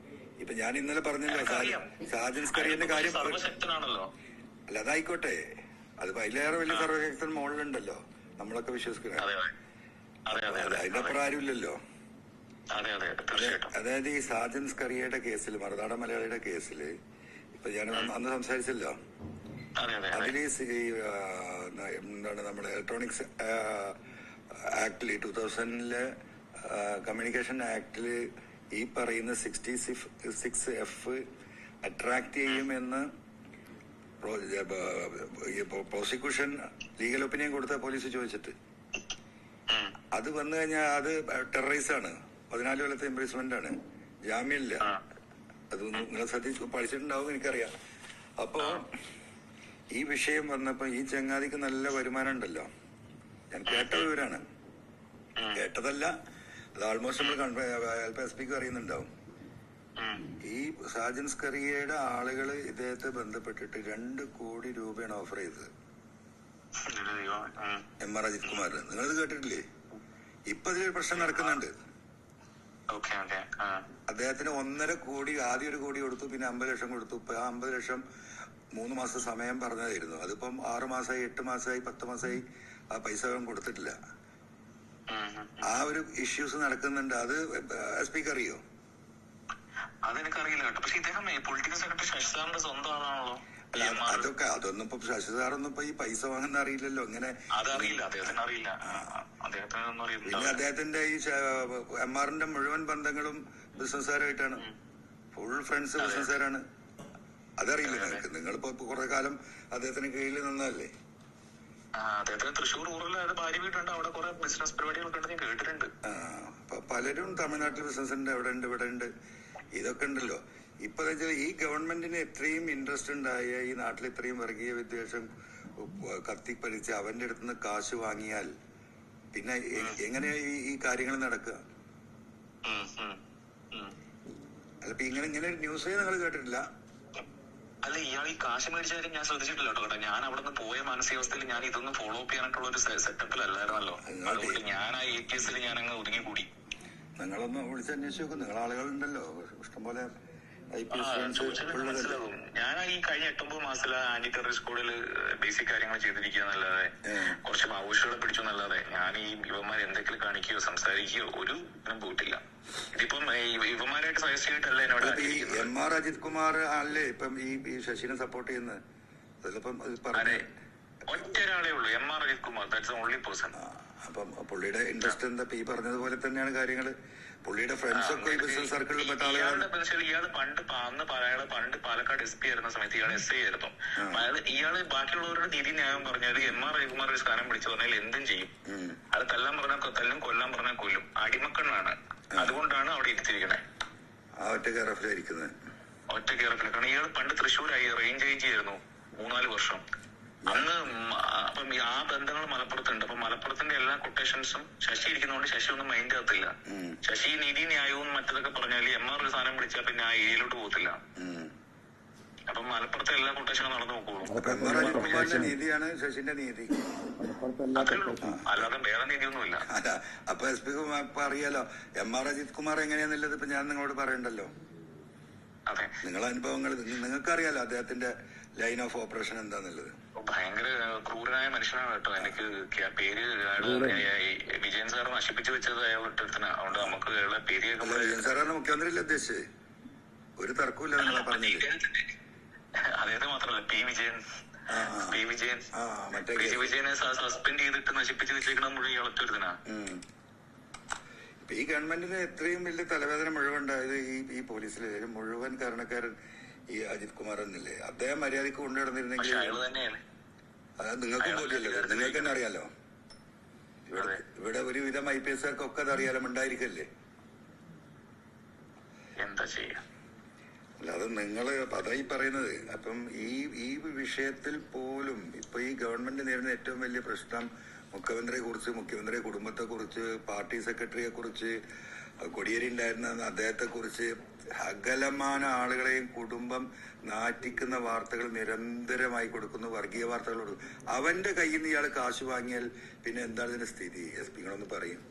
ഇപ്പൊ ഞാൻ ഇന്നലെ പറഞ്ഞല്ലോ സാജൻ സ്കറിയന്റെ കാര്യം. സർവശക്തനാണല്ലോ. അല്ല, അതായിക്കോട്ടെ. അത് അതിലേറെ വലിയ സർവശക്തൻ മോളിലുണ്ടല്ലോ, നമ്മളൊക്കെ വിശ്വസിക്കുന്നത്. അതിനപ്പുറം ആരുമില്ലല്ലോ. അതായത് ഈ സാജൻ സ്കറിയയുടെ കേസിൽ, മറുനാടൻ മലയാളിയുടെ കേസില് ഇപ്പൊ ഞാൻ അന്ന് സംസാരിച്ചല്ലോ, അതില് എന്താണ് നമ്മുടെ ഇലക്ട്രോണിക്സ് ആക്ടില് 2000 കമ്മ്യൂണിക്കേഷൻ ആക്ടില് ഈ പറയുന്ന 66F അട്രാക്ട് ചെയ്യുമെന്ന് പ്രോസിക്യൂഷൻ ലീഗൽ ഒപ്പീനിയൻ കൊടുത്ത പോലീസ് ചോദിച്ചിട്ട് അത് വന്നു കഴിഞ്ഞാൽ അത് ടെററിസാണ്. 14 കൊല്ലത്തെ ഇംപ്രീസ്മെന്റ് ആണ്, ജാമ്യമില്ല. അത് നിങ്ങൾ ശ്രദ്ധിച്ച് പഠിച്ചിട്ടുണ്ടാവും, എനിക്കറിയാം. അപ്പോ ഈ വിഷയം വന്നപ്പോ ഈ ചങ്ങാതിക്ക് നല്ല വരുമാനം ഉണ്ടല്ലോ. ഞാൻ കേട്ട വിവരാണ്, കേട്ടതല്ല. അത് ആൾമോസ്റ്റ് നമ്മൾ SP-ക്ക് അറിയുന്നുണ്ടാവും. ഈ സാജൻ സ്കറിയയുടെ ആളുകള് ഇദ്ദേഹത്തെ ബന്ധപ്പെട്ടിട്ട് 2 കോടി രൂപയാണ് ഓഫർ ചെയ്തത്. M R Ajith Kumar. നിങ്ങളിത് കേട്ടിട്ടില്ലേ? ഇപ്പൊ അതിലൊരു പ്രശ്നം നടക്കുന്നുണ്ട്. അദ്ദേഹത്തിന് 1.5 കോടി, ആദ്യം 1 കോടി കൊടുത്തു, പിന്നെ 50 ലക്ഷം കൊടുത്തു. ഇപ്പൊ ആ 50 ലക്ഷം 3 മാസം സമയം പറഞ്ഞതായിരുന്നു. അതിപ്പം 6 മാസമായി, 8 മാസമായി, 10 മാസമായി ആ പൈസ കൊടുത്തിട്ടില്ല. ആ ഒരു ഇഷ്യൂസ് നടക്കുന്നുണ്ട്. അത് എസ്പിക്ക് അറിയോ? അതെനിക്കറിയില്ല കേട്ടോ. പക്ഷെ ഇദ്ദേഹം പൊളിറ്റിക്കൽ സെക്രട്ടറി ശശി സാറിന്റെ സ്വന്തം ആളാണല്ലോ. അതൊന്നും ഇപ്പൊ ശശി സാറൊന്നും ഇപ്പൊ ഈ പൈസ വാങ്ങുന്ന അറിയില്ലല്ലോ. ഇങ്ങനെ അതറിയില്ല, അദ്ദേഹത്തിന് അറിയില്ല. പിന്നെ അദ്ദേഹത്തിന്റെ ഈ MR മുഴുവൻ ബന്ധങ്ങളും ബിസിനസ്സുകാരായിട്ടാണ്. Full friends ബിസിനസ്സുകാരാണ്. അതറിയില്ല നിങ്ങൾക്ക്? നിങ്ങളിപ്പോ കുറെ കാലം അദ്ദേഹത്തിന് കീഴിൽ നിന്നല്ലേ? അദ്ദേഹത്തിന് തൃശ്ശൂർ റൂറൽ ഭാര്യ വീട്ടുണ്ട്, അവിടെ കുറെ ബിസിനസ് പരിപാടികളൊക്കെ ഉണ്ടെന്ന് കേട്ടിട്ടുണ്ട്. പലരും തമിഴ്നാട്ടിൽ ബിസിനസ് ഉണ്ട്, അവിടെ ഉണ്ട്, ഇവിടെ ഉണ്ട്, ഇതൊക്കെ ഉണ്ടല്ലോ. ഇപ്പൊ ഈ ഗവൺമെന്റിന് എത്രയും ഇൻട്രസ്റ്റ് ഉണ്ടായ ഈ നാട്ടിൽ ഇത്രയും വർഗീയ വിദ്വേഷം കത്തിപ്പരിച്ച് അവന്റെ അടുത്തുനിന്ന് കാശ് വാങ്ങിയാൽ പിന്നെ എങ്ങനെയാ ഈ കാര്യങ്ങൾ നടക്കുക? അല്ല, ഇപ്പൊ ഇങ്ങനെ ഒരു ന്യൂസേ നിങ്ങൾ കേട്ടിട്ടില്ല? അല്ല, ഇയാൾ ഈ കാശ് മേടിച്ച കാര്യം ഞാൻ ശ്രദ്ധിച്ചിട്ടില്ല കേട്ടോ. ഞാൻ അവിടെ നിന്ന് പോയ മാനസികാവസ്ഥയിൽ ഞാൻ ഇതൊന്നും ഫോളോ അപ്പ് ചെയ്യാനായിട്ടുള്ള ഒരു സെറ്റപ്പിലല്ലായിരുന്നല്ലോ. അതുകൊണ്ട് ഞാൻ ആ ATSൽ ഞാൻ അങ്ങ് ഒതുങ്ങി കൂടി. നിങ്ങളൊന്ന് വിളിച്ചന്വേഷിച്ച് നോക്കും. നിങ്ങൾ ആളുകളുണ്ടല്ലോ ഇഷ്ടംപോലെ. മനസ്സിലാവും. ഞാൻ ഈ കഴിഞ്ഞ 8-9 മാസത്തില് ആന്റി ടെററിസ്റ്റ് സ്കൂളിൽ ബേസിക് കാര്യങ്ങൾ ചെയ്തിരിക്കുക എന്നല്ലാതെ, കുറച്ച് മാവോയിസ്റ്റുകളെ പിടിച്ചു എന്നല്ലാതെ ഞാൻ ഈ യുവമാർ എന്തെങ്കിലും കാണിക്കുകയോ സംസാരിക്കുകയോ ഒരു ഇതിനും പോയിട്ടില്ല. ഇതിപ്പം യുവമാരായിട്ട് സജസ്റ്റ് ചെയ്തിട്ടല്ല എന്നോട്. MR അജിത് കുമാർ അല്ലേ ഇപ്പം ഈ ശശിനെ സപ്പോർട്ട് ചെയ്യുന്നത്? അതിലിപ്പം അതെ, ഒറ്റ ഒരാളേ ഉള്ളൂ, MR Ajith Kumar. That's the only person. അപ്പം പുള്ളിയുടെ ഇൻട്രസ്റ്റ് എന്താ? ഈ പറഞ്ഞതുപോലെ തന്നെയാണ് കാര്യങ്ങള്. പുള്ളിയുടെ ഫ്രണ്ട്സ് ഒക്കെ ഈ ബിസിനസ് സർക്കിളിൽ പെട്ട ആളുകളാണ്. ഇയാള് പണ്ട് പാലക്കാട് SP ആയിരുന്ന സമയത്ത് ഇയാൾ SI ആയിരുന്നു. ഇയാള് ബാക്കിയുള്ളവരുടെ നീതി ന്യായം പറഞ്ഞാൽ MR അജികുമാർ ഒരു സ്ഥാനം പിടിച്ചു പറഞ്ഞാൽ എന്തും ചെയ്യും. അത് തല്ലാൻ പറഞ്ഞാൽ തല്ലും, കൊല്ലാൻ പറഞ്ഞാൽ കൊല്ലും. അടിമക്കണ്ണാണ്. അതുകൊണ്ടാണ് അവിടെ ഇരുത്തിരിക്കണേ. ഒറ്റ കേറഫിലായിരിക്കുന്നത്. ഒറ്റ കേറഫിൽ. കാരണം ഇയാൾ പണ്ട് തൃശ്ശൂരായി റേഞ്ച് AG ആയിരുന്നു 3-4 വർഷം. അന്ന് അപ്പം ആ ബന്ധങ്ങൾ മലപ്പുറത്തുണ്ട്. അപ്പൊ മലപ്പുറത്തിന്റെ എല്ലാ കൊട്ടേഷൻസും ശശി ഇരിക്കുന്നതുകൊണ്ട് ശശി ഒന്നും മൈൻഡ് ആകത്തില്ല. ശശി നീതി ന്യായവും മറ്റതൊക്കെ പറഞ്ഞാൽ MR ഒരു സാധനം പിടിച്ചാൽ പിന്നെ ആ ഏരിയയിലോട്ട് പോകത്തില്ല. അപ്പൊ മലപ്പുറത്തെ എല്ലാ കൊട്ടേഷനും നടന്നു നോക്കുള്ളൂ. നീതിയാണ് ശശിന്റെ നീതി, അല്ലാതെ വേറെ നീതിയൊന്നുമില്ല. അപ്പൊ SP അറിയാലോ MR അജിത് കുമാർ എങ്ങനെയാന്നുള്ളത് ഇപ്പൊ ഞാൻ നിങ്ങളോട് പറയണ്ടല്ലോ. അതെ, നിങ്ങളെ അനുഭവങ്ങൾ നിങ്ങൾക്കറിയാലോ അദ്ദേഹത്തിന്റെ ലൈൻ ഓഫ് ഓപ്പറേഷൻ എന്താന്നുള്ളത്. ഭയങ്കര ക്രൂരനായ മനുഷ്യനാണ് കേട്ടോ. എനിക്ക് പേര് വിജയൻ സാർ നശിപ്പിച്ചു വെച്ചത് അയാൾ ഇട്ടത്തിന്. അതുകൊണ്ട് നമുക്ക് അയാളെ പേര് കേൾക്കുമ്പോൾ വിജയൻ സാറാണ് മുഖ്യമന്ത്രി അല്ലേ ഉദ്ദേശിച്ചത്? ഒരു തർക്കമില്ല നിങ്ങളെ പറഞ്ഞത്. അദ്ദേഹത്തെ മാത്രമല്ല, പി വിജയനെ സസ്പെൻഡ് ചെയ്തിട്ട് നശിപ്പിച്ചു വെച്ചേക്കണം മുഴുവൻ ഇയാളൊറ്റൊരുത്തനാ. ഇപ്പൊ ഈ ഗവൺമെന്റിന് എത്രയും വലിയ തലവേദന മുഴുവൻ ഉണ്ടായത് ഈ പോലീസിലെ മുഴുവൻ കാരണക്കാരൻ ഈ അജിത് കുമാർ എന്നില്ലേ? അദ്ദേഹം മര്യാദക്ക് കൊണ്ടുനടന്നിരുന്നെങ്കിൽ അത് നിങ്ങൾക്കും പോലെയല്ലോ, നിങ്ങൾക്ക് തന്നെ അറിയാലോ. ഇവിടെ ഒരുവിധം IPSകാർക്കൊക്കെ അത് അറിയാലോ, ഉണ്ടായിരിക്കല്ലേ? എന്താ ചെയ്യാ? അല്ലാതെ നിങ്ങള് അതായി പറയുന്നത്. അപ്പം ഈ വിഷയത്തിൽ പോലും ഇപ്പൊ ഈ ഗവൺമെന്റ് നേരിടുന്ന ഏറ്റവും വലിയ പ്രശ്നം മുഖ്യമന്ത്രിയെ കുറിച്ച്, മുഖ്യമന്ത്രി കുടുംബത്തെ കുറിച്ച്, പാർട്ടി സെക്രട്ടറിയെ കുറിച്ച്, കൊടിയേരി ഉണ്ടായിരുന്ന അദ്ദേഹത്തെ കുറിച്ച് അകലமான ആളുകളെയും കുടുംബം നാറ്റിക്കുന്ന വാർത്തകൾ നിരന്തരമായി കൊടുക്കുന്നു, വർഗീയ വാർത്തകൾ കൊടുക്കുന്നു. അവന്റെ കയ്യിൽ നിന്ന് ഇയാൾ കാശ് വാങ്ങിയാൽ പിന്നെ എന്താണ് ഇതിന്റെ സ്ഥിതി? SP നിങ്ങളൊന്ന് പറയും.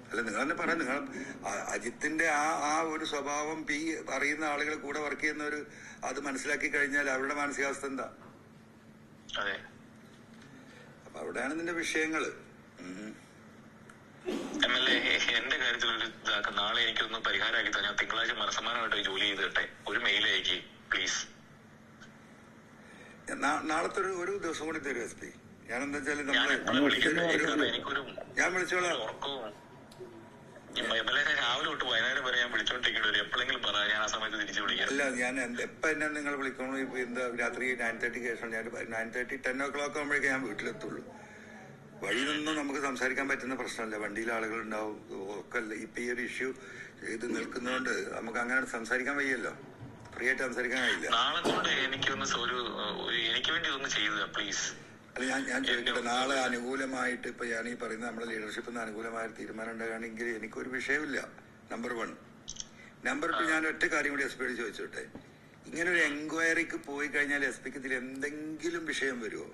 അല്ല, നിങ്ങൾ തന്നെ പറയാം. നിങ്ങൾ അജിത്തിന്റെ ആ ഒരു സ്വഭാവം അറിയുന്ന ആളുകൾ കൂടെ വർക്ക് ചെയ്യുന്നവര് അത് മനസ്സിലാക്കി കഴിഞ്ഞാൽ അവരുടെ മാനസികാവസ്ഥ എന്താ? അപ്പൊ അവിടെയാണ് ഇതിന്റെ വിഷയങ്ങള്. MLA എന്റെ കാര്യത്തിൽ ഒരു ഇതാക്കാം. നാളെ എനിക്കൊന്ന് പരിഹാരമാക്കി തന്നെ തിങ്കളാഴ്ച മനസ്സമാനമായിട്ട് ജോലി ചെയ്തിട്ടെ ഒരു മെയിൽ അയക്കി പ്ലീസ്. നാളത്തെ ഒരു ദിവസം കൂടി തരും SP. ഞാൻ എന്താ വെച്ചാല് ഞാൻ വിളിച്ചോളാം. MLA രാവിലെ തൊട്ട് വൈകുന്നേരം വരെ ഞാൻ വിളിച്ചോണ്ടിരിക്കേണ്ടി എപ്പോഴെങ്കിലും പറയാം. ഞാൻ ആ സമയത്ത് തിരിച്ചു വിളിക്കാം. അല്ല, ഞാൻ എപ്പ എന്നെ നിങ്ങൾ വിളിക്കണോ? ഇപ്പൊ എന്താ രാത്രി 9:30 ശേഷം ഞാൻ 9:30 10 o'clock ആകുമ്പോഴേക്കും ഞാൻ വീട്ടിലെത്തുള്ളൂ. വഴി നിന്നും നമുക്ക് സംസാരിക്കാൻ പറ്റുന്ന പ്രശ്നമല്ല. വണ്ടിയിൽ ആളുകൾ ഉണ്ടാവും ഒക്കെ. ഇപ്പൊ ഈ ഒരു ഇഷ്യൂ ഇത് നിൽക്കുന്നതുകൊണ്ട് നമുക്ക് അങ്ങനെ സംസാരിക്കാൻ വയ്യല്ലോ, ഫ്രീ ആയിട്ട് സംസാരിക്കാൻ കഴിയില്ല. നാളെ കൊണ്ട് എനിക്ക് വേണ്ടി ഒന്ന് ചെയ്ത പ്ലീസ്. അല്ല, ഞാൻ ചോദിക്കട്ടെ, നാളെ അനുകൂലമായിട്ട് ഇപ്പൊ ഞാൻ ഈ പറയുന്ന നമ്മുടെ ലീഡർഷിപ്പിന് അനുകൂലമായ തീരുമാനം ഉണ്ടാകുകയാണെങ്കിൽ എനിക്കൊരു വിഷയമില്ല. നമ്പർ 1. നമ്പർ 2, ഞാൻ ഒറ്റ കാര്യം കൂടി SP ചോദിച്ചോട്ടെ. ഇങ്ങനെ ഒരു എൻക്വയറിക്ക് പോയി കഴിഞ്ഞാൽ SPക്ക് ഇതിൽ എന്തെങ്കിലും വിഷയം വരുമോ?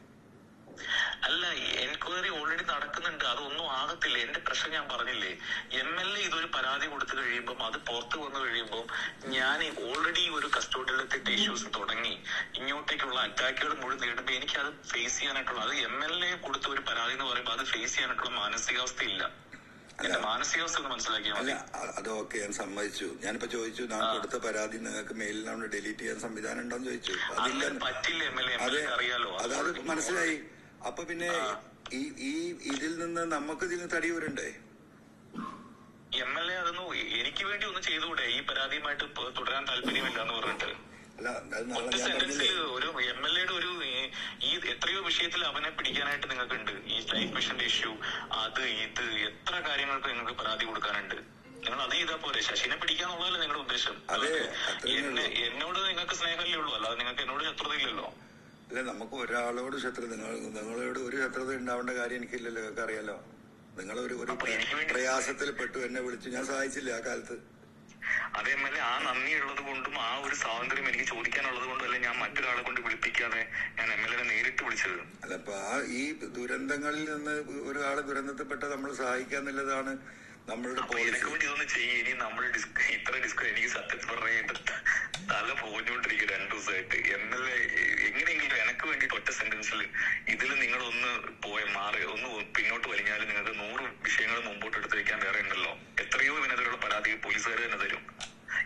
അല്ല, എൻക്വയറി ഓൾറെഡി നടക്കുന്നുണ്ട്, അതൊന്നും ആകത്തില്ല. എന്റെ പ്രശ്നം ഞാൻ പറഞ്ഞില്ലേ, MLA ഇതൊരു പരാതി കൊടുത്തു കഴിയുമ്പോൾ അത് പുറത്തു വന്നു കഴിയുമ്പോൾ ഞാൻ ഓൾറെഡി ഒരു കസ്റ്റോഡിയൽ ഇഷ്യൂസ് തുടങ്ങി ഇങ്ങോട്ടേക്കുള്ള അറ്റാക്കുകൾ മുഴുവൻ നേടുമ്പോൾ എനിക്ക് അത് ഫേസ് ചെയ്യാനായിട്ടുള്ള, അത് MLA കൊടുത്ത ഒരു പരാതി എന്ന് പറയുമ്പോൾ അത് ഫേസ് ചെയ്യാനായിട്ടുള്ള മാനസികാവസ്ഥ ഇല്ല. എന്റെ മാനസികാവസ്ഥ ഒന്ന് മനസ്സിലാക്കിയാൽ മതി. അതൊക്കെ ഞാൻ സമ്മതിച്ചു. ഞാനിപ്പോ ചോദിച്ചു, ഞാൻ കൊടുത്ത പരാതി നിങ്ങൾക്ക് മെയിലിൽ നമ്മൾ ഡിലീറ്റ് ചെയ്യാൻ സംവിധാനം ഉണ്ടോന്ന് ചോദിച്ചു. അതില്ല, പറ്റില്ല. അതെ, അറിയാലോ, അത് മനസ്സിലായി. അപ്പൊ പിന്നെ ഈ ഇതിൽ നിന്ന് നമുക്ക് ഇതിന് തടിയൂരണ്ടേ? MLA അതൊന്നും എനിക്ക് വേണ്ടി ഒന്ന് ചെയ്തുകൂടെ? ഈ പരാതിയുമായിട്ട് തുടരാൻ താല്പര്യമില്ല എന്ന് പറഞ്ഞിട്ട് ഒരു MLA ഒരു ഈ എത്രയോ വിഷയത്തിൽ അവനെ പിടിക്കാനായിട്ട് നിങ്ങൾക്കുണ്ട്. ഈ ലൈഫ് മിഷന്റെ ഇഷ്യൂ, അത് ഇത് എത്ര കാര്യങ്ങൾക്ക് നിങ്ങൾക്ക് പരാതി കൊടുക്കാനുണ്ട്. നിങ്ങൾ അത് ചെയ്താൽ പോരെ? ശശിനെ പിടിക്കാന്നുള്ളതല്ലേ നിങ്ങളുടെ ഉദ്ദേശം? എന്നോട് നിങ്ങൾക്ക് സ്നേഹമല്ലേ ഉള്ളൂ, അല്ലാതെ നിങ്ങൾക്ക് എന്നോട് ശത്രുതയില്ലല്ലോ. അല്ല, നമുക്ക് ഒരാളോട് ശത്രുത, നിങ്ങളോട് ഒരു ശത്രുത ഉണ്ടാവേണ്ട കാര്യം എനിക്കില്ലല്ലോ. നിങ്ങൾക്ക് അറിയാലോ, നിങ്ങളൊരു പ്രയാസത്തിൽ പെട്ടു, എന്നെ വിളിച്ചു, ഞാൻ സഹായിച്ചില്ല ആ കാലത്ത്. അതേ MLA ആ നന്ദി ഉള്ളത് കൊണ്ടും ആ ഒരു സ്വാതന്ത്ര്യം എനിക്ക് ചോദിക്കാനുള്ളത് കൊണ്ടും അല്ലേ ഞാൻ മറ്റൊരാളെ കൊണ്ട് വിളിപ്പിക്കാതെ ഞാൻ MLA നേരിട്ട് വിളിച്ചത്. അല്ല, അപ്പൊ ഈ ദുരന്തങ്ങളിൽ നിന്ന് ഒരാളെ ദുരന്തത്തിൽപ്പെട്ട നമ്മൾ സഹായിക്കാന്നുള്ളതാണ് നമ്മളുടെ പോളിസി. എനിക്ക് വേണ്ടി ഇതൊന്ന് ചെയ്യും. ഇനി നമ്മൾ ഇത്ര ഡിസ്കസ് എനിക്ക് സത്യത്തിൽ പറഞ്ഞിട്ട് തല പോഞ്ഞുകൊണ്ടിരിക്കും 2 ദിവസമായിട്ട്. MLA എങ്ങനെയെങ്കിലും എനിക്ക് വേണ്ടിട്ട് ഒറ്റ സെന്റൻസിൽ ഇതിൽ നിങ്ങളൊന്ന് മാറി ഒന്ന് പിന്നോട്ട് വലിഞ്ഞാലും നിങ്ങൾക്ക് 100 വിഷയങ്ങൾ മുമ്പോട്ട് എടുത്ത് വെക്കാൻ വേറെ ഉണ്ടല്ലോ. എത്രയോ ഇവനെതിരെയുള്ള പരാതി പോലീസുകാർ തന്നെ തരും.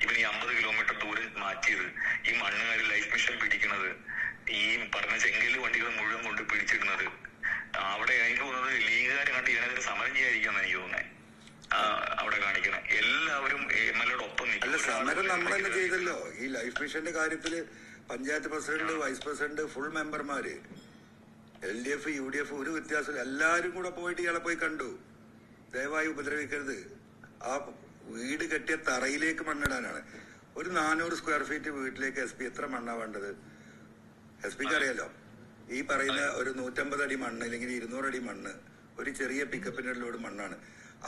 ഇവൻ ഈ 50 കിലോമീറ്റർ ദൂരം മാറ്റിയത്, ഈ മണ്ണുകാർ ലൈഫ് മിഷൻ പിടിക്കുന്നത്, ഈ പറഞ്ഞ ചെങ്കല് വണ്ടികൾ മുഴുവൻ കൊണ്ട് പിടിച്ചിടുന്നത്, അവിടെ എനിക്ക് തോന്നുന്നത് ലീഗുകാർ കണ്ട് ഇതിനെതിരെ സമരം ചെയ്യാതിരിക്കാന്ന് എനിക്ക് തോന്നുന്നത്. അവിടെ കാണിക്കണേ എല്ലാവരും MLAയുടെ ഒപ്പം അല്ല, സമരം നമ്മൾ തന്നെ ചെയ്തല്ലോ. ഈ ലൈഫ് മിഷന്റെ കാര്യത്തില് panchayat president, vice president, full മെമ്പർമാര്, LDF, UDF ഒരു വ്യത്യാസമില്ല, എല്ലാരും കൂടെ പോയിട്ട് ഇയാളെ പോയി കണ്ടു. ദയവായി ഉപദ്രവിക്കരുത്. ആ വീട് കെട്ടിയ തറയിലേക്ക് മണ്ണിടാനാണ്. ഒരു 400 സ്ക്വയർ ഫീറ്റ് വീട്ടിലേക്ക് SP എത്ര മണ്ണാ വേണ്ടത്? SPക്ക് അറിയാലോ. ഈ പറയുന്ന ഒരു 150 അടി മണ്ണ് അല്ലെങ്കിൽ 200 അടി മണ്ണ് ഒരു ചെറിയ പിക്കപ്പിന്റെ ലോഡ് മണ്ണാണ്.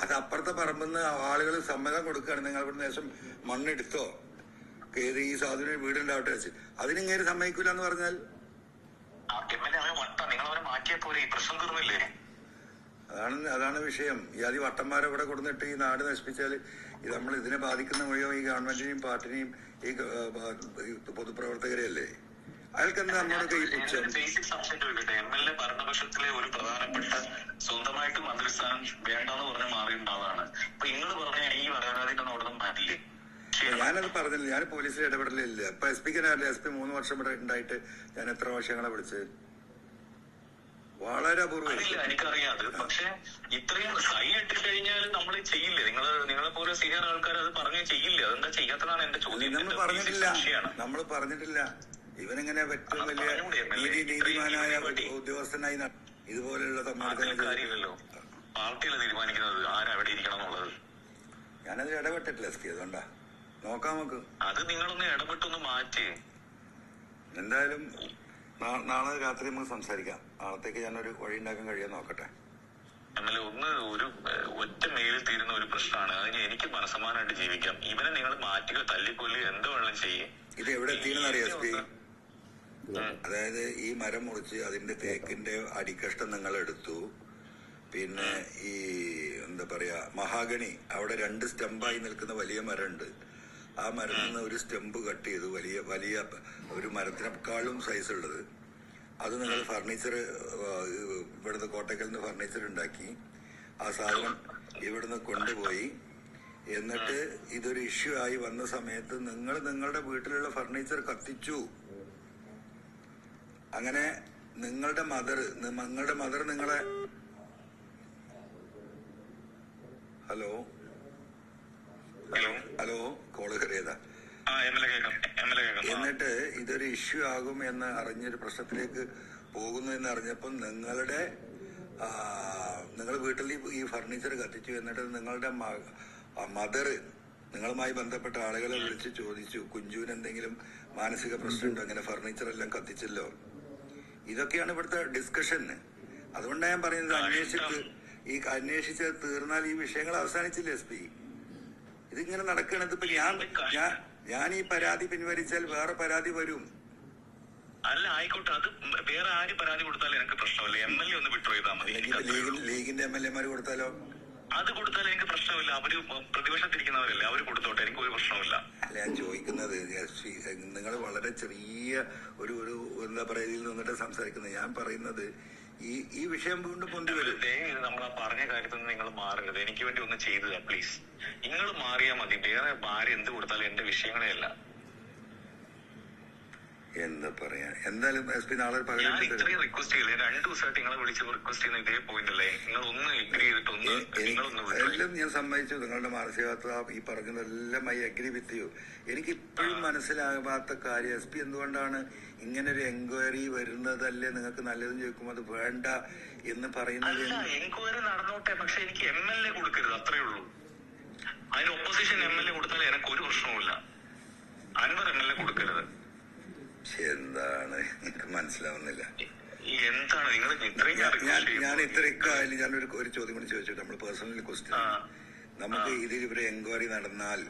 അത് അപ്പുറത്തെ പറമ്പെന്ന് ആളുകൾ സമ്മതം കൊടുക്കുകയാണ്, നിങ്ങൾ ഇവിടുന്ന് ശേഷം മണ്ണെടുത്തോ, കയറി ഈ സാധുവിന് വീടുണ്ടാവട്ടെ വെച്ച്. അതിനിങ്ങനെ സമ്മതിക്കൂല എന്ന് പറഞ്ഞാൽ അതാണ് വിഷയം. ഈ ആദ്യ വട്ടന്മാരെ ഇവിടെ കൊടുത്തിട്ട് ഈ നാട് നശിപ്പിച്ചാൽ ഇത് നമ്മൾ ഇതിനെ ബാധിക്കുന്ന മുഴുവൻ ഈ ഗവൺമെന്റിനെയും പാർട്ടിനെയും ഈ പൊതുപ്രവർത്തകരെയല്ലേ. അയാൾക്കെന്താ നമ്മളൊക്കെ ഈ പുച്ഛം? MLA ഭരണപക്ഷത്തിലെ ഒരു പ്രധാനപ്പെട്ട സ്വന്തമായിട്ട് മന്ത്രിസ്ഥാനം വേണ്ടെന്ന് പറഞ്ഞ മാറിയിട്ടുണ്ടാവാണ്. അപ്പൊ നിങ്ങൾ പറഞ്ഞ ഈ പരാതിക്കൊന്നും അവിടെ നിന്ന് മാറ്റില്ലേ? ഞാനത് പറഞ്ഞില്ല, ഞാൻ പോലീസിൽ ഇടപെടലില്ല. ഇപ്പൊ SP അറിയില്ല, SP 3 വർഷം ഇവിടെ ഉണ്ടായിട്ട് ഞാൻ എത്ര വർഷങ്ങളെ വിളിച്ചത്? വളരെ അപൂർവം. എനിക്കറിയാം അത്. പക്ഷെ ഇത്രയും സൈൻ ഇട്ടിക്കഴിഞ്ഞാൽ നമ്മൾ ചെയ്യില്ലേ? നിങ്ങളെ പോലെ സീനിയർ ആൾക്കാർ അത് പറഞ്ഞ് ചെയ്യില്ലേ? അതെന്താ ചെയ്യാത്തതാണ് എന്റെ ചോദ്യം. നമ്മൾ പറഞ്ഞിട്ടില്ല. ഇവനിങ്ങനെ ഏറ്റവും വലിയ നീതിമാനായ ഉദ്യോഗസ്ഥനായി ഇതുപോലെയുള്ള കാര്യമില്ലല്ലോ. പാർട്ടിയല്ല തീരുമാനിക്കുന്നത് ആരെവിടെ ഇരിക്കണം എന്നുള്ളത്. ഞാനതിൽ ഇടപെട്ടിട്ടില്ല SP, അതുകൊണ്ടാ. നോക്കാം നമുക്ക്. അത് നിങ്ങളൊന്ന് ഇടപെട്ടൊന്ന് മാറ്റി. എന്തായാലും നാളെ രാത്രി നമുക്ക് സംസാരിക്കാം. നാളത്തേക്ക് ഞാനൊരു വഴി ഉണ്ടാക്കാൻ കഴിയാൻ നോക്കട്ടെ. ഒന്ന് ഒരു ഒറ്റ മെയിലിൽ തീരുന്ന ഒരു പ്രശ്നമാണ്. അതിന് എനിക്ക് മനസ്സമാനമായിട്ട് ജീവിക്കാം. ഇവനെ നിങ്ങൾ മാറ്റുക, തല്ലിക്കൊല്ലി എന്ത് വേണം ചെയ്യും. ഇത് എവിടെ എത്തിയെന്നറിയാം SP? അതായത് ഈ മരം മുറിച്ച് അതിന്റെ തേക്കിന്റെ അടിക്കഷ്ടം നിങ്ങൾ എടുത്തു. പിന്നെ ഈ എന്താ പറയാ മഹാഗണി, അവിടെ 2 സ്റ്റെമ്പായി നിൽക്കുന്ന വലിയ മരമുണ്ട്. ആ മരത്തിൽ നിന്ന് ഒരു സ്റ്റെമ്പ് കട്ട് ചെയ്തു, വലിയ ഒരു മരത്തിനേക്കാളും സൈസ് ഉള്ളത്. അത് നിങ്ങൾ ഫർണിച്ചർ ഇവിടുന്ന് കോട്ടക്കൽ നിന്ന് ഫർണിച്ചർ ഉണ്ടാക്കി ആ സാധനം ഇവിടുന്ന് കൊണ്ടുപോയി. എന്നിട്ട് ഇതൊരു ഇഷ്യൂ ആയി വന്ന സമയത്ത് നിങ്ങൾ നിങ്ങളുടെ വീട്ടിലുള്ള ഫർണിച്ചർ കത്തിച്ചു. അങ്ങനെ നിങ്ങളുടെ മദർ നിങ്ങളെ ഹലോ കോള് കയറിയതാ. എന്നിട്ട് ഇതൊരു ഇഷ്യൂ ആകും എന്ന് അറിഞ്ഞൊരു പ്രശ്നത്തിലേക്ക് പോകുന്നു എന്ന് അറിഞ്ഞപ്പോൾ നിങ്ങൾ വീട്ടിൽ ഈ ഫർണിച്ചർ കത്തിച്ചു. എന്നിട്ട് നിങ്ങളുടെ മദർ നിങ്ങളുമായി ബന്ധപ്പെട്ട ആളുകളെ വിളിച്ച് ചോദിച്ചു, കുഞ്ചുവിന് എന്തെങ്കിലും മാനസിക പ്രശ്നമുണ്ടോ, ഇങ്ങനെ ഫർണിച്ചർ എല്ലാം കത്തിച്ചല്ലോ. ഇതൊക്കെയാണ് ഇവിടുത്തെ ഡിസ്കഷൻ. അതുകൊണ്ടാണ് ഞാൻ പറയുന്നത്, അന്വേഷിച്ച് തീർന്നാൽ ഈ വിഷയങ്ങൾ അവസാനിച്ചില്ലേ SP? ഇതിങ്ങനെ നടക്കുകയാണ്. ഇതിപ്പോ ഞാൻ ഈ പരാതി പിൻവലിച്ചാൽ വേറെ പരാതി വരും. അല്ല ആയിക്കോട്ടെ, അത് വേറെ ആര് പരാതി കൊടുത്താലും എനിക്ക് പ്രശ്നമില്ല. MLA ഒന്ന് വിഡ്രോ ചെയ്താൽ മതി. ലീഗിന്റെ MLA കൊടുത്താലോ? അത് കൊടുത്താൽ എനിക്ക് പ്രശ്നമില്ല. അവര് പ്രതിപക്ഷത്തിരിക്കുന്നവരല്ലേ, അവര് കൊടുത്തോട്ടെ, എനിക്ക് ഒരു പ്രശ്നമില്ല. അല്ല, ഞാൻ ചോദിക്കുന്നത് നിങ്ങൾ വളരെ ചെറിയ ഒരു എന്താ പറയാ ഇതിൽ നിന്നിട്ട് സംസാരിക്കുന്നത്. ഞാൻ പറയുന്നത് ഈ വിഷയം വീണ്ടും പൊന്തി വരും. നമ്മൾ ആ പറഞ്ഞ കാര്യത്തിൽ നിന്ന് നിങ്ങൾ മാറരുത്. എനിക്ക് വേണ്ടി ഒന്ന് ചെയ്തതാ പ്ലീസ്. നിങ്ങൾ മാറിയാൽ മതി. വേറെ ആര് എന്ത് കൊടുത്താലും എന്റെ വിഷയങ്ങളെ അല്ല. എന്താ പറയാ, എന്തായാലും SP നാളെ ഞാൻ ഇത്രയും റിക്വസ്റ്റ് ചെയ്യില്ല. 2 ദിവസമായിട്ട് നിങ്ങളെ വിളിച്ച് റിക്വസ്റ്റ് ചെയ്യുന്ന ഇതേ പോയിന്റ് അല്ലേ? നിങ്ങൾ ഒന്ന് എഗ്രി ചെയ്തിട്ട് എല്ലാം ഞാൻ സമ്മതിച്ചു. നിങ്ങളുടെ മാനസികാവസ്ഥ ഈ പറഞ്ഞതെല്ലാം ഐ അഗ്രി വിത്ത് യു. എനിക്ക് ഇപ്പോഴും മനസ്സിലാകാത്ത കാര്യം SP എന്തുകൊണ്ടാണ് ഇങ്ങനൊരു എൻക്വയറി വരുന്നതല്ലേ നിങ്ങൾക്ക് നല്ലതെന്ന് ചോദിക്കുമ്പോൾ അത് വേണ്ട എന്ന് പറയുന്നത്. എൻക്വയറി നടന്നോട്ടെ, പക്ഷെ എനിക്ക് MLA കൊടുക്കരുത്, അത്രേ ഉള്ളൂ. അതിന് ഒപ്പോസിഷൻ MLA കൊടുത്താൽ എനിക്ക് ഒരു പ്രശ്നവുമില്ല. അൻവർ MLA കൊടുക്കരുത്. എന്താണ് എനിക്ക് മനസ്സിലാവുന്നില്ല. എന്താണ് നിങ്ങൾ ഞാൻ ഇത്രയൊക്കെ ആയാലും ഞാനൊരു ചോദ്യം കൂടി ചോദിച്ചു. നമ്മൾ പേഴ്സണൽ ക്വസ്റ്റ്യൻ, നമുക്ക് ഇതിൽ ഇവരെ എൻക്വയറി നടന്നാൽ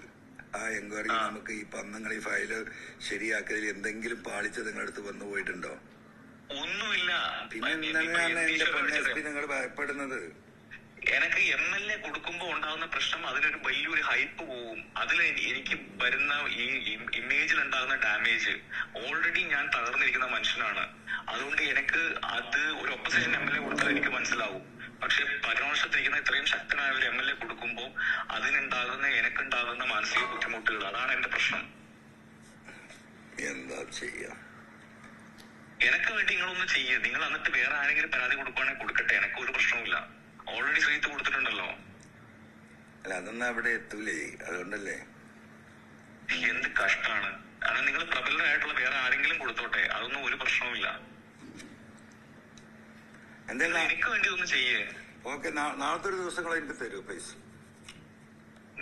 ആ എൻക്വയറി നമുക്ക് ഈ നിങ്ങൾ ഈ ഫയല് ശരിയാക്കിയതിൽ എന്തെങ്കിലും പാളിച്ച നിങ്ങളുടെ അടുത്ത് വന്നു പോയിട്ടുണ്ടോ? ഒന്നുമില്ല. പിന്നെ എന്താണ് എന്റെ SP നിങ്ങൾ ഭയപ്പെടുന്നത്? എനിക്ക് MLA കൊടുക്കുമ്പോ ഉണ്ടാകുന്ന പ്രശ്നം, അതിനൊരു വലിയൊരു ഹൈപ്പ് പോവും. അതിൽ എനിക്ക് വരുന്ന ഈ ഇമേജിൽ ഉണ്ടാകുന്ന ഡാമേജ്, ഓൾറെഡി ഞാൻ തകർന്നിരിക്കുന്ന മനുഷ്യനാണ്. അതുകൊണ്ട് എനിക്ക് അത് ഒരു ഒപ്പോസിഷൻ MLA കൊടുത്താൽ എനിക്ക് മനസ്സിലാവും. പക്ഷെ പരമർശത്തിരിക്കുന്ന ഇത്രയും ശക്തനായ ഒരു MLA കൊടുക്കുമ്പോൾ എനിക്കുണ്ടാകുന്ന മാനസിക ബുദ്ധിമുട്ടുകൾ, അതാണ് എന്റെ പ്രശ്നം. എന്താ ചെയ്യാ? എനിക്ക് വേണ്ടി നിങ്ങളൊന്നും ചെയ്യേ. നിങ്ങൾ എന്നിട്ട് വേറെ ആരെങ്കിലും പരാതി കൊടുക്കുകയാണെങ്കിൽ കൊടുക്കട്ടെ, എനിക്ക് ഒരു പ്രശ്നവുമില്ല. ഓൾറെഡി ശ്രീത്ത് കൊടുത്തിട്ടുണ്ടല്ലോ. അല്ല, അതൊന്നും അവിടെ എത്തൂലേ, അതുകൊണ്ടല്ലേ. എന്ത് കഷ്ടാണ്. കാരണം നിങ്ങൾ പ്രബലരായിട്ടുള്ള വേറെ ആരെങ്കിലും കൊടുത്തോട്ടെ, അതൊന്നും ഒരു പ്രശ്നവുമില്ല. എന്തായാലും എനിക്ക് വേണ്ടി ഒന്ന് ചെയ്യേ. ഓക്കെ, നാളത്തെ ഒരു ദിവസങ്ങൾ എനിക്ക് തരൂ പ്ലീസ്.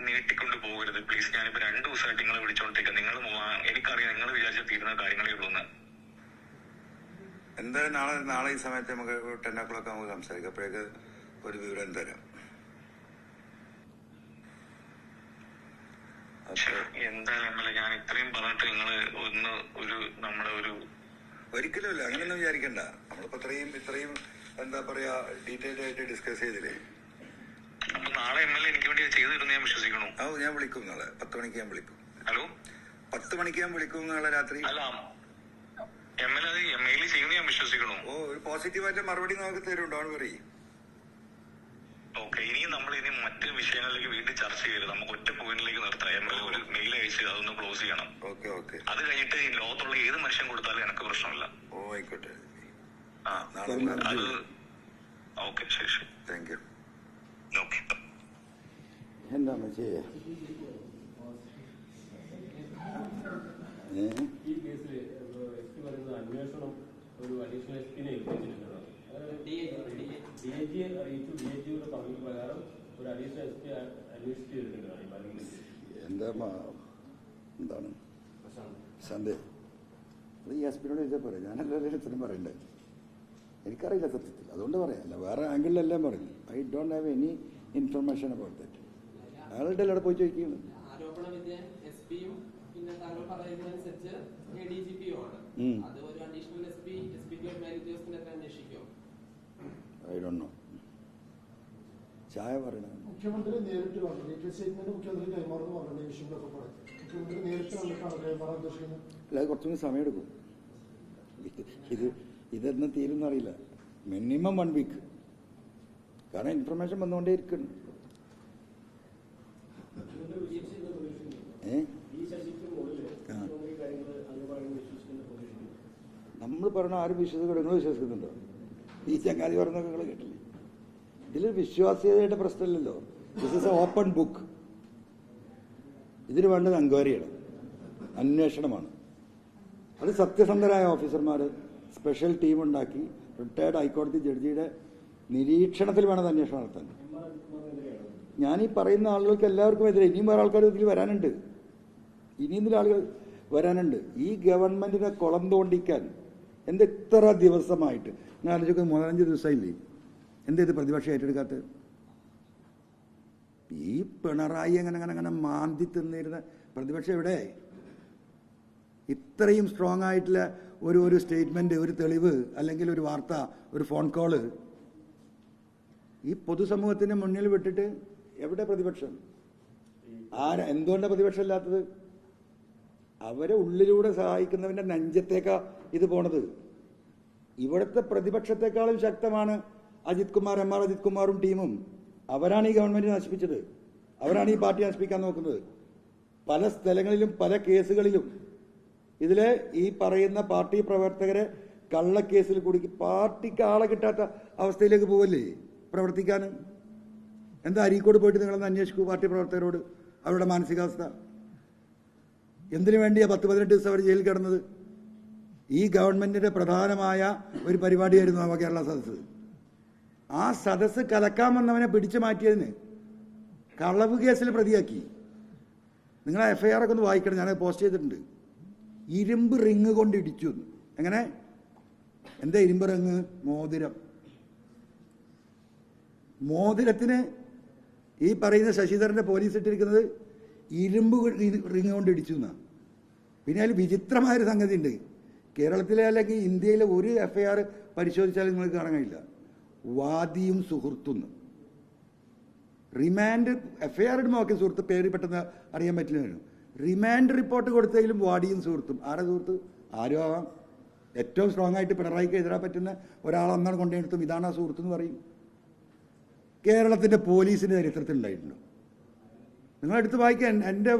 നീട്ടിക്കൊണ്ട് പോകരുത് പ്ലീസ്. ഞാനിപ്പോ 2 ദിവസമായിട്ട് നിങ്ങളെ വിളിച്ചോണ്ടിരിക്കുക. എനിക്കറിയാം നിങ്ങൾ വിചാരിച്ച തീരുന്ന കാര്യങ്ങളേ ഉള്ളൂന്ന്. എന്തായാലും നാളെ ഈ സമയത്ത് നമുക്ക് 10 o'clock നമുക്ക് സംസാരിക്കാം. അപ്പോഴേക്ക് ഒരു വിവരം തരാം. എന്തായാലും ഞാൻ ഇത്രയും പറഞ്ഞിട്ട് നിങ്ങള് ഒരിക്കലും ഇല്ല, അങ്ങനെയൊന്നും വിചാരിക്കണ്ട. നമ്മളിപ്പോ ഇത്രയും എന്താ പറയാ ഡീറ്റെയിൽഡ് ആയിട്ട് ഡിസ്കസ് ചെയ്തില്ലേ. അപ്പൊ നാളെ MLA എനിക്ക് വേണ്ടി ചെയ്തു തരുന്ന ഞാൻ വിശ്വസിക്കണോ? ഞാൻ വിളിക്കും നാളെ 10 മണിക്ക് ഞാൻ വിളിക്കും. ഹലോ, 10 മണിക്ക് ഞാൻ വിളിക്കും നാളെ രാത്രി. അല്ല, MLA മെയിൽ ചെയ്യുന്ന ഞാൻ വിശ്വസിക്കണോ? ഒരു പോസിറ്റീവായിട്ട് മറുപടി നമുക്ക് തരും. Don't worry. ഓക്കെ, ഇനി മറ്റ് വിഷയങ്ങളിലേക്ക് വീണ്ടും ചർച്ച ചെയ്യരുത്. നമുക്ക് ഒറ്റ പോയിന്റിലേക്ക് നിർത്താം. MLA ഒരു മെയിൽ അയച്ച് അതൊന്ന് ക്ലോസ് ചെയ്യണം. ഓക്കെ. അത് കഴിഞ്ഞിട്ട് ഈ ലോകത്തുള്ള ഏത് മനുഷ്യൻ കൊടുത്താലും എനിക്ക് പ്രശ്നമില്ല. ആയിക്കോട്ടെ. അത് ഓക്കെ, ശരി. Thank you. ഓക്കെ. എന്താണ് ചെയ്യാ? ഈ കേസിൽ SP പറയുന്നത് അന്വേഷണം ഒരു അഡീഷണൽ SPനെ ഏൽപ്പിച്ചിട്ടുണ്ടോ? DIG അറിയിച്ചു. DIGയുടെ പറഞ്ഞ പ്രകാരം ഒരു അഡീഷണൽ SP അന്വേഷിച്ച് ചെയ്തിട്ടുണ്ടോ? എന്താണ് സന്ധ്യ? അത് ഈ SP നോട് ചോദിച്ചാൽ പറയാം. ഞാനല്ലേ ഇത്രയും പറയണ്ടേ? എനിക്കറിയില്ല സത്യത്തിൽ, അതുകൊണ്ട് പറയാമല്ല. വേറെ ആംഗിളിലെല്ലാം പറഞ്ഞു. I don't have any information about that. അയാളുടെ അവിടെ പോയി ചോദിക്കുകയാണ്. ആരോപണ വിധേയൻ SP-യും പിന്നെ താങ്കൾ പറയുന്നതനുസരിച്ച് ADGP-യുമാണ്. അത് ഒരു അഡീഷണൽ SP-ക്ക് ഒരു മേലുദ്യോഗസ്ഥനെ അന്വേഷിക്കുമോ? I don't know. ചായ പറയണത് മുഖ്യമന്ത്രി നേരിട്ട് കണ്ടു. സ്റ്റേറ്റ്മെന്റ് മുഖ്യമന്ത്രി കൈമാറുന്നു പറഞ്ഞ വിഷയങ്ങളൊക്കെ പറഞ്ഞു. മുഖ്യമന്ത്രി നേരിട്ട് കണ്ടിട്ടാണ് കൈമാറാൻ ഉദ്ദേശിക്കുന്നത്. അല്ല, അത് കുറച്ചുകൂടി സമയമെടുക്കും. ഇതെന്ന് തീരുന്നറിയില്ല. Minimum 1 week. കാരണം ഇൻഫർമേഷൻ വന്നുകൊണ്ടേ ഇരിക്കുന്നു. നമ്മൾ പറഞ്ഞ ആരും വിശ്വസിക്കണം. നിങ്ങൾ വിശ്വസിക്കുന്നുണ്ടോ? ഈ ചങ്ങാതി പറഞ്ഞൊക്കെ നിങ്ങൾ കേട്ടില്ലേ? ഇതിൽ വിശ്വാസ്യതയുടെ പ്രശ്നമില്ലല്ലോ. This is a open book. ഇതിന് വേണ്ടത് എൻക്വയറിയാണ്, അന്വേഷണമാണ്. അത് സത്യസന്ധരായ ഓഫീസർമാർ സ്പെഷ്യൽ ടീമുണ്ടാക്കി റിട്ടയർഡ് ഹൈക്കോടതി ജഡ്ജിയുടെ നിരീക്ഷണത്തിൽ വേണം അന്വേഷണം നടത്താൻ. ഞാനീ പറയുന്ന ആളുകൾക്ക് എല്ലാവർക്കും എതിരെ ഇനിയും വേറെ ആൾക്കാർ ഇതിൽ വരാനുണ്ട്. ഇനിയും ഇതിൽ ആളുകൾ വരാനുണ്ട്. ഈ ഗവൺമെന്റിനെ കുളം തോണ്ടിക്കാൻ ഇത്ര ദിവസമായിട്ട് ഞാൻ ആലോചിക്കുക. 15 ദിവസമായില്ലേ ഇത് പ്രതിപക്ഷ ഏറ്റെടുക്കാത്തത്? ഈ പിണറായി അങ്ങനെ മാന്തി തിന്നിരുന്ന പ്രതിപക്ഷം എവിടെ? ഇത്രയും സ്ട്രോങ് ആയിട്ടുള്ള ഒരു സ്റ്റേറ്റ്മെന്റ്, ഒരു തെളിവ്, അല്ലെങ്കിൽ ഒരു വാർത്ത, ഒരു ഫോൺ കോള് ഈ പൊതുസമൂഹത്തിന് മുന്നിൽ വിട്ടിട്ട് എവിടെ പ്രതിപക്ഷം? എന്തുകൊണ്ടാണ് പ്രതിപക്ഷം ഇല്ലാത്തത്? അവരെ ഉള്ളിലൂടെ സഹായിക്കുന്നവന്റെ നെഞ്ചത്തേക്കാ ഇത് പോണത്. ഇവിടുത്തെ പ്രതിപക്ഷത്തെക്കാളും ശക്തമാണ് അജിത് കുമാർ, എം.ആർ. അജിത് കുമാറും ടീമും. അവരാണ് ഈ ഗവൺമെന്റ് നശിപ്പിച്ചത്, അവരാണ് ഈ പാർട്ടി നശിപ്പിക്കാൻ നോക്കുന്നത്. പല സ്ഥലങ്ങളിലും പല കേസുകളിലും ഇതിലെ ഈ പറയുന്ന പാർട്ടി പ്രവർത്തകരെ കള്ളക്കേസിൽ കുടുക്കി പാർട്ടിക്ക് ആളെ കിട്ടാത്ത അവസ്ഥയിലേക്ക് പോവല്ലേ പ്രവർത്തിക്കാൻ? എന്താ അരീക്കോട് പോയിട്ട് നിങ്ങളൊന്ന് അന്വേഷിക്കൂ പാർട്ടി പ്രവർത്തകരോട് അവരുടെ മാനസികാവസ്ഥ. എന്തിനു വേണ്ടിയാ 10-18 ദിവസം അവർ ജയിലിൽ കിടന്നത്? ഈ ഗവൺമെന്റിന്റെ പ്രധാനമായ ഒരു പരിപാടിയായിരുന്നു നവകേരള സദസ്സ്. ആ സദസ്സ് കലക്കാൻ വന്നവനെ പിടിച്ചു മാറ്റിയതിന് കളവ് കേസിൽ പ്രതിയാക്കി. നിങ്ങൾ FIR ഒക്കെ ഒന്ന് വായിക്കണം, ഞാൻ പോസ്റ്റ് ചെയ്തിട്ടുണ്ട്. ഇരുമ്പ് റിങ് കൊണ്ട് ഇടിച്ചു. എങ്ങനെ? എന്താ ഇരുമ്പ് റിങ്? മോതിരത്തിന് ഈ പറയുന്ന ശശിധരന്റെ പോലീസ് ഇട്ടിരിക്കുന്നത് ഇരുമ്പ് റിങ് കൊണ്ട് ഇടിച്ചു എന്നാ. പിന്നെ അതിൽ വിചിത്രമായൊരു സംഗതി ഉണ്ട്. കേരളത്തിലെ അല്ലെങ്കിൽ ഇന്ത്യയിലെ ഒരു FIR പരിശോധിച്ചാലും നിങ്ങൾക്ക് കാണാൻ കഴിയില്ല. വാദിയും സുഹൃത്തും. റിമാൻഡ് FIR നോക്കിയ സുഹൃത്ത് പേര് പെട്ടെന്ന് അറിയാൻ പറ്റില്ല. റിമാൻഡ് റിപ്പോർട്ട് കൊടുത്തതിലും വാടിയും സുഹൃത്തും. ആരെ സുഹൃത്ത്? ആരും ആവാം. ഏറ്റവും സ്ട്രോങ് ആയിട്ട് പിണറായിക്ക് എതിരാൻ പറ്റുന്ന ഒരാൾ അന്നാണ് കൊണ്ടുവന്നിടത്തും ഇതാണ് ആ സുഹൃത്ത് എന്ന് പറയും. കേരളത്തിന്റെ പോലീസിന്റെ ചരിത്രത്തിൽ ഉണ്ടായിട്ടുണ്ടോ? നിങ്ങളെടുത്ത് വായിക്കാൻ, എൻ്റെ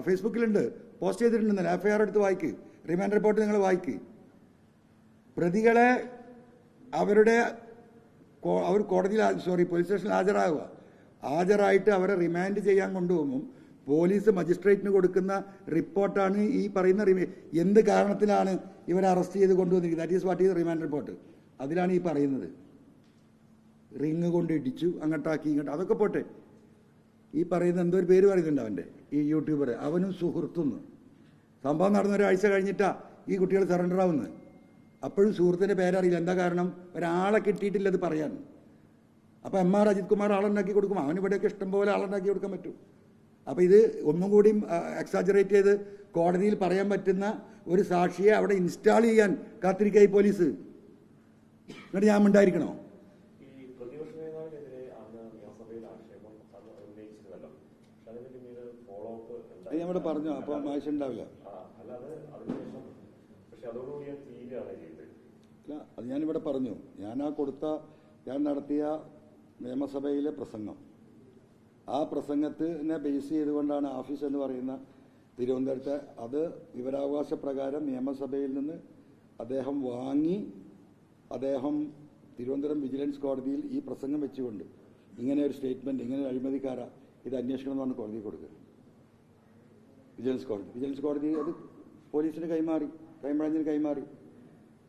ഫേസ്ബുക്കിലുണ്ട്, പോസ്റ്റ് ചെയ്തിട്ടുണ്ടെന്നല്ല. FIR എടുത്ത് വായിക്ക്, റിമാൻഡ് റിപ്പോർട്ട് നിങ്ങൾ വായിക്ക്. പ്രതികളെ അവർ കോടതിയിൽ പോലീസ് സ്റ്റേഷനിൽ ഹാജരായിട്ട് അവരെ റിമാൻഡ് ചെയ്യാൻ കൊണ്ടുപോകുമ്പോൾ പോലീസ് മജിസ്ട്രേറ്റിന് കൊടുക്കുന്ന റിപ്പോർട്ടാണ് ഈ പറയുന്ന എന്ത് കാരണത്തിലാണ് ഇവരെ അറസ്റ്റ് ചെയ്ത് കൊണ്ടുവന്നിരിക്കുന്നത്. That is what is remand report. അതിലാണ് ഈ പറയുന്നത്. റിങ് കൊണ്ട് ഇടിച്ചു, അങ്ങോട്ടാക്കി ഇങ്ങോട്ട്, അതൊക്കെ പോട്ടെ. ഈ പറയുന്ന എന്തോ ഒരു പേര് പറയുന്നുണ്ട് അവൻ്റെ, ഈ യൂട്യൂബർ, അവനും സുഹൃത്തുന്ന്. സംഭവം നടന്ന ഒരാഴ്ച കഴിഞ്ഞിട്ടാ ഈ കുട്ടികൾ സറണ്ടർ ആവുന്നത്. അപ്പോഴും സുഹൃത്തിൻ്റെ പേരറിയില്ല. എന്താ കാരണം? ഒരാളെ കിട്ടിയിട്ടില്ല അത് പറയാൻ. അപ്പോൾ M.R. അജിത് കുമാർ ആളുണ്ടാക്കി കൊടുക്കും. അവന് ഇവിടെയൊക്കെ ഇഷ്ടംപോലെ ആളുണ്ടാക്കി കൊടുക്കാൻ പറ്റും. അപ്പോൾ ഇത് ഒന്നും കൂടിയും എക്സാജറേറ്റ് ചെയ്ത് കോടതിയിൽ പറയാൻ പറ്റുന്ന ഒരു സാക്ഷിയെ അവിടെ ഇൻസ്റ്റാൾ ചെയ്യാൻ കാത്തിരിക്കുക ഈ പോലീസ്. എന്നിട്ട് ഞാൻ ഉണ്ടായിരിക്കണോ? അത് ഞാൻ ഇവിടെ പറഞ്ഞു. അപ്പോൾ ആവശ്യം ഉണ്ടാവില്ല. അത് ഞാനിവിടെ പറഞ്ഞു. ഞാൻ നടത്തിയ നിയമസഭയിലെ പ്രസംഗം, ആ പ്രസംഗത്തിനെ ബേസ് ചെയ്തുകൊണ്ടാണ് ആഫീസ് എന്ന് പറയുന്ന തിരുവനന്തപുരത്തെ, അത് വിവരാവകാശ പ്രകാരം നിയമസഭയിൽ നിന്ന് അദ്ദേഹം വാങ്ങി, അദ്ദേഹം തിരുവനന്തപുരം വിജിലൻസ് കോടതിയിൽ ഈ പ്രസംഗം വെച്ചുകൊണ്ട് ഇങ്ങനെ ഒരു സ്റ്റേറ്റ്മെന്റ്, ഇങ്ങനെ ഒരു അഴിമതിക്കാര, ഇത് അന്വേഷിക്കണം എന്നാണ് കോടതി കൊടുക്കുക. വിജിലൻസ് കോടതി അത് പോലീസിന് കൈമാറി, ക്രൈംബ്രാഞ്ചിന് കൈമാറി,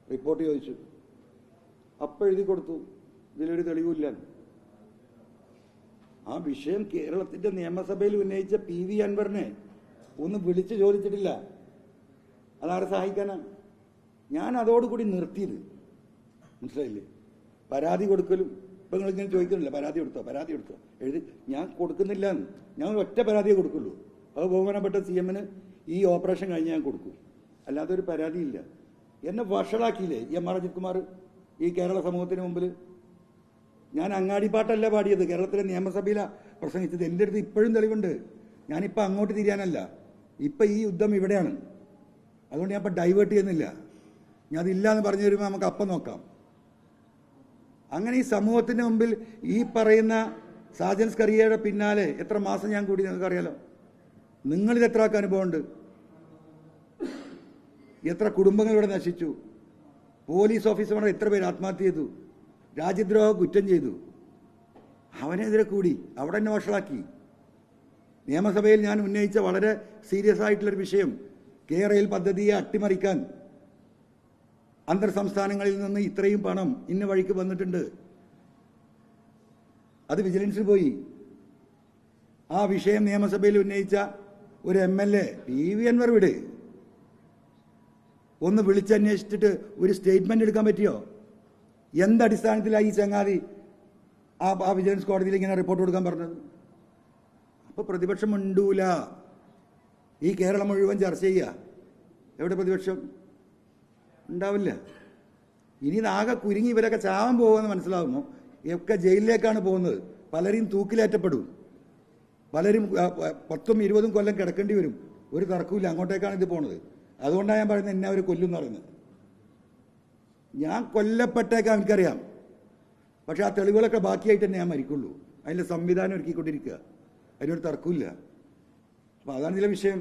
റിപ്പോർട്ട് ചോദിച്ചു. അപ്പം എഴുതി കൊടുത്തു, ഇതിലൊരു തെളിവില്ല. ആ വിഷയം കേരളത്തിന്റെ നിയമസഭയിൽ ഉന്നയിച്ച PV അൻവറിനെ ഒന്ന് വിളിച്ച് ചോദിച്ചിട്ടില്ല. അതാരെ സഹായിക്കാനാണ്? ഞാൻ അതോടുകൂടി നിർത്തിയത്. മനസ്സിലായില്ലേ? പരാതി കൊടുക്കലും ഇപ്പം നിങ്ങളിങ്ങനെ ചോദിക്കുന്നില്ല, പരാതി കൊടുത്തോ എഴുതി. ഞാൻ കൊടുക്കുന്നില്ല, ഞാൻ ഒറ്റ പരാതിയെ കൊടുക്കുള്ളൂ. അത് ബഹുമാനപ്പെട്ട CM-ന് ഈ ഓപ്പറേഷൻ കഴിഞ്ഞ് ഞാൻ കൊടുക്കും. അല്ലാതെ ഒരു പരാതിയില്ല. എന്നെ വഷളാക്കിയില്ലേ M.R. അജിത് കുമാർ ഈ കേരള സമൂഹത്തിന് മുമ്പിൽ? ഞാൻ അങ്ങാടിപ്പാട്ടല്ല പാടിയത്, കേരളത്തിലെ നിയമസഭയിലാണ് പ്രസംഗിച്ചത്. എൻ്റെ അടുത്ത് ഇപ്പോഴും തെളിവുണ്ട്. ഞാനിപ്പോൾ അങ്ങോട്ട് തിരിയാനല്ല, ഇപ്പം ഈ യുദ്ധം ഇവിടെയാണ്. അതുകൊണ്ട് ഞാൻ ഇപ്പം ഡൈവേർട്ട് ചെയ്യുന്നില്ല. ഞാൻ അതില്ല എന്ന് പറഞ്ഞു തരുമ്പോൾ നമുക്ക് അപ്പം നോക്കാം. അങ്ങനെ ഈ സമൂഹത്തിന് മുമ്പിൽ ഈ പറയുന്ന സാജൻ സ്കറിയയുടെ പിന്നാലെ എത്ര മാസം ഞാൻ കൂടി നിങ്ങൾക്കറിയാലോ. നിങ്ങളിത് എത്ര ആൾക്ക് അനുഭവമുണ്ട്? എത്ര കുടുംബങ്ങൾ ഇവിടെ നശിച്ചു? പോലീസ് ഓഫീസർമാർ എത്ര പേര് ആത്മഹത്യ ചെയ്തു? രാജ്യദ്രോഹ കുറ്റം ചെയ്തു. അവനെതിരെ കൂടി അവിടെ തന്നെ വഷളാക്കി. നിയമസഭയിൽ ഞാൻ ഉന്നയിച്ച വളരെ സീരിയസ് ആയിട്ടുള്ളൊരു വിഷയം, KRL പദ്ധതിയെ അട്ടിമറിക്കാൻ അന്തർ സംസ്ഥാനങ്ങളിൽ നിന്ന് ഇത്രയും പണം ഇന്ന വഴിക്ക് വന്നിട്ടുണ്ട്, അത് വിജിലൻസിൽ പോയി. ആ വിഷയം നിയമസഭയിൽ ഉന്നയിച്ച ഒരു MLA PV അൻവർ വിട് ഒന്ന് വിളിച്ചന്വേഷിച്ചിട്ട് ഒരു സ്റ്റേറ്റ്മെന്റ് എടുക്കാൻ പറ്റിയോ? എന്തടിസ്ഥാനത്തിലാണ് ഈ ചങ്ങാതി ആ വിജിലൻസ് കോടതിയിൽ ഇങ്ങനെ റിപ്പോർട്ട് കൊടുക്കാൻ പറഞ്ഞത്? അപ്പോൾ പ്രതിപക്ഷം ഉണ്ടൂല. ഈ കേരളം മുഴുവൻ ചർച്ച ചെയ്യുക. എവിടെ പ്രതിപക്ഷം? ഉണ്ടാവില്ല. ഇനി ആകെ കുരുങ്ങി ഇവരൊക്കെ ചാവാൻ പോകുമെന്ന് മനസ്സിലാകുന്നു. ഒക്കെ ജയിലിലേക്കാണ് പോകുന്നത്. പലരും തൂക്കിലേറ്റപ്പെടും, പലരും 10-20 കൊല്ലം കിടക്കേണ്ടി വരും. ഒരു തർക്കമില്ല, അങ്ങോട്ടേക്കാണ് ഇത് പോണത്. അതുകൊണ്ടാണ് ഞാൻ പറയുന്നത് എന്നെ അവർ കൊല്ലുമെന്ന് പറയുന്നത്. ഞാൻ കൊല്ലപ്പെട്ടേക്കാൻ എനിക്കറിയാം, പക്ഷെ ആ തെളിവുകളൊക്കെ ബാക്കിയായിട്ട് തന്നെ ഞാൻ മരിക്കുള്ളൂ. അതിൻ്റെ സംവിധാനം ഒരുക്കിക്കൊണ്ടിരിക്കുക, അതിനൊരു തർക്കമില്ല. അപ്പോൾ അതാണ് ഇതിലെ വിഷയം.